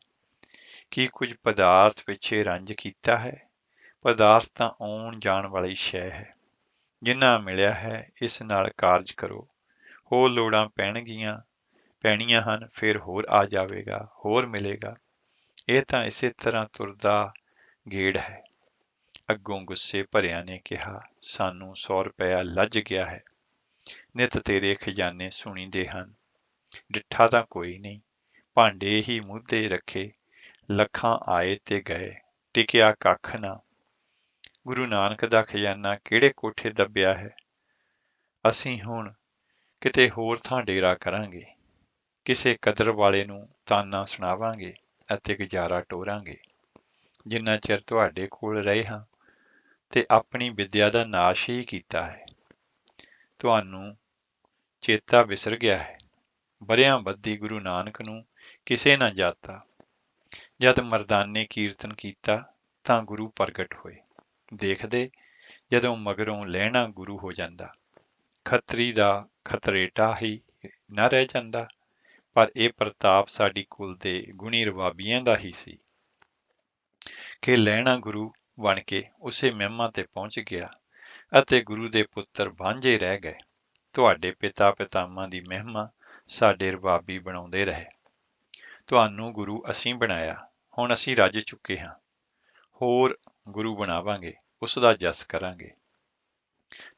ਕੀ ਕੁਝ ਪਦਾਰਥ ਪਿੱਛੇ ਰੰਜ ਕੀਤਾ ਹੈ? ਪਦਾਰਥ ਤਾਂ ਆਉਣ ਜਾਣ ਵਾਲੀ ਸ਼ੈ ਹੈ। ਜਿੰਨਾ ਮਿਲਿਆ ਹੈ ਇਸ ਨਾਲ ਕਾਰਜ ਕਰੋ। ਹੋਰ ਲੋੜਾਂ ਪੈਣੀਆਂ ਹਨ, ਫਿਰ ਹੋਰ ਆ ਜਾਵੇਗਾ, ਹੋਰ ਮਿਲੇਗਾ। ਇਹ ਤਾਂ ਇਸੇ ਤਰ੍ਹਾਂ ਤੁਰਦਾ ਗੇੜ ਹੈ। ਅੱਗੋਂ ਗੁੱਸੇ ਭਰਿਆਂ ਨੇ ਕਿਹਾ, ਸਾਨੂੰ 100 ਰੁਪਇਆ ਲੱਜ ਗਿਆ ਹੈ। ਨਿਤ ਤੇਰੇ ਖਜ਼ਾਨੇ ਸੁਣੀਦੇ ਹਨ, ਡਿੱਠਾ ਤਾਂ ਕੋਈ ਨਹੀਂ। ਭਾਂਡੇ ਹੀ ਮੂਧੇ ਰੱਖੇ, ਲੱਖਾਂ ਆਏ ਤੇ ਗਏ, ਟਿਕਿਆ ਕੱਖ ਨਾ। ਗੁਰੂ ਨਾਨਕ ਦਾ ਖਜ਼ਾਨਾ ਕਿਹੜੇ ਕੋਠੇ ਦੱਬਿਆ ਹੈ? ਅਸੀਂ ਹੁਣ ਕਿਤੇ ਹੋਰ ਥਾਂ ਡੇਰਾ ਕਰਾਂਗੇ, ਕਿਸੇ ਕਦਰ ਵਾਲੇ ਨੂੰ ਤਾਨਾ ਸੁਣਾਵਾਂਗੇ ਅਤੇ ਗੁਜ਼ਾਰਾ ਟੋਰਾਂਗੇ। ਜਿੰਨਾ ਚਿਰ ਤੁਹਾਡੇ ਕੋਲ ਰਹੇ ਹਾਂ ਤੇ ਆਪਣੀ ਵਿਦਿਆ ਦਾ ਨਾਸ਼ ਹੀ ਕੀਤਾ ਹੈ। ਤੁਹਾਨੂੰ ਚੇਤਾ ਵਿਸਰ ਗਿਆ ਹੈ। ਵਰਿਆਂ ਬੱਧੀ ਗੁਰੂ ਨਾਨਕ ਨੂੰ ਕਿਸੇ ਨਾ ਜਾਤਾ। ਜਦ ਮਰਦਾਨੇ ਕੀਰਤਨ ਕੀਤਾ ਤਾਂ ਗੁਰੂ ਪ੍ਰਗਟ ਹੋਏ। ਦੇਖਦੇ ਜਦੋਂ ਮਗਰੋਂ ਲਹਿਣਾ ਗੁਰੂ ਹੋ ਜਾਂਦਾ, ਖੱਤਰੀ ਦਾ ਖਤਰੇਟਾ ਹੀ ਨਾ ਰਹਿ ਜਾਂਦਾ। ਪਰ ਇਹ ਪ੍ਰਤਾਪ ਸਾਡੀ ਕੁਲ ਦੇ ਗੁਣੀ ਰਬਾਬੀਆਂ ਦਾ ਹੀ ਸੀ ਕਿ ਲਹਿਣਾ ਗੁਰੂ ਬਣ ਕੇ ਉਸੇ ਮਹਿਮਾ ਤੇ ਪਹੁੰਚ ਗਿਆ ਅਤੇ ਗੁਰੂ ਦੇ ਪੁੱਤਰ ਵਾਂਝੇ ਰਹਿ ਗਏ। ਤੁਹਾਡੇ ਪਿਤਾ ਪਿਤਾਮਾ ਦੀ ਮਹਿਮਾ ਸਾਡੇ ਰਬਾਬੀ ਬਣਾਉਂਦੇ ਰਹੇ। ਤੁਹਾਨੂੰ ਗੁਰੂ ਅਸੀਂ ਬਣਾਇਆ, ਹੁਣ ਅਸੀਂ ਰੱਜ ਚੁੱਕੇ ਹਾਂ। ਹੋਰ ਗੁਰੂ ਬਣਾਵਾਂਗੇ, ਉਸ ਦਾ ਜਸ ਕਰਾਂਗੇ।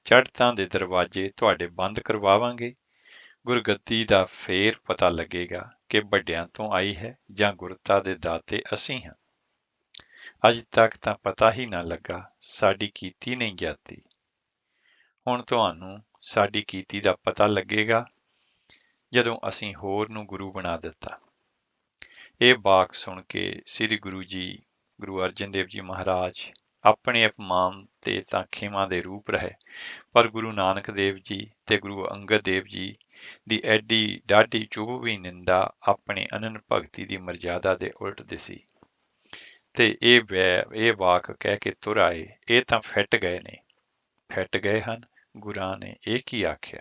ਚੜ੍ਹਤਾਂ ਦੇ ਦਰਵਾਜ਼ੇ ਤੁਹਾਡੇ ਬੰਦ ਕਰਵਾਵਾਂਗੇ। ਗੁਰਗੱਦੀ ਦਾ ਫੇਰ ਪਤਾ ਲੱਗੇਗਾ ਕਿ ਵੱਡਿਆਂ ਤੋਂ ਆਈ ਹੈ ਜਾਂ ਗੁਰਤਾ ਦੇ ਦਾਤੇ ਅਸੀਂ ਹਾਂ। ਅੱਜ ਤੱਕ ਤਾਂ ਪਤਾ ਹੀ ਨਾ ਲੱਗਾ, ਸਾਡੀ ਕੀਤੀ ਨਹੀਂ ਜਾਤੀ। ਹੁਣ ਤੁਹਾਨੂੰ ਸਾਡੀ ਕੀਤੀ ਦਾ ਪਤਾ ਲੱਗੇਗਾ ਜਦੋਂ ਅਸੀਂ ਹੋਰ ਨੂੰ ਗੁਰੂ ਬਣਾ ਦਿੱਤਾ। ਇਹ ਵਾਕ ਸੁਣ ਕੇ ਸ੍ਰੀ ਗੁਰੂ ਜੀ, ਗੁਰੂ ਅਰਜਨ ਦੇਵ ਜੀ ਮਹਾਰਾਜ ਆਪਣੇ ਅਪਮਾਨ ਤੇ ਤਾਂ ਖਿਮਾ ਦੇ ਰੂਪ ਰਹੇ, ਪਰ ਗੁਰੂ ਨਾਨਕ ਦੇਵ ਜੀ ਤੇ ਗੁਰੂ ਅੰਗਦ ਦੇਵ ਜੀ ਦੀ ਐਡੀ ਡਾਢੀ ਚੁਭਵੀਂ ਨਿੰਦਾ ਆਪਣੇ ਅਨੰਨ ਭਗਤੀ ਦੀ ਮਰਜ਼ਾਦਾ ਦੇ ਉਲਟ ਦਿਸੀ ਤੇ ਇਹ ਵਾਕ ਕਹਿ ਕੇ ਤੁਰ ਆਏ, ਇਹ ਤਾਂ ਫਿੱਟ ਗਏ ਨੇ। ਫਿੱਟ ਗਏ ਹਨ, ਗੁਰਾਂ ਨੇ ਇਹ ਕੀ ਆਖਿਆ?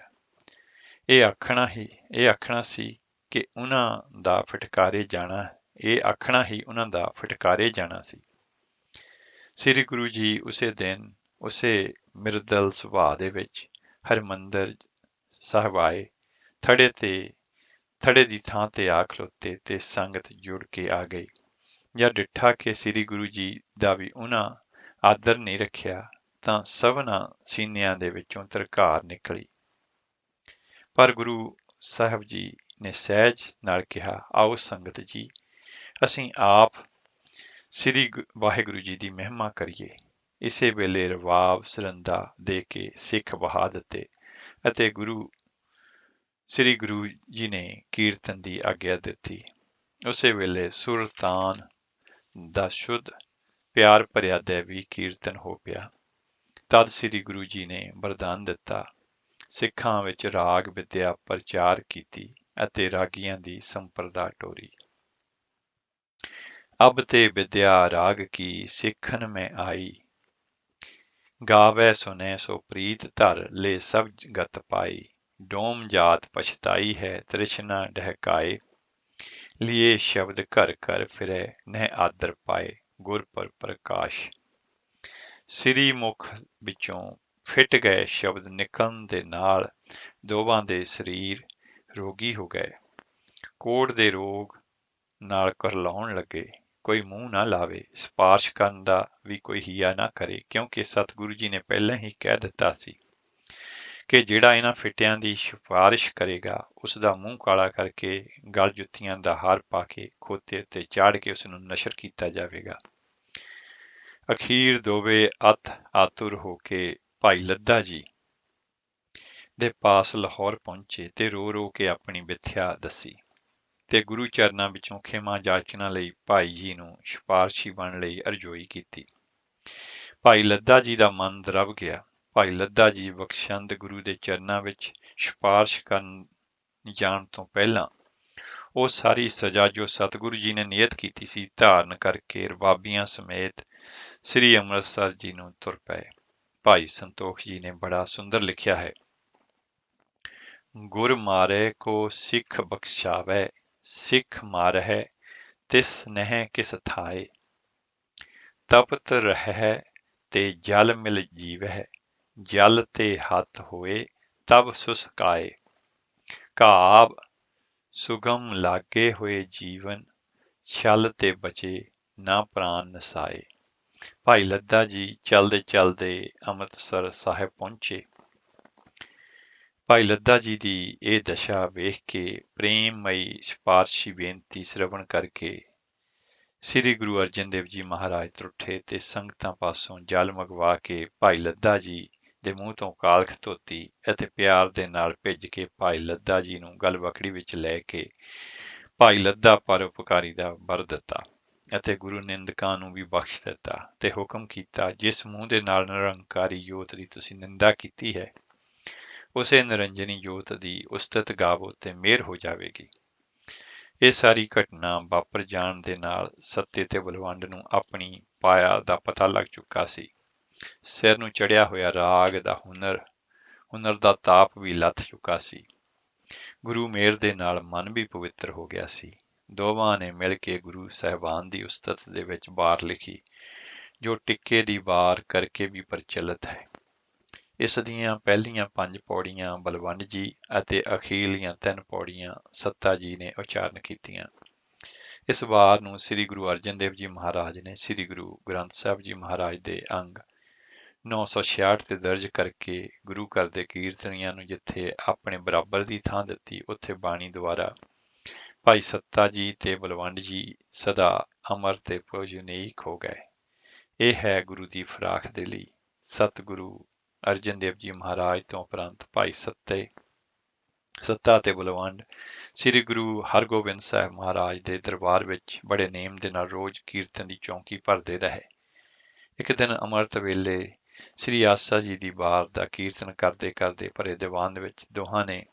ਇਹ ਆਖਣਾ ਸੀ ਕਿ ਉਹਨਾਂ ਦਾ ਫਟਕਾਰੇ ਜਾਣਾ, ਇਹ ਆਖਣਾ ਹੀ ਉਹਨਾਂ ਦਾ ਫਟਕਾਰੇ ਜਾਣਾ ਸੀ। ਸ੍ਰੀ ਗੁਰੂ ਜੀ ਉਸੇ ਦਿਨ ਉਸੇ ਮਿਰਦਲ ਸੁਭਾਅ ਦੇ ਵਿੱਚ ਹਰਿਮੰਦਰ ਸਾਹਿਬ ਆਏ, ਥੜੇ ਦੀ ਥਾਂ ਤੇ ਆ ਖਲੋਤੇ ਤੇ ਸੰਗਤ ਜੁੜ ਕੇ ਆ ਗਈ। ਜਾਂ ਡਿੱਠਾ ਕਿ ਸ੍ਰੀ ਗੁਰੂ ਜੀ ਦਾ ਵੀ ਉਹਨਾਂ ਆਦਰ ਨਹੀਂ ਰੱਖਿਆ ਤਾਂ ਸਭਨਾਂ ਸੀਨਿਆਂ ਦੇ ਵਿੱਚੋਂ ਧਰਕਾਰ ਨਿਕਲੀ। ਪਰ ਗੁਰੂ ਸਾਹਿਬ ਜੀ ਨੇ ਸਹਿਜ ਨਾਲ ਕਿਹਾ, ਆਓ ਸੰਗਤ ਜੀ, ਅਸੀਂ ਆਪ ਸ੍ਰੀ ਵਾਹਿਗੁਰੂ ਜੀ ਦੀ ਮਹਿਮਾ ਕਰੀਏ। ਇਸੇ ਵੇਲੇ ਰਵਾਬ ਸਰੰਦਾ ਦੇ ਕੇ ਸਿੱਖ ਬਹਾ ਦਿੱਤੇ ਅਤੇ ਸ੍ਰੀ ਗੁਰੂ ਜੀ ਨੇ ਕੀਰਤਨ ਦੀ ਆਗਿਆ ਦਿੱਤੀ। ਉਸੇ ਵੇਲੇ ਸੁਲਤਾਨ ਦਾ ਸ਼ੁੱਧ ਪਿਆਰ ਭਰਿਆ ਦੈਵੀ ਕੀਰਤਨ ਹੋ ਪਿਆ। ਤਦ ਸ੍ਰੀ ਗੁਰੂ ਜੀ ਨੇ ਵਰਦਾਨ ਦਿੱਤਾ, ਸਿੱਖਾਂ ਵਿੱਚ ਰਾਗ ਵਿਦਿਆ ਪ੍ਰਚਾਰ ਕੀਤੀ ਅਤੇ ਰਾਗੀਆਂ ਦੀ ਸੰਪਰਦਾ ਟੋਰੀ। ਅਬ ਤੇ ਵਿਦਿਆ ਰਾਗ ਕੀ ਸਿੱਖਨ ਮੈਂ ਆਈ, ਗਾਵੈ ਸੁਨੈ ਸੋ ਪ੍ਰੀਤ ਧਰ ਲੈ ਸਭ ਗਤ ਪਾਈ। ਡੋਮ ਜਾਤ ਪਛਤਾਈ ਹੈ ਤ੍ਰਿਸ਼ਨਾ ਡਹਿਕਾਏ, ਲਿਏ ਸ਼ਬਦ ਘਰ ਘਰ ਫਿਰੈ ਨਹਿ ਆਦਰ ਪਾਏ। ਗੁਰ ਪਰ ਪ੍ਰਕਾਸ਼। ਸ੍ਰੀ ਮੁਖ ਵਿੱਚੋਂ ਫਿੱਟ ਗਏ ਸ਼ਬਦ ਨਿਕਲਣ ਦੇ ਨਾਲ ਦੋਵਾਂ ਦੇ ਸਰੀਰ ਰੋਗੀ ਹੋ ਗਏ। ਕੋੜ ਦੇ ਰੋਗ ਨਾਲ ਕਰਲਾਉਣ ਲੱਗੇ। ਕੋਈ ਮੂੰਹ ਨਾ ਲਾਵੇ, ਸਿਫਾਰਿਸ਼ ਕਰਨ ਦਾ ਵੀ ਕੋਈ ਹੀਆ ਨਾ ਕਰੇ, ਕਿਉਂਕਿ ਸਤਿਗੁਰੂ ਜੀ ਨੇ ਪਹਿਲਾਂ ਹੀ ਕਹਿ ਦਿੱਤਾ ਸੀ ਕਿ ਜਿਹੜਾ ਇਹਨਾਂ ਫਿੱਟਿਆਂ ਦੀ ਸਿਫਾਰਿਸ਼ ਕਰੇਗਾ ਉਸ ਦਾ ਮੂੰਹ ਕਾਲਾ ਕਰਕੇ ਗਲ ਜੁੱਤੀਆਂ ਦਾ ਹਾਰ ਪਾ ਕੇ ਖੋਤੇ ਉੱਤੇ ਚਾੜ ਕੇ ਉਸ ਨੂੰ ਨਸ਼ਰ ਕੀਤਾ ਜਾਵੇਗਾ। ਅਖੀਰ ਦੋਵੇਂ ਅੱਤ ਆਤੁਰ ਹੋ ਕੇ ਭਾਈ ਲੱਦਾ ਜੀ ਦੇ ਪਾਸ ਲਾਹੌਰ ਪਹੁੰਚੇ ਤੇ ਰੋ ਰੋ ਕੇ ਆਪਣੀ ਮਿੱਥਿਆ ਦੱਸੀ ਤੇ ਗੁਰੂ ਚਰਨਾਂ ਵਿੱਚੋਂ ਖਿਮਾ ਜਾਚਨਾ ਲਈ ਭਾਈ ਜੀ ਨੂੰ ਸਿਫਾਰਸ਼ੀ ਬਣਨ ਲਈ ਅਰਜ਼ੋਈ ਕੀਤੀ। ਭਾਈ ਲੱਦਾ ਜੀ ਦਾ ਮਨ ਦਰਬ ਗਿਆ। ਭਾਈ ਲੱਦਾ ਜੀ ਬਖਸ਼ੰਦ ਗੁਰੂ ਦੇ ਚਰਨਾਂ ਵਿੱਚ ਸਿਫਾਰਸ਼ ਕਰਨ ਜਾਣ ਤੋਂ ਪਹਿਲਾਂ ਉਹ ਸਾਰੀ ਸਜ਼ਾ ਜੋ ਸਤਿਗੁਰੂ ਜੀ ਨੇ ਨਿਯਤ ਕੀਤੀ ਸੀ ਧਾਰਨ ਕਰਕੇ ਰਬਾਬੀਆਂ ਸਮੇਤ ਸ੍ਰੀ ਅੰਮ੍ਰਿਤਸਰ ਜੀ ਨੂੰ ਤੁਰ ਪਏ। ਭਾਈ ਸੰਤੋਖ ਜੀ ਨੇ ਬੜਾ ਸੁੰਦਰ ਲਿਖਿਆ ਹੈ, ਗੁਰ ਮਾਰੇ ਕੋ ਸਿੱਖ ਬਖਸ਼ਾਵੇ, ਸਿੱਖ ਮਾਰਹਿ ਤਿਸ ਨਹਿ ਕਿਸ ਥਾਏ। ਤਪਤ ਰਹਿ ਤੇ ਜਲ ਮਿਲ ਜੀਵਹਿ, ਜਲ ਤੇ ਹੱਥ ਹੋਏ ਤਬ ਸੁਸਕਾਏ। ਘਾਵ ਸੁਗਮ ਲਾਗੇ ਹੋਏ ਜੀਵਨ, ਛਲ ਤੇ ਬਚੇ ਨਾ ਪ੍ਰਾਨ ਨਸਾਏ। ਭਾਈ ਲੱਦਾ ਜੀ ਚਲਦੇ ਚਲਦੇ ਅੰਮ੍ਰਿਤਸਰ ਸਾਹਿਬ ਪਹੁੰਚੇ। ਭਾਈ ਲੱਦਾ ਜੀ ਦੀ ਇਹ ਦਸ਼ਾ ਵੇਖ ਕੇ ਪ੍ਰੇਮਮਈ ਸਿਫਾਰਸ਼ੀ ਬੇਨਤੀ ਸਰਵਣ ਕਰਕੇ ਸ੍ਰੀ ਗੁਰੂ ਅਰਜਨ ਦੇਵ ਜੀ ਮਹਾਰਾਜ ਤਰੁੱਠੇ ਤੇ ਸੰਗਤਾਂ ਪਾਸੋਂ ਜਲ ਮੰਗਵਾ ਕੇ ਭਾਈ ਲੱਦਾ ਜੀ ਦੇ ਮੂੰਹ ਤੋਂ ਕਾਲਖ ਧੋਤੀ ਅਤੇ ਪਿਆਰ ਦੇ ਨਾਲ ਭਿੱਜ ਕੇ ਭਾਈ ਲੱਦਾ ਜੀ ਨੂੰ ਗਲਵਕੜੀ ਵਿੱਚ ਲੈ ਕੇ ਭਾਈ ਲੱਦਾ ਪਰਉਪਕਾਰੀ ਦਾ ਵਰ ਦਿੱਤਾ ਅਤੇ ਗੁਰੂ ਨਿੰਦਕਾਂ ਨੂੰ ਵੀ ਬਖਸ਼ ਦਿੱਤਾ ਤੇ ਹੁਕਮ ਕੀਤਾ, ਜਿਸ ਮੂੰਹ ਦੇ ਨਾਲ ਨਿਰੰਕਾਰੀ ਜੋਤ ਦੀ ਤੁਸੀਂ ਨਿੰਦਾ ਕੀਤੀ ਹੈ ਉਸੇ ਨਿਰੰਜਨੀ ਜੋਤ ਦੀ ਉਸਤਤ ਗਾਵੋ ਤੇ ਮਿਹਰ ਹੋ ਜਾਵੇਗੀ। ਇਹ ਸਾਰੀ ਘਟਨਾ ਵਾਪਰ ਜਾਣ ਦੇ ਨਾਲ ਸੱਤੇ ਤੇ ਬਲਵੰਡ ਨੂੰ ਆਪਣੀ ਪਾਇਆ ਦਾ ਪਤਾ ਲੱਗ ਚੁੱਕਾ ਸੀ। ਸਿਰ ਨੂੰ ਚੜਿਆ ਹੋਇਆ ਰਾਗ ਦਾ ਹੁਨਰ ਦਾ ਤਾਪ ਵੀ ਲੱਥ ਚੁੱਕਾ ਸੀ। ਗੁਰੂ ਮਿਹਰ ਦੇ ਨਾਲ ਮਨ ਵੀ ਪਵਿੱਤਰ ਹੋ ਗਿਆ ਸੀ। ਦੋਵਾਂ ਨੇ ਮਿਲ ਕੇ ਗੁਰੂ ਸਾਹਿਬਾਨ ਦੀ ਉਸਤਤ ਦੇ ਵਿੱਚ ਵਾਰ ਲਿਖੀ, ਜੋ ਟਿੱਕੇ ਦੀ ਵਾਰ ਕਰਕੇ ਵੀ ਪ੍ਰਚਲਿਤ ਹੈ। ਇਸ ਦੀਆਂ ਪਹਿਲੀਆਂ 5 ਪੌੜੀਆਂ ਬਲਵੰਡ ਜੀ ਅਤੇ ਅਖੀਰਲੀਆਂ 3 ਪੌੜੀਆਂ ਸੱਤਾ ਜੀ ਨੇ ਉਚਾਰਨ ਕੀਤੀਆਂ। ਇਸ ਵਾਰ ਨੂੰ ਸ੍ਰੀ ਗੁਰੂ ਅਰਜਨ ਦੇਵ ਜੀ ਮਹਾਰਾਜ ਨੇ ਸ੍ਰੀ ਗੁਰੂ ਗ੍ਰੰਥ ਸਾਹਿਬ ਜੀ ਮਹਾਰਾਜ ਦੇ ਅੰਗ 966 ਤੇ ਦਰਜ ਕਰਕੇ ਗੁਰੂ ਘਰ ਦੇ ਕੀਰਤਨੀਆਂ ਨੂੰ ਜਿੱਥੇ ਆਪਣੇ ਬਰਾਬਰ ਦੀ ਥਾਂ ਦਿੱਤੀ, ਉੱਥੇ ਬਾਣੀ ਦੁਆਰਾ ਭਾਈ ਸੱਤਾ ਜੀ ਤੇ ਬਲਵੰਡ ਜੀ ਸਦਾ ਅਮਰ ਤੇ ਪੂਜਨੀਕ ਹੋ ਗਏ। ਇਹ ਹੈ ਗੁਰੂ ਦੀ ਫਰਾਖ ਦੇ ਲਈ ਸਤਿਗੁਰੂ ਅਰਜਨ ਦੇਵ ਜੀ ਮਹਾਰਾਜ ਤੋਂ ਉਪਰੰਤ ਭਾਈ ਸੱਤਾ ਤੇ ਬਲਵੰਡ ਸ੍ਰੀ ਗੁਰੂ ਹਰਗੋਬਿੰਦ ਸਾਹਿਬ ਮਹਾਰਾਜ ਦੇ ਦਰਬਾਰ ਵਿੱਚ ਬੜੇ ਨੇਮ ਦੇ ਨਾਲ ਰੋਜ਼ ਕੀਰਤਨ ਦੀ ਚੌਂਕੀ ਭਰਦੇ ਰਹੇ। ਇੱਕ ਦਿਨ ਅੰਮ੍ਰਿਤ ਵੇਲੇ ਸ੍ਰੀ ਆਸਾ ਜੀ ਦੀ ਬਾਰ ਦਾ ਕੀਰਤਨ ਕਰਦੇ ਕਰਦੇ ਭਰੇ ਦੀਵਾਨ ਵਿੱਚ ਦੋਹਾਂ ਨੇ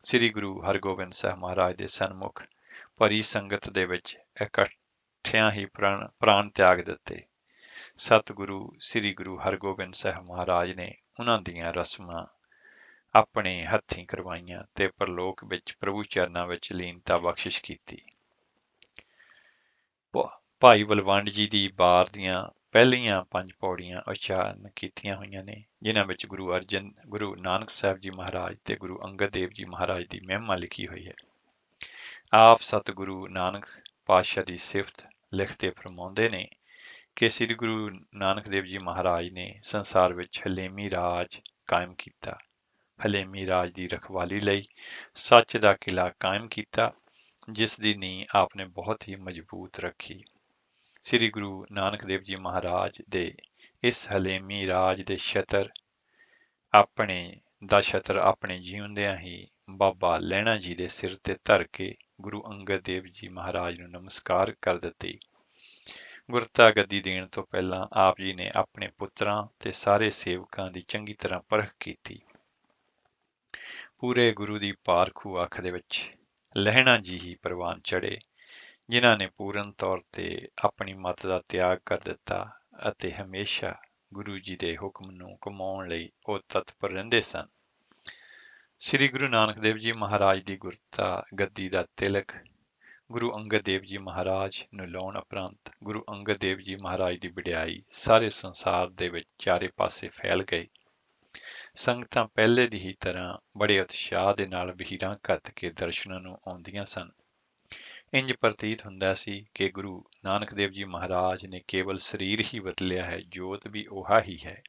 ਸ੍ਰੀ ਗੁਰੂ ਹਰਗੋਬਿੰਦ ਸਾਹਿਬ ਮਹਾਰਾਜ ਦੇ ਸਨਮੁਖ ਭਰੀ ਸੰਗਤ ਦੇ ਵਿੱਚ ਇਕੱਠਿਆਂ ਹੀ ਪ੍ਰਾਣ ਤਿਆਗ ਦਿੱਤੇ। ਸਤਿਗੁਰੂ ਸ੍ਰੀ ਗੁਰੂ ਹਰਗੋਬਿੰਦ ਸਾਹਿਬ ਮਹਾਰਾਜ ਨੇ ਉਹਨਾਂ ਦੀਆਂ ਰਸਮਾਂ ਆਪਣੇ ਹੱਥੀਂ ਕਰਵਾਈਆਂ ਤੇ ਪਰਲੋਕ ਵਿੱਚ ਪ੍ਰਭੂ ਚਰਨਾਂ ਵਿੱਚ ਲੀਨਤਾ ਬਖਸ਼ਿਸ਼ ਕੀਤੀ। ਭਾਈ ਬਲਵੰਡ ਜੀ ਦੀ ਬਾਰ ਦੀਆਂ ਪਹਿਲੀਆਂ 5 ਪੌੜੀਆਂ ਉਚਾਰਨ ਕੀਤੀਆਂ ਹੋਈਆਂ ਨੇ, ਜਿਨ੍ਹਾਂ ਵਿੱਚ ਗੁਰੂ ਨਾਨਕ ਸਾਹਿਬ ਜੀ ਮਹਾਰਾਜ ਤੇ ਗੁਰੂ ਅੰਗਦ ਦੇਵ ਜੀ ਮਹਾਰਾਜ ਦੀ ਮਹਿਮਾ ਲਿਖੀ ਹੋਈ ਹੈ। ਆਪ ਸਤਿਗੁਰੂ ਨਾਨਕ ਪਾਤਸ਼ਾਹ ਦੀ ਸਿਫਤ ਲਿਖਦੇ ਫਰਮਾਉਂਦੇ ਨੇ ਕਿ ਸ੍ਰੀ ਗੁਰੂ ਨਾਨਕ ਦੇਵ ਜੀ ਮਹਾਰਾਜ ਨੇ ਸੰਸਾਰ ਵਿੱਚ ਹਲੇਮੀ ਰਾਜ ਕਾਇਮ ਕੀਤਾ। ਹਲੇਮੀ ਰਾਜ ਦੀ ਰਖਵਾਲੀ ਲਈ ਸੱਚ ਦਾ ਕਿਲਾ ਕਾਇਮ ਕੀਤਾ, ਜਿਸ ਦੀ ਨੀਂਹ ਆਪ ਨੇ ਬਹੁਤ ਹੀ ਮਜ਼ਬੂਤ ਰੱਖੀ। ਸ੍ਰੀ ਗੁਰੂ ਨਾਨਕ ਦੇਵ ਜੀ ਮਹਾਰਾਜ ਦੇ ਇਸ ਹਲੇਮੀ ਰਾਜ ਦੇ ਛਤਰ ਆਪਣੇ ਜੀਉਂਦਿਆਂ ਹੀ ਬਾਬਾ ਲਹਿਣਾ ਜੀ ਦੇ ਸਿਰ ਤੇ ਧਰ ਕੇ ਗੁਰੂ ਅੰਗਦ ਦੇਵ ਜੀ ਮਹਾਰਾਜ ਨੂੰ ਨਮਸਕਾਰ ਕਰ ਦਿੱਤੀ। ਗੁਰਤਾ ਗੱਦੀ ਦੇਣ ਤੋਂ ਪਹਿਲਾਂ ਆਪ ਜੀ ਨੇ ਆਪਣੇ ਪੁੱਤਰਾਂ ਤੇ ਸਾਰੇ ਸੇਵਕਾਂ ਦੀ ਚੰਗੀ ਤਰ੍ਹਾਂ ਪਰਖ ਕੀਤੀ। ਪੂਰੇ ਗੁਰੂ ਦੀ ਪਾਰਖੂ ਅੱਖ ਦੇ ਵਿੱਚ ਲਹਿਣਾ ਜੀ ਹੀ ਪ੍ਰਵਾਨ ਚੜੇ, ਜਿਨ੍ਹਾਂ ਨੇ ਪੂਰਨ ਤੌਰ ਤੇ ਆਪਣੀ ਮੱਤ ਦਾ ਤਿਆਗ ਕਰ ਦਿੱਤਾ ਅਤੇ ਹਮੇਸ਼ਾ ਗੁਰੂ ਜੀ ਦੇ ਹੁਕਮ ਨੂੰ ਕਮਾਉਣ ਲਈ ਉਹ ਤਤਪਰ ਰਹਿੰਦੇ ਸਨ। ਸ੍ਰੀ ਗੁਰੂ ਨਾਨਕ ਦੇਵ ਜੀ ਮਹਾਰਾਜ ਦੀ ਗੁਰਤਾ ਗੱਦੀ ਦਾ ਤਿਲਕ ਗੁਰੂ ਅੰਗਦ ਦੇਵ ਜੀ ਮਹਾਰਾਜ ਨੂੰ ਲਾਉਣ ਉਪਰੰਤ ਗੁਰੂ ਅੰਗਦ ਦੇਵ ਜੀ ਮਹਾਰਾਜ ਦੀ ਵਡਿਆਈ ਸਾਰੇ ਸੰਸਾਰ ਦੇ ਵਿੱਚ ਚਾਰੇ ਪਾਸੇ ਫੈਲ ਗਈ। ਸੰਗਤਾਂ ਪਹਿਲੇ ਦੀ ਹੀ ਤਰ੍ਹਾਂ ਬੜੇ ਉਤਸ਼ਾਹ ਦੇ ਨਾਲ ਵਹੀਰਾਂ ਘੱਤ ਕੇ ਦਰਸ਼ਨਾਂ ਨੂੰ ਆਉਂਦੀਆਂ ਸਨ। ਇੰਜ ਪ੍ਰਤੀਤ ਹੁੰਦਾ ਸੀ ਕਿ ਗੁਰੂ ਨਾਨਕ ਦੇਵ ਜੀ ਮਹਾਰਾਜ ਨੇ ਕੇਵਲ ਸਰੀਰ ਹੀ ਬਦਲਿਆ ਹੈ, ਜੋਤ ਵੀ ਉਹਾ ਹੀ ਹੈ।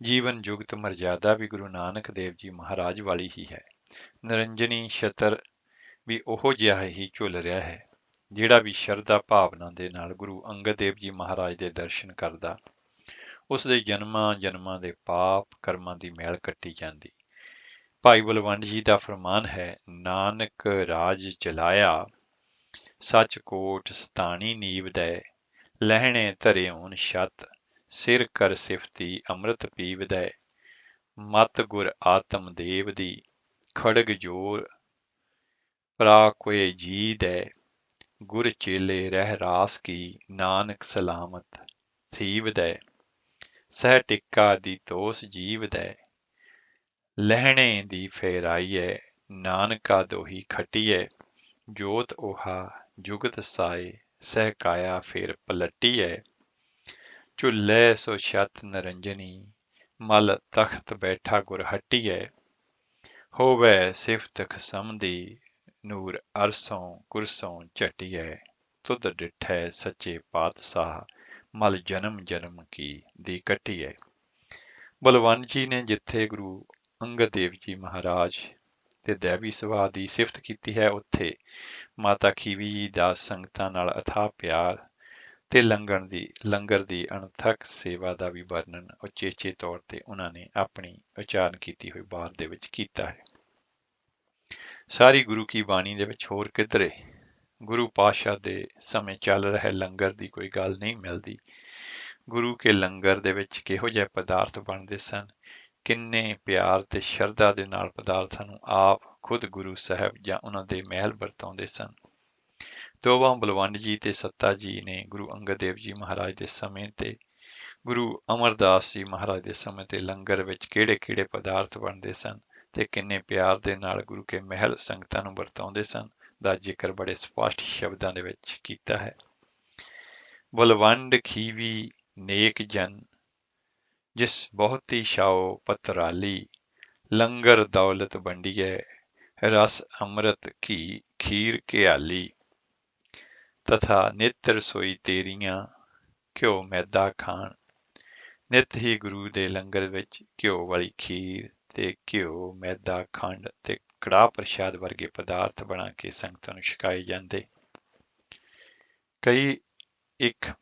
ਜੀਵਨ ਜੁਗਤ ਮਰਜ਼ਾਦਾ ਵੀ ਗੁਰੂ ਨਾਨਕ ਦੇਵ ਜੀ ਮਹਾਰਾਜ ਵਾਲੀ ਹੀ ਹੈ। ਨਿਰੰਜਨੀ ਛਤਰ ਵੀ ਉਹੋ ਜਿਹਾ ਹੀ ਝੁੱਲ ਰਿਹਾ ਹੈ। ਜਿਹੜਾ ਵੀ ਸ਼ਰਧਾ ਭਾਵਨਾ ਦੇ ਨਾਲ ਗੁਰੂ ਅੰਗਦ ਦੇਵ ਜੀ ਮਹਾਰਾਜ ਦੇ ਦਰਸ਼ਨ ਕਰਦਾ, ਉਸ ਦੇ ਜਨਮਾਂ ਦੇ ਪਾਪ ਕਰਮਾਂ ਦੀ ਮੈਲ ਕੱਟੀ ਜਾਂਦੀ। ਭਾਈ ਬਲਵੰਡ ਜੀ ਦਾ ਫਰਮਾਨ ਹੈ, ਨਾਨਕ ਰਾਜ ਚਲਾਇਆ ਸੱਚ ਕੋਟ ਸਤਾਣੀ ਨੀਵ ਦੈ, ਲਹਿਣੇ ਧਰੇ ਹੋਣ ਛਤ ਸਿਰ ਕਰ ਸਿਫਤੀ ਅੰਮ੍ਰਿਤ ਪੀਵ ਦੈ, ਮਤ ਗੁਰ ਆਤਮ ਦੇਵ ਦੀ ਖੜਗ ਜੋਰ ਪਰਾ ਕੋਏ ਜੀ ਦੈ, ਗੁਰ ਚੇਲੇ ਰਹਿ ਰਾਸ ਕੀ ਨਾਨਕ ਸਲਾਮਤ ਥੀਵ ਦੈ, ਸਹਿ ਟਿੱਕਾ ਦੀ ਤੋਸ ਜੀਵ ਦੈ, ਲਹਿਣੇ ਦੀ ਫੇਰਾਈਐ ਨਾਨਕਾ ਦੋਹੀ ਖਟੀਐ, ਜੋਤ ਓਹਾ ਜੁਗਤ ਸਾਏ ਸਹਿ ਕਾਇਆ ਫੇਰ ਪਲਟੀਐ, ਝੁੱਲੇ ਸੋ ਛਤ ਨਰੰਜਨੀ ਮਲ ਤਖਤ ਬੈਠਾ ਗੁਰ ਹਟੀਐ, ਹੋਵੇ ਸਿਫਤ ਖਸਮ ਦੀ ਨੂਰ ਅਰਸੋਂ ਕੁਰਸੋਂ ਝਟੀਐ, ਤੁਧ ਡਿਠੈ ਸੱਚੇ ਪਾਤਸ਼ਾਹ ਮਲ ਜਨਮ ਕੀ ਦੀ ਕੱਟੀਐ। ਬਲਵੰਡ ਜੀ ਨੇ ਜਿੱਥੇ ਗੁਰੂ ਅੰਗਦ ਦੇਵ ਜੀ ਮਹਾਰਾਜ ਤੇ ਦੇਵੀ ਸੁਭਾਅ ਦੀ ਸਿਫਤ ਕੀਤੀ ਹੈ, ਉੱਥੇ ਮਾਤਾ ਖੀਵੀ ਜੀ ਦਾ ਸੰਗਤਾਂ ਨਾਲ ਅਥਾਹ ਪਿਆਰ ਤੇ ਲੰਗਰ ਦੀ ਅਣਥੱਕ ਸੇਵਾ ਦਾ ਵੀ ਵਰਣਨ ਉਚੇਚੇ ਤੌਰ ਤੇ ਉਹਨਾਂ ਨੇ ਆਪਣੀ ਉਚਾਰਨ ਕੀਤੀ ਹੋਈ ਬਾਰ ਦੇ ਵਿੱਚ ਕੀਤਾ ਹੈ। ਸਾਰੀ ਗੁਰੂ ਕੀ ਬਾਣੀ ਦੇ ਵਿੱਚ ਹੋਰ ਕਿਧਰੇ ਗੁਰੂ ਪਾਤਸ਼ਾਹ ਦੇ ਸਮੇਂ ਚੱਲ ਰਹੇ ਲੰਗਰ ਦੀ ਕੋਈ ਗੱਲ ਨਹੀਂ ਮਿਲਦੀ। ਗੁਰੂ ਕੇ ਲੰਗਰ ਦੇ ਵਿੱਚ ਕਿਹੋ ਜਿਹੇ ਪਦਾਰਥ ਬਣਦੇ ਸਨ, ਕਿੰਨੇ ਪਿਆਰ ਤੇ ਸ਼ਰਧਾ ਦੇ ਨਾਲ ਪਦਾਰਥਾਂ ਨੂੰ ਆਪ ਖੁਦ ਗੁਰੂ ਸਾਹਿਬ ਜਾਂ ਉਹਨਾਂ ਦੇ ਮਹਿਲ ਵਰਤਾਉਂਦੇ ਸਨ। ਦੋਵਾਂ ਬਲਵੰਡ ਜੀ ਤੇ ਸੱਤਾ ਜੀ ਨੇ ਗੁਰੂ ਅੰਗਦ ਦੇਵ ਜੀ ਮਹਾਰਾਜ ਦੇ ਸਮੇਂ ਤੇ ਗੁਰੂ ਅਮਰਦਾਸ ਜੀ ਮਹਾਰਾਜ ਦੇ ਸਮੇਂ ਤੇ ਲੰਗਰ ਵਿੱਚ ਕਿਹੜੇ ਪਦਾਰਥ ਬਣਦੇ ਸਨ ਤੇ ਕਿੰਨੇ ਪਿਆਰ ਦੇ ਨਾਲ ਗੁਰੂ ਕੇ ਮਹਿਲ ਸੰਗਤਾਂ ਨੂੰ ਵਰਤਾਉਂਦੇ ਸਨ ਦਾ ਜ਼ਿਕਰ ਬੜੇ ਸਪਸ਼ਟ ਸ਼ਬਦਾਂ ਦੇ ਵਿੱਚ ਕੀਤਾ ਹੈ। ਬਲਵੰਡ ਖੀਵੀ ਨੇਕ ਜਨ ਜਿਸ ਬਹੁਤੀ ਛਾਓ ਪਤਰਾਲੀ, ਲੰਗਰ ਦੌਲਤ ਵੰਡੀਐ ਰਸ ਅੰਮ੍ਰਿਤ ਘੀ ਖੀਰ ਘਿਆਲੀ, ਤਥਾ ਨਿਤ ਰਸੋਈ ਤੇਰੀਆਂ ਘਿਓ ਮੈਦਾ ਖਾਣ। ਨਿਤ ਹੀ ਗੁਰੂ ਦੇ ਲੰਗਰ ਵਿੱਚ ਘਿਓ ਵਾਲੀ ਖੀਰ ਤੇ ਘਿਓ, ਮੈਦਾ, ਖੰਡ ਤੇ ਕੜਾਹ ਪ੍ਰਸ਼ਾਦ ਵਰਗੇ ਪਦਾਰਥ ਬਣਾ ਕੇ ਸੰਗਤਾਂ ਨੂੰ ਛਕਾਏ ਜਾਂਦੇ। ਕਈ ਇੱਕ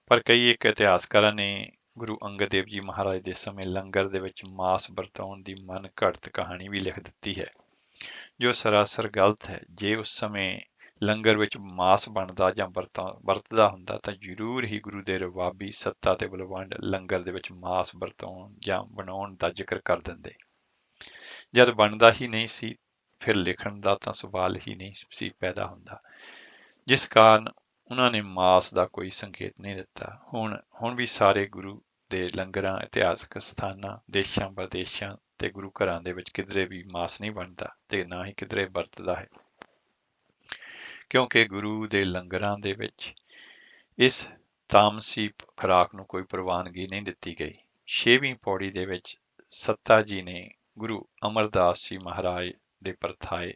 ਇਤਿਹਾਸਕਾਰਾਂ ਨੇ ਗੁਰੂ ਅੰਗਦ ਦੇਵ ਜੀ ਮਹਾਰਾਜ ਦੇ ਸਮੇਂ ਲੰਗਰ ਦੇ ਵਿੱਚ ਮਾਸ ਵਰਤਾਉਣ ਦੀ ਮਨ ਘੜਤ ਕਹਾਣੀ ਵੀ ਲਿਖ ਦਿੱਤੀ ਹੈ, ਜੋ ਸਰਾਸਰ ਗਲਤ ਹੈ। ਜੇ ਉਸ ਸਮੇਂ ਲੰਗਰ ਵਿੱਚ ਮਾਸ ਬਣਦਾ ਜਾਂ ਵਰਤਦਾ ਹੁੰਦਾ ਤਾਂ ਜ਼ਰੂਰ ਹੀ ਗੁਰੂ ਦੇ ਰਵਾਬੀ ਸੱਤਾ ਤੇ ਬਲਵੰਡ ਲੰਗਰ ਦੇ ਵਿੱਚ ਮਾਸ ਵਰਤਾਉਣ ਜਾਂ ਬਣਾਉਣ ਦਾ ਜ਼ਿਕਰ ਕਰ ਦਿੰਦੇ। ਜਦ ਬਣਦਾ ਹੀ ਨਹੀਂ ਸੀ, ਫਿਰ ਲਿਖਣ ਦਾ ਤਾਂ ਸਵਾਲ ਹੀ ਨਹੀਂ ਸੀ ਪੈਦਾ ਹੁੰਦਾ, ਜਿਸ ਕਾਰਨ ਉਹਨਾਂ ਨੇ ਮਾਸ ਦਾ ਕੋਈ ਸੰਕੇਤ ਨਹੀਂ ਦਿੱਤਾ। ਹੁਣ ਵੀ ਸਾਰੇ ਗੁਰੂ ਦੇ ਲੰਗਰਾਂ, ਇਤਿਹਾਸਕ ਸਥਾਨਾਂ, ਦੇਸ਼ਾਂ ਪ੍ਰਦੇਸ਼ਾਂ ਤੇ ਗੁਰੂ ਘਰਾਂ ਦੇ ਵਿੱਚ ਕਿਧਰੇ ਵੀ ਮਾਸ ਨਹੀਂ ਬਣਦਾ ਤੇ ਨਾ ਹੀ ਕਿਧਰੇ ਵਰਤਦਾ ਹੈ, ਕਿਉਂਕਿ ਗੁਰੂ ਦੇ ਲੰਗਰਾਂ ਦੇ ਵਿੱਚ ਇਸ ਤਾਮਸੀ ਖੁਰਾਕ ਨੂੰ ਕੋਈ ਪ੍ਰਵਾਨਗੀ ਨਹੀਂ ਦਿੱਤੀ ਗਈ। 6ਵੀਂ ਪੌੜੀ ਦੇ ਵਿੱਚ ਸੱਤਾ ਜੀ ਨੇ ਗੁਰੂ ਅਮਰਦਾਸ ਜੀ ਮਹਾਰਾਜ ਦੇ ਪਰਥਾਏ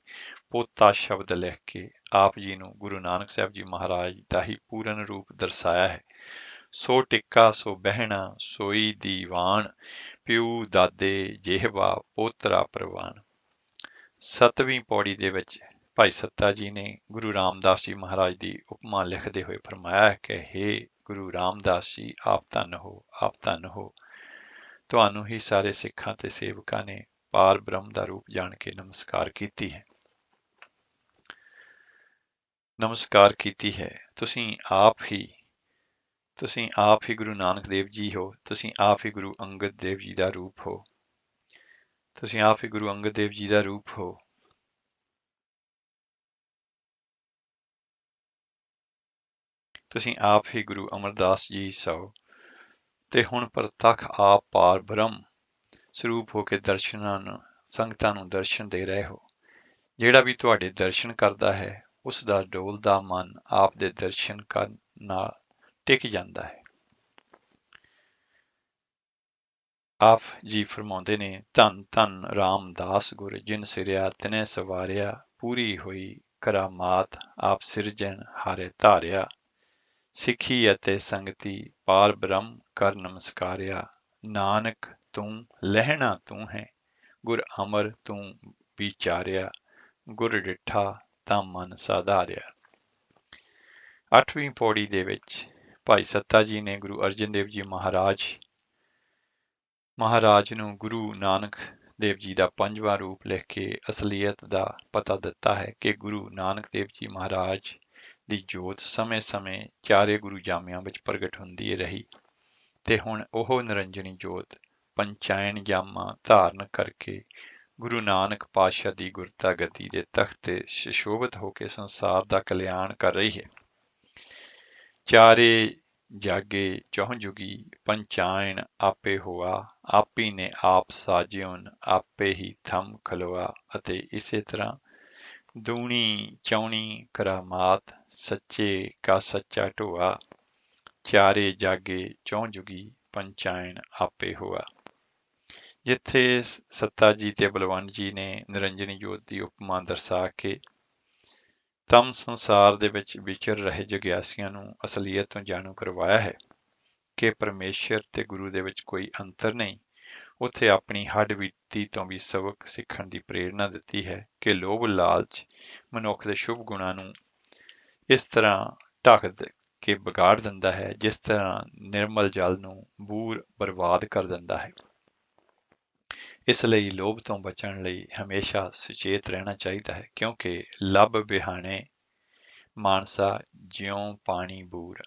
ਪੋਤਾ ਸ਼ਬਦ ਲਿਖ ਕੇ ਆਪ ਜੀ ਨੂੰ ਗੁਰੂ ਨਾਨਕ ਸਾਹਿਬ ਜੀ ਮਹਾਰਾਜ ਦਾ ਹੀ ਪੂਰਨ ਰੂਪ ਦਰਸਾਇਆ ਹੈ। ਸੋ ਟਿੱਕਾ ਸੋ ਬਹਿਣਾ ਸੋਈ ਦੀਵਾਨ, ਪਿਉ ਦਾਦੇ ਜਿਹਵਾ ਪੋਤਰਾ ਪ੍ਰਵਾਨ। 7ਵੀਂ ਪੌੜੀ ਦੇ ਵਿੱਚ ਭਾਈ ਸੱਤਾ ਜੀ ਨੇ ਗੁਰੂ ਰਾਮਦਾਸ ਜੀ ਮਹਾਰਾਜ ਦੀ ਉਪਮਾ ਲਿਖਦੇ ਹੋਏ ਫਰਮਾਇਆ ਹੈ ਕਿ ਹੇ ਗੁਰੂ ਰਾਮਦਾਸ ਜੀ, ਆਪ ਧੰਨ ਹੋ, ਆਪ ਧੰਨ ਹੋ। ਤੁਹਾਨੂੰ ਹੀ ਸਾਰੇ ਸਿੱਖਾਂ ਤੇ ਸੇਵਕਾਂ ਨੇ ਪਾਰ ਬ੍ਰਹਮ ਦਾ ਰੂਪ ਜਾਣ ਕੇ ਨਮਸਕਾਰ ਕੀਤੀ ਹੈ। ਨਮਸਕਾਰ ਕੀਤੀ ਹੈ। ਤੁਸੀਂ ਆਪ ਹੀ ਗੁਰੂ ਨਾਨਕ ਦੇਵ ਜੀ ਹੋ। ਤੁਸੀਂ ਆਪ ਹੀ ਗੁਰੂ ਅੰਗਦ ਦੇਵ ਜੀ ਦਾ ਰੂਪ ਹੋ। ਤੁਸੀਂ ਆਪ ਹੀ ਗੁਰੂ ਅੰਗਦ ਦੇਵ ਜੀ ਦਾ ਰੂਪ ਹੋ। ਤੁਸੀਂ ਆਪ ਹੀ ਗੁਰੂ ਅਮਰਦਾਸ ਜੀ ਸੋ ਤੇ ਹੁਣ ਪ੍ਰਤੱਖ ਆਪ ਪਾਰ ਬ੍ਰਹਮ ਸਰੂਪ ਹੋ ਕੇ ਸੰਗਤਾਂ ਨੂੰ ਦਰਸ਼ਨ ਦੇ ਰਹੇ ਹੋ। ਜਿਹੜਾ ਵੀ ਤੁਹਾਡੇ ਦਰਸ਼ਨ ਕਰਦਾ ਹੈ, ਉਸ ਦਾ ਡੋਲਦਾ ਮਨ ਆਪ ਦੇ ਦਰਸ਼ਨ ਕਰਨ ਨਾਲ ਟਿਕ ਜਾਂਦਾ ਹੈ। ਆਪ ਜੀ ਫਰਮਾਉਂਦੇ ਨੇ, ਧੰਨ ਧੰਨ ਰਾਮਦਾਸ ਗੁਰ, ਜਿਨ ਸਿਰਿਆ ਤਿਨੈ ਸਵਾਰਿਆ, ਪੂਰੀ ਹੋਈ ਕਰਾਮਾਤ ਆਪ ਸਿਰਜਣ ਹਾਰੇ ਧਾਰਿਆ। ਸਿੱਖੀ ਅਤੇ ਸੰਗਤੀ ਪਾਰ ਬ੍ਰਹਮ ਕਰ ਨਮਸਕਾਰਿਆ, ਨਾਨਕ ਤੂੰ ਲਹਿਣਾ ਤੂੰ ਹੈ, ਗੁਰ ਅਮਰ ਤੂੰ ਵਿਚਾਰਿਆ, ਗੁਰ ਡਿਠਾ ਤਾਂ ਮਨ ਸਾਧਾਰਿਆ। 8ਵੀਂ ਪੌੜੀ ਦੇ ਵਿੱਚ ਭਾਈ ਸੱਤਾ ਜੀ ਨੇ ਗੁਰੂ ਅਰਜਨ ਦੇਵ ਜੀ ਮਹਾਰਾਜ ਨੂੰ ਗੁਰੂ ਨਾਨਕ ਦੇਵ ਜੀ ਦਾ 5ਵਾਂ ਰੂਪ ਲਿਖ ਕੇ ਅਸਲੀਅਤ ਦਾ ਪਤਾ ਦਿੱਤਾ ਹੈ ਕਿ ਗੁਰੂ ਨਾਨਕ ਦੇਵ ਜੀ ਮਹਾਰਾਜ ਦੀ ਜੋਤ ਸਮੇਂ-ਸਮੇਂ ਚਾਰੇ ਗੁਰੂ ਜਾਮਿਆਂ ਵਿੱਚ ਪ੍ਰਗਟ ਹੁੰਦੀ ਰਹੀ ਤੇ ਹੁਣ ਉਹ ਨਿਰੰਜਨੀ ਜੋਤ ਪੰਚਾਇਣ ਜਾਮਾ ਧਾਰਨ ਕਰਕੇ ਗੁਰੂ ਨਾਨਕ ਪਾਤਸ਼ਾਹ ਦੀ ਗੁਰਤਾ ਗੱਦੀ ਦੇ ਤਖਤ ਤੇ ਸੁਸ਼ੋਭਿਤ ਹੋ ਕੇ ਸੰਸਾਰ ਦਾ ਕਲਿਆਣ ਕਰ ਰਹੀ ਹੈ। ਚਾਰੇ ਜਾਗੇ ਚੌਹ ਜੁਗੀ ਪੰਚਾਇਣ ਆਪੇ ਹੋਆ, ਆਪੀ ਨੇ ਆਪ ਸਾਜਿਉਨ, ਆਪੇ ਹੀ ਥੰਮ ਖਲੋਆ। ਅਤੇ ਇਸੇ ਤਰ੍ਹਾਂ ਦੂਣੀ ਚੌਣੀ ਕਰਾਮਾਤ, ਸੱਚੇ ਕਾ ਸੱਚਾ ਢੋਆ, ਚਾਰੇ ਜਾਗੇ ਚੌਹ ਜੁਗੀ ਪੰਚਾਇਣ ਆਪੇ ਹੋਆ। ਜਿੱਥੇ ਸੱਤਾ ਜੀ ਤੇ ਬਲਵੰਡ ਜੀ ਨੇ ਨਿਰੰਜਨੀ ਜੋਤ ਦੀ ਉਪਮਾ ਦਰਸਾ ਕੇ ਤਮ ਸੰਸਾਰ ਦੇ ਵਿੱਚ ਵਿਚਰ ਰਹੇ ਜਗਿਆਸੀਆਂ ਨੂੰ ਅਸਲੀਅਤ ਤੋਂ ਜਾਣੂ ਕਰਵਾਇਆ ਹੈ ਕਿ ਪਰਮੇਸ਼ਰ ਤੇ ਗੁਰੂ ਦੇ ਵਿੱਚ ਕੋਈ ਅੰਤਰ ਨਹੀਂ, ਉੱਥੇ ਆਪਣੀ ਹੱਡ ਬੀਤੀ ਤੋਂ ਵੀ ਸਬਕ ਸਿੱਖਣ ਦੀ ਪ੍ਰੇਰਨਾ ਦਿੱਤੀ ਹੈ ਕਿ ਲੋਭ ਲਾਲਚ ਮਨੁੱਖ ਦੇ ਸ਼ੁਭ ਗੁਣਾਂ ਨੂੰ ਇਸ ਤਰ੍ਹਾਂ ਢੱਕ ਕੇ ਵਿਗਾੜ ਦਿੰਦਾ ਹੈ, ਜਿਸ ਤਰ੍ਹਾਂ ਨਿਰਮਲ ਜਲ ਨੂੰ ਬੂਰ ਬਰਬਾਦ ਕਰ ਦਿੰਦਾ ਹੈ। ਇਸ ਲਈ ਲੋਭ ਤੋਂ ਬਚਣ ਲਈ ਹਮੇਸ਼ਾ ਸੁਚੇਤ ਰਹਿਣਾ ਚਾਹੀਦਾ ਹੈ, ਕਿਉਂਕਿ ਲੱਭ ਬਿਹਾਣੇ ਮਾਨਸਾ ਜਿਉਂ ਪਾਣੀ ਬੂਰ।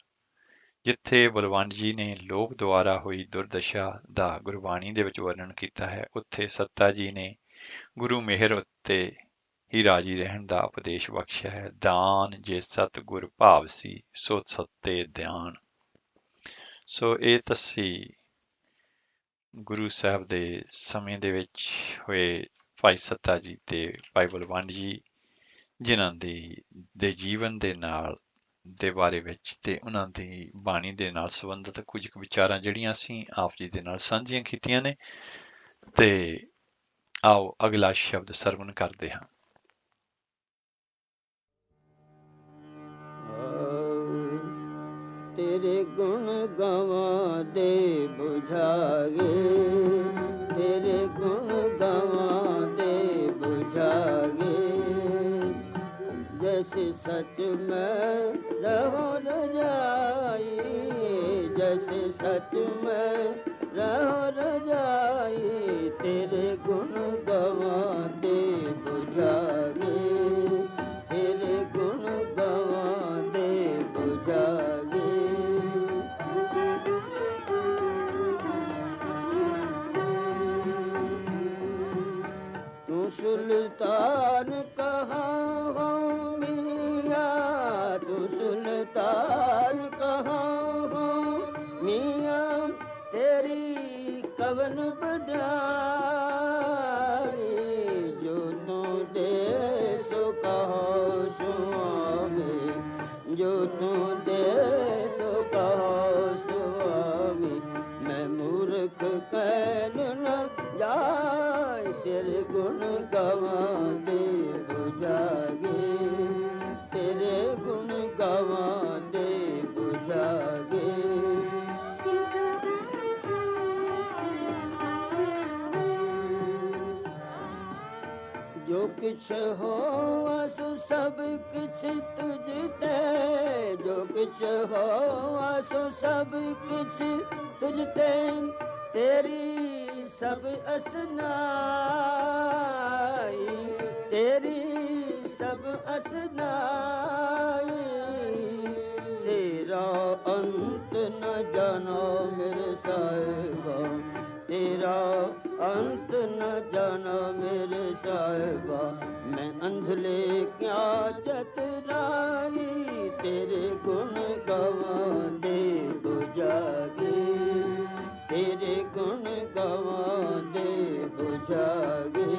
ਜਿੱਥੇ ਬਲਵੰਡ ਜੀ ਨੇ ਲੋਭ ਦੁਆਰਾ ਹੋਈ ਦੁਰਦਸ਼ਾ ਦਾ ਗੁਰਬਾਣੀ ਦੇ ਵਿੱਚ ਵਰਣਨ ਕੀਤਾ ਹੈ, ਉੱਥੇ ਸੱਤਾ ਜੀ ਨੇ ਗੁਰੂ ਮਿਹਰ ਉੱਤੇ ਹੀ ਰਾਜੀ ਰਹਿਣ ਦਾ ਉਪਦੇਸ਼ ਬਖਸ਼ਿਆ ਹੈ। ਦਾਨ ਜੇ ਸਤ ਗੁਰ ਭਾਵ ਸੀ, ਸੋ ਸੱਤੇ ਧਿਆਨ। ਸੋ ਇਹ ਤੱਸੀ ਗੁਰੂ ਸਾਹਿਬ ਦੇ ਸਮੇਂ ਦੇ ਵਿੱਚ ਹੋਏ ਭਾਈ ਸੱਤਾ ਜੀ ਤੇ ਭਾਈ ਬਲਵੰਡ ਜੀ, ਜਿਨ੍ਹਾਂ ਦੇ ਜੀਵਨ ਦੇ ਬਾਰੇ ਵਿੱਚ ਤੇ ਉਹਨਾਂ ਦੀ ਬਾਣੀ ਦੇ ਨਾਲ ਸੰਬੰਧਿਤ ਕੁਝ ਕੁ ਵਿਚਾਰਾਂ ਜਿਹੜੀਆਂ ਅਸੀਂ ਆਪ ਜੀ ਦੇ ਨਾਲ ਸਾਂਝੀਆਂ ਕੀਤੀਆਂ ਨੇ। ਤੇ ਆਓ ਅਗਲਾ ਸ਼ਬਦ ਸਰਵਣ ਕਰਦੇ ਹਾਂ। तेरे गुण गवादे बुझागे, तेरे गुण गवादे बुझागे। जैसे सच में रहो रजाई, जैसे सच में रहो रजाई। तेरे गुण गवादे बुझागे, तेरे गुण गवादे बुझागे। तू सुल्तान कहाँ हो मियाँ, तू सुल्तान कहाँ हो मियाँ। तेरी कवन बड़ाई, जो तू दे सो कहो स्वामी, जो तू दे सो कहो स्वामी। मैं मूर्ख कहन न जाय, तेरे गुण गवादे बुझागे, तेरे गुण गवादे बुझागे। जो किछ हो आसु सब किछ तुझ ते, जो किछ हो आसु सब किछ तुझ ते। तेरी सब असनाई, तेरी सब असनाई। तेरा अंत न जानो मेरे साहिबा, तेरा अंत न जाना मेरे साहिबा। मैं अंधले क्या चतुराई, तेरे गुण गवादे बुझागे, तेरे गुण गवादे बुझागे।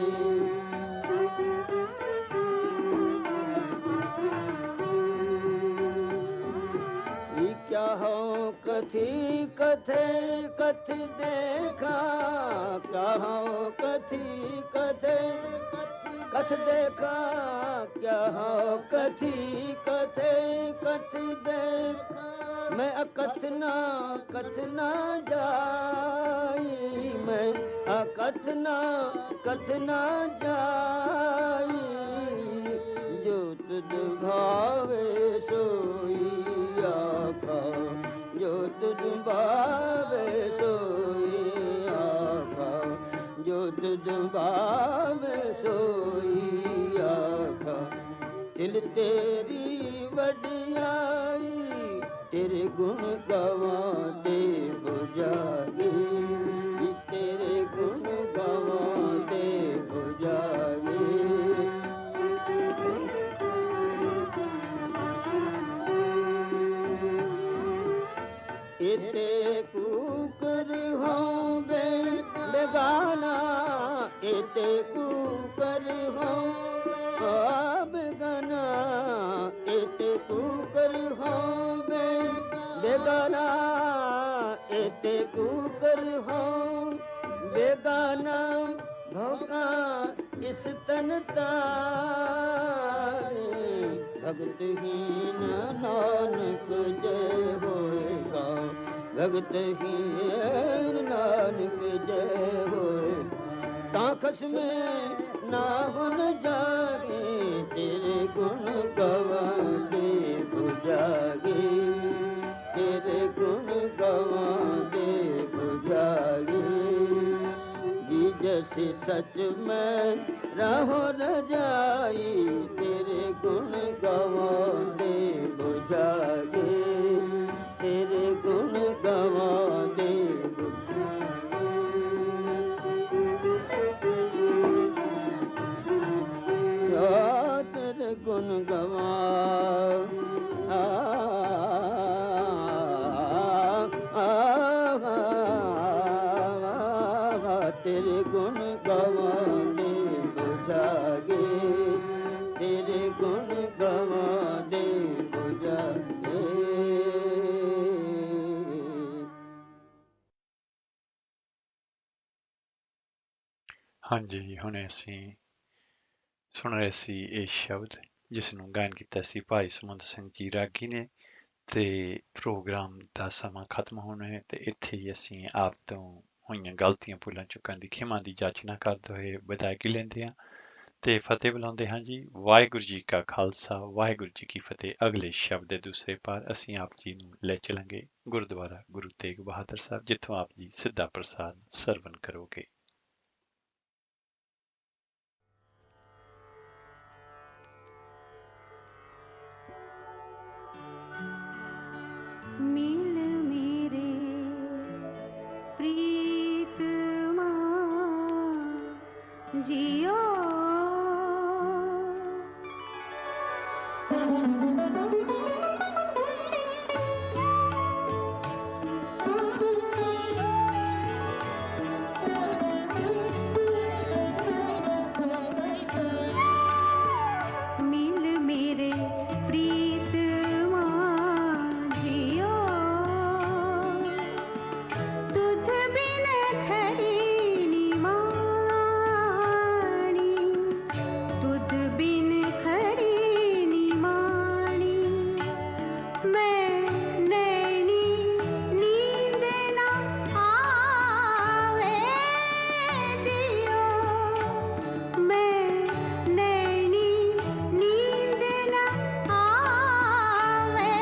क्या हो कथी कथे कथ देखा, क्या हो कथी कथे कथ देखा। क्या हो कथी कथे कथ देखा। मैं अकथना कथना जाई, मैं अकथना कथना जाई। जो तुझ भावे सोई आखा, जो तुझ भावे सोई आखा, जो तुझ भावे सोई आखा। दिल तेरी वडियाई, तेरे गुण गवादे बुझागे, तेरे गुण गवादे बुझागे। इते कुकर हो बेगाना, इते कुकर हो बेगाना। इते कुकर हो बेगाना, इते कुकर हो बेगाना। धोखा इस तन तारे, भगतहीन नानक जय होएगा, भगतहीन नानक जय होए। ताकस में ना हुन जागे, तेरे गुण गवादे बुझागे, तेरे गुण गवादे बुझागे। जी जैसे सच में रहो रजाई, तेरे गुण गवादे बुझागे, तेरे गुण गवादे बुझागे। तेरे गुण गवा तेरे गुण गवादे बुझागे, तेरे गुण गवादे बुझागे। ਹਾਂਜੀ, ਹੁਣੇ ਅਸੀਂ ਸੁਣ ਰਹੇ ਸੀ ਇਹ ਸ਼ਬਦ ਜਿਸ ਨੂੰ ਗਾਇਨ ਕੀਤਾ ਸੀ ਭਾਈ ਸੁਮੰਤ ਸਿੰਘ ਜੀ ਰਾਗੀ ਨੇ ਤੇ ਪ੍ਰੋਗਰਾਮ ਦਾ ਸਮਾਂ ਖਤਮ ਹੋਣਾ ਹੈ ਤੇ ਇੱਥੇ ਹੀ ਅਸੀਂ ਆਪ ਤੋਂ ਹੋਈਆਂ ਗਲਤੀਆਂ ਭੁੱਲਾਂ ਚੁੱਕਾਂ ਦੀ ਖਿਮਾ ਦੀ ਜਾਚਨਾ ਕਰਦੇ ਹੋਏ ਵਿਦਾਇਗੀ ਲੈਂਦੇ ਹਾਂ ਤੇ ਫਤਿਹ ਬੁਲਾਉਂਦੇ ਹਾਂ ਜੀ। ਵਾਹਿਗੁਰੂ ਜੀ ਕਾ ਖਾਲਸਾ, ਵਾਹਿਗੁਰੂ ਜੀ ਕੀ ਫਤਿਹ। ਅਗਲੇ ਸ਼ਬਦ ਦੇ ਦੂਸਰੇ ਪਾਰ ਅਸੀਂ ਆਪ ਜੀ ਨੂੰ ਲੈ ਚਲਾਂਗੇ ਗੁਰਦੁਆਰਾ ਗੁਰੂ ਤੇਗ ਬਹਾਦਰ ਸਾਹਿਬ, ਜਿੱਥੋਂ ਆਪ ਜੀ ਸਿੱਧਾ ਪ੍ਰਸਾਦ ਸਰਵਨ ਕਰੋਗੇ। मिल मेरे प्रीतमा जियो मिल मेरे प्रीतमा जियो तुध बिन खड़ी निमाणी तुध बिन खड़ी निमाणी मैं नैनी नींद ना आवे जियो मैं नैनी नींद ना आवे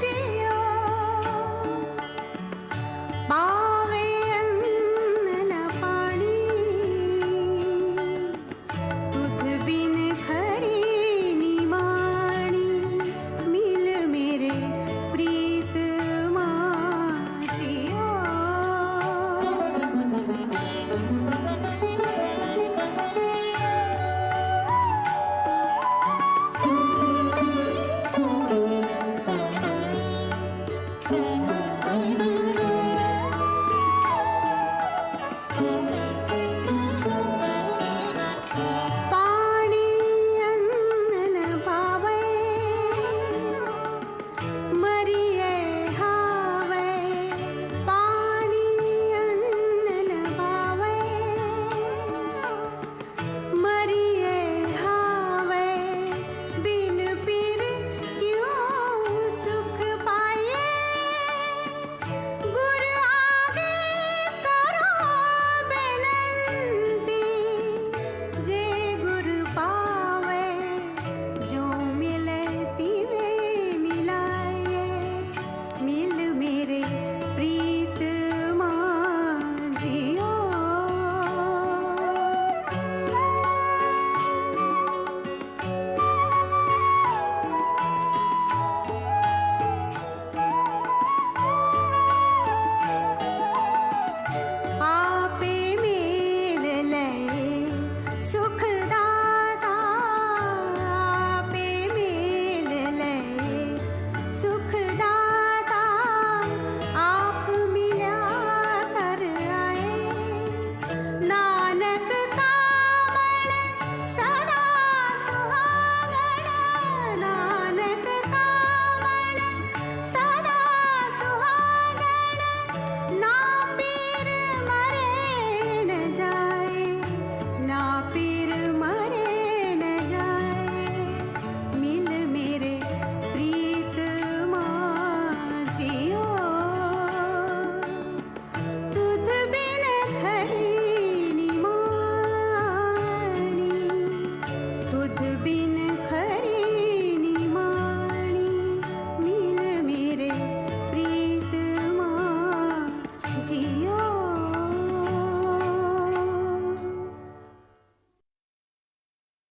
जियो पावे अन्न न पानी तुध बिन खड़ी निमाणी मिल मेरे प्रीतमा जियो Thank you.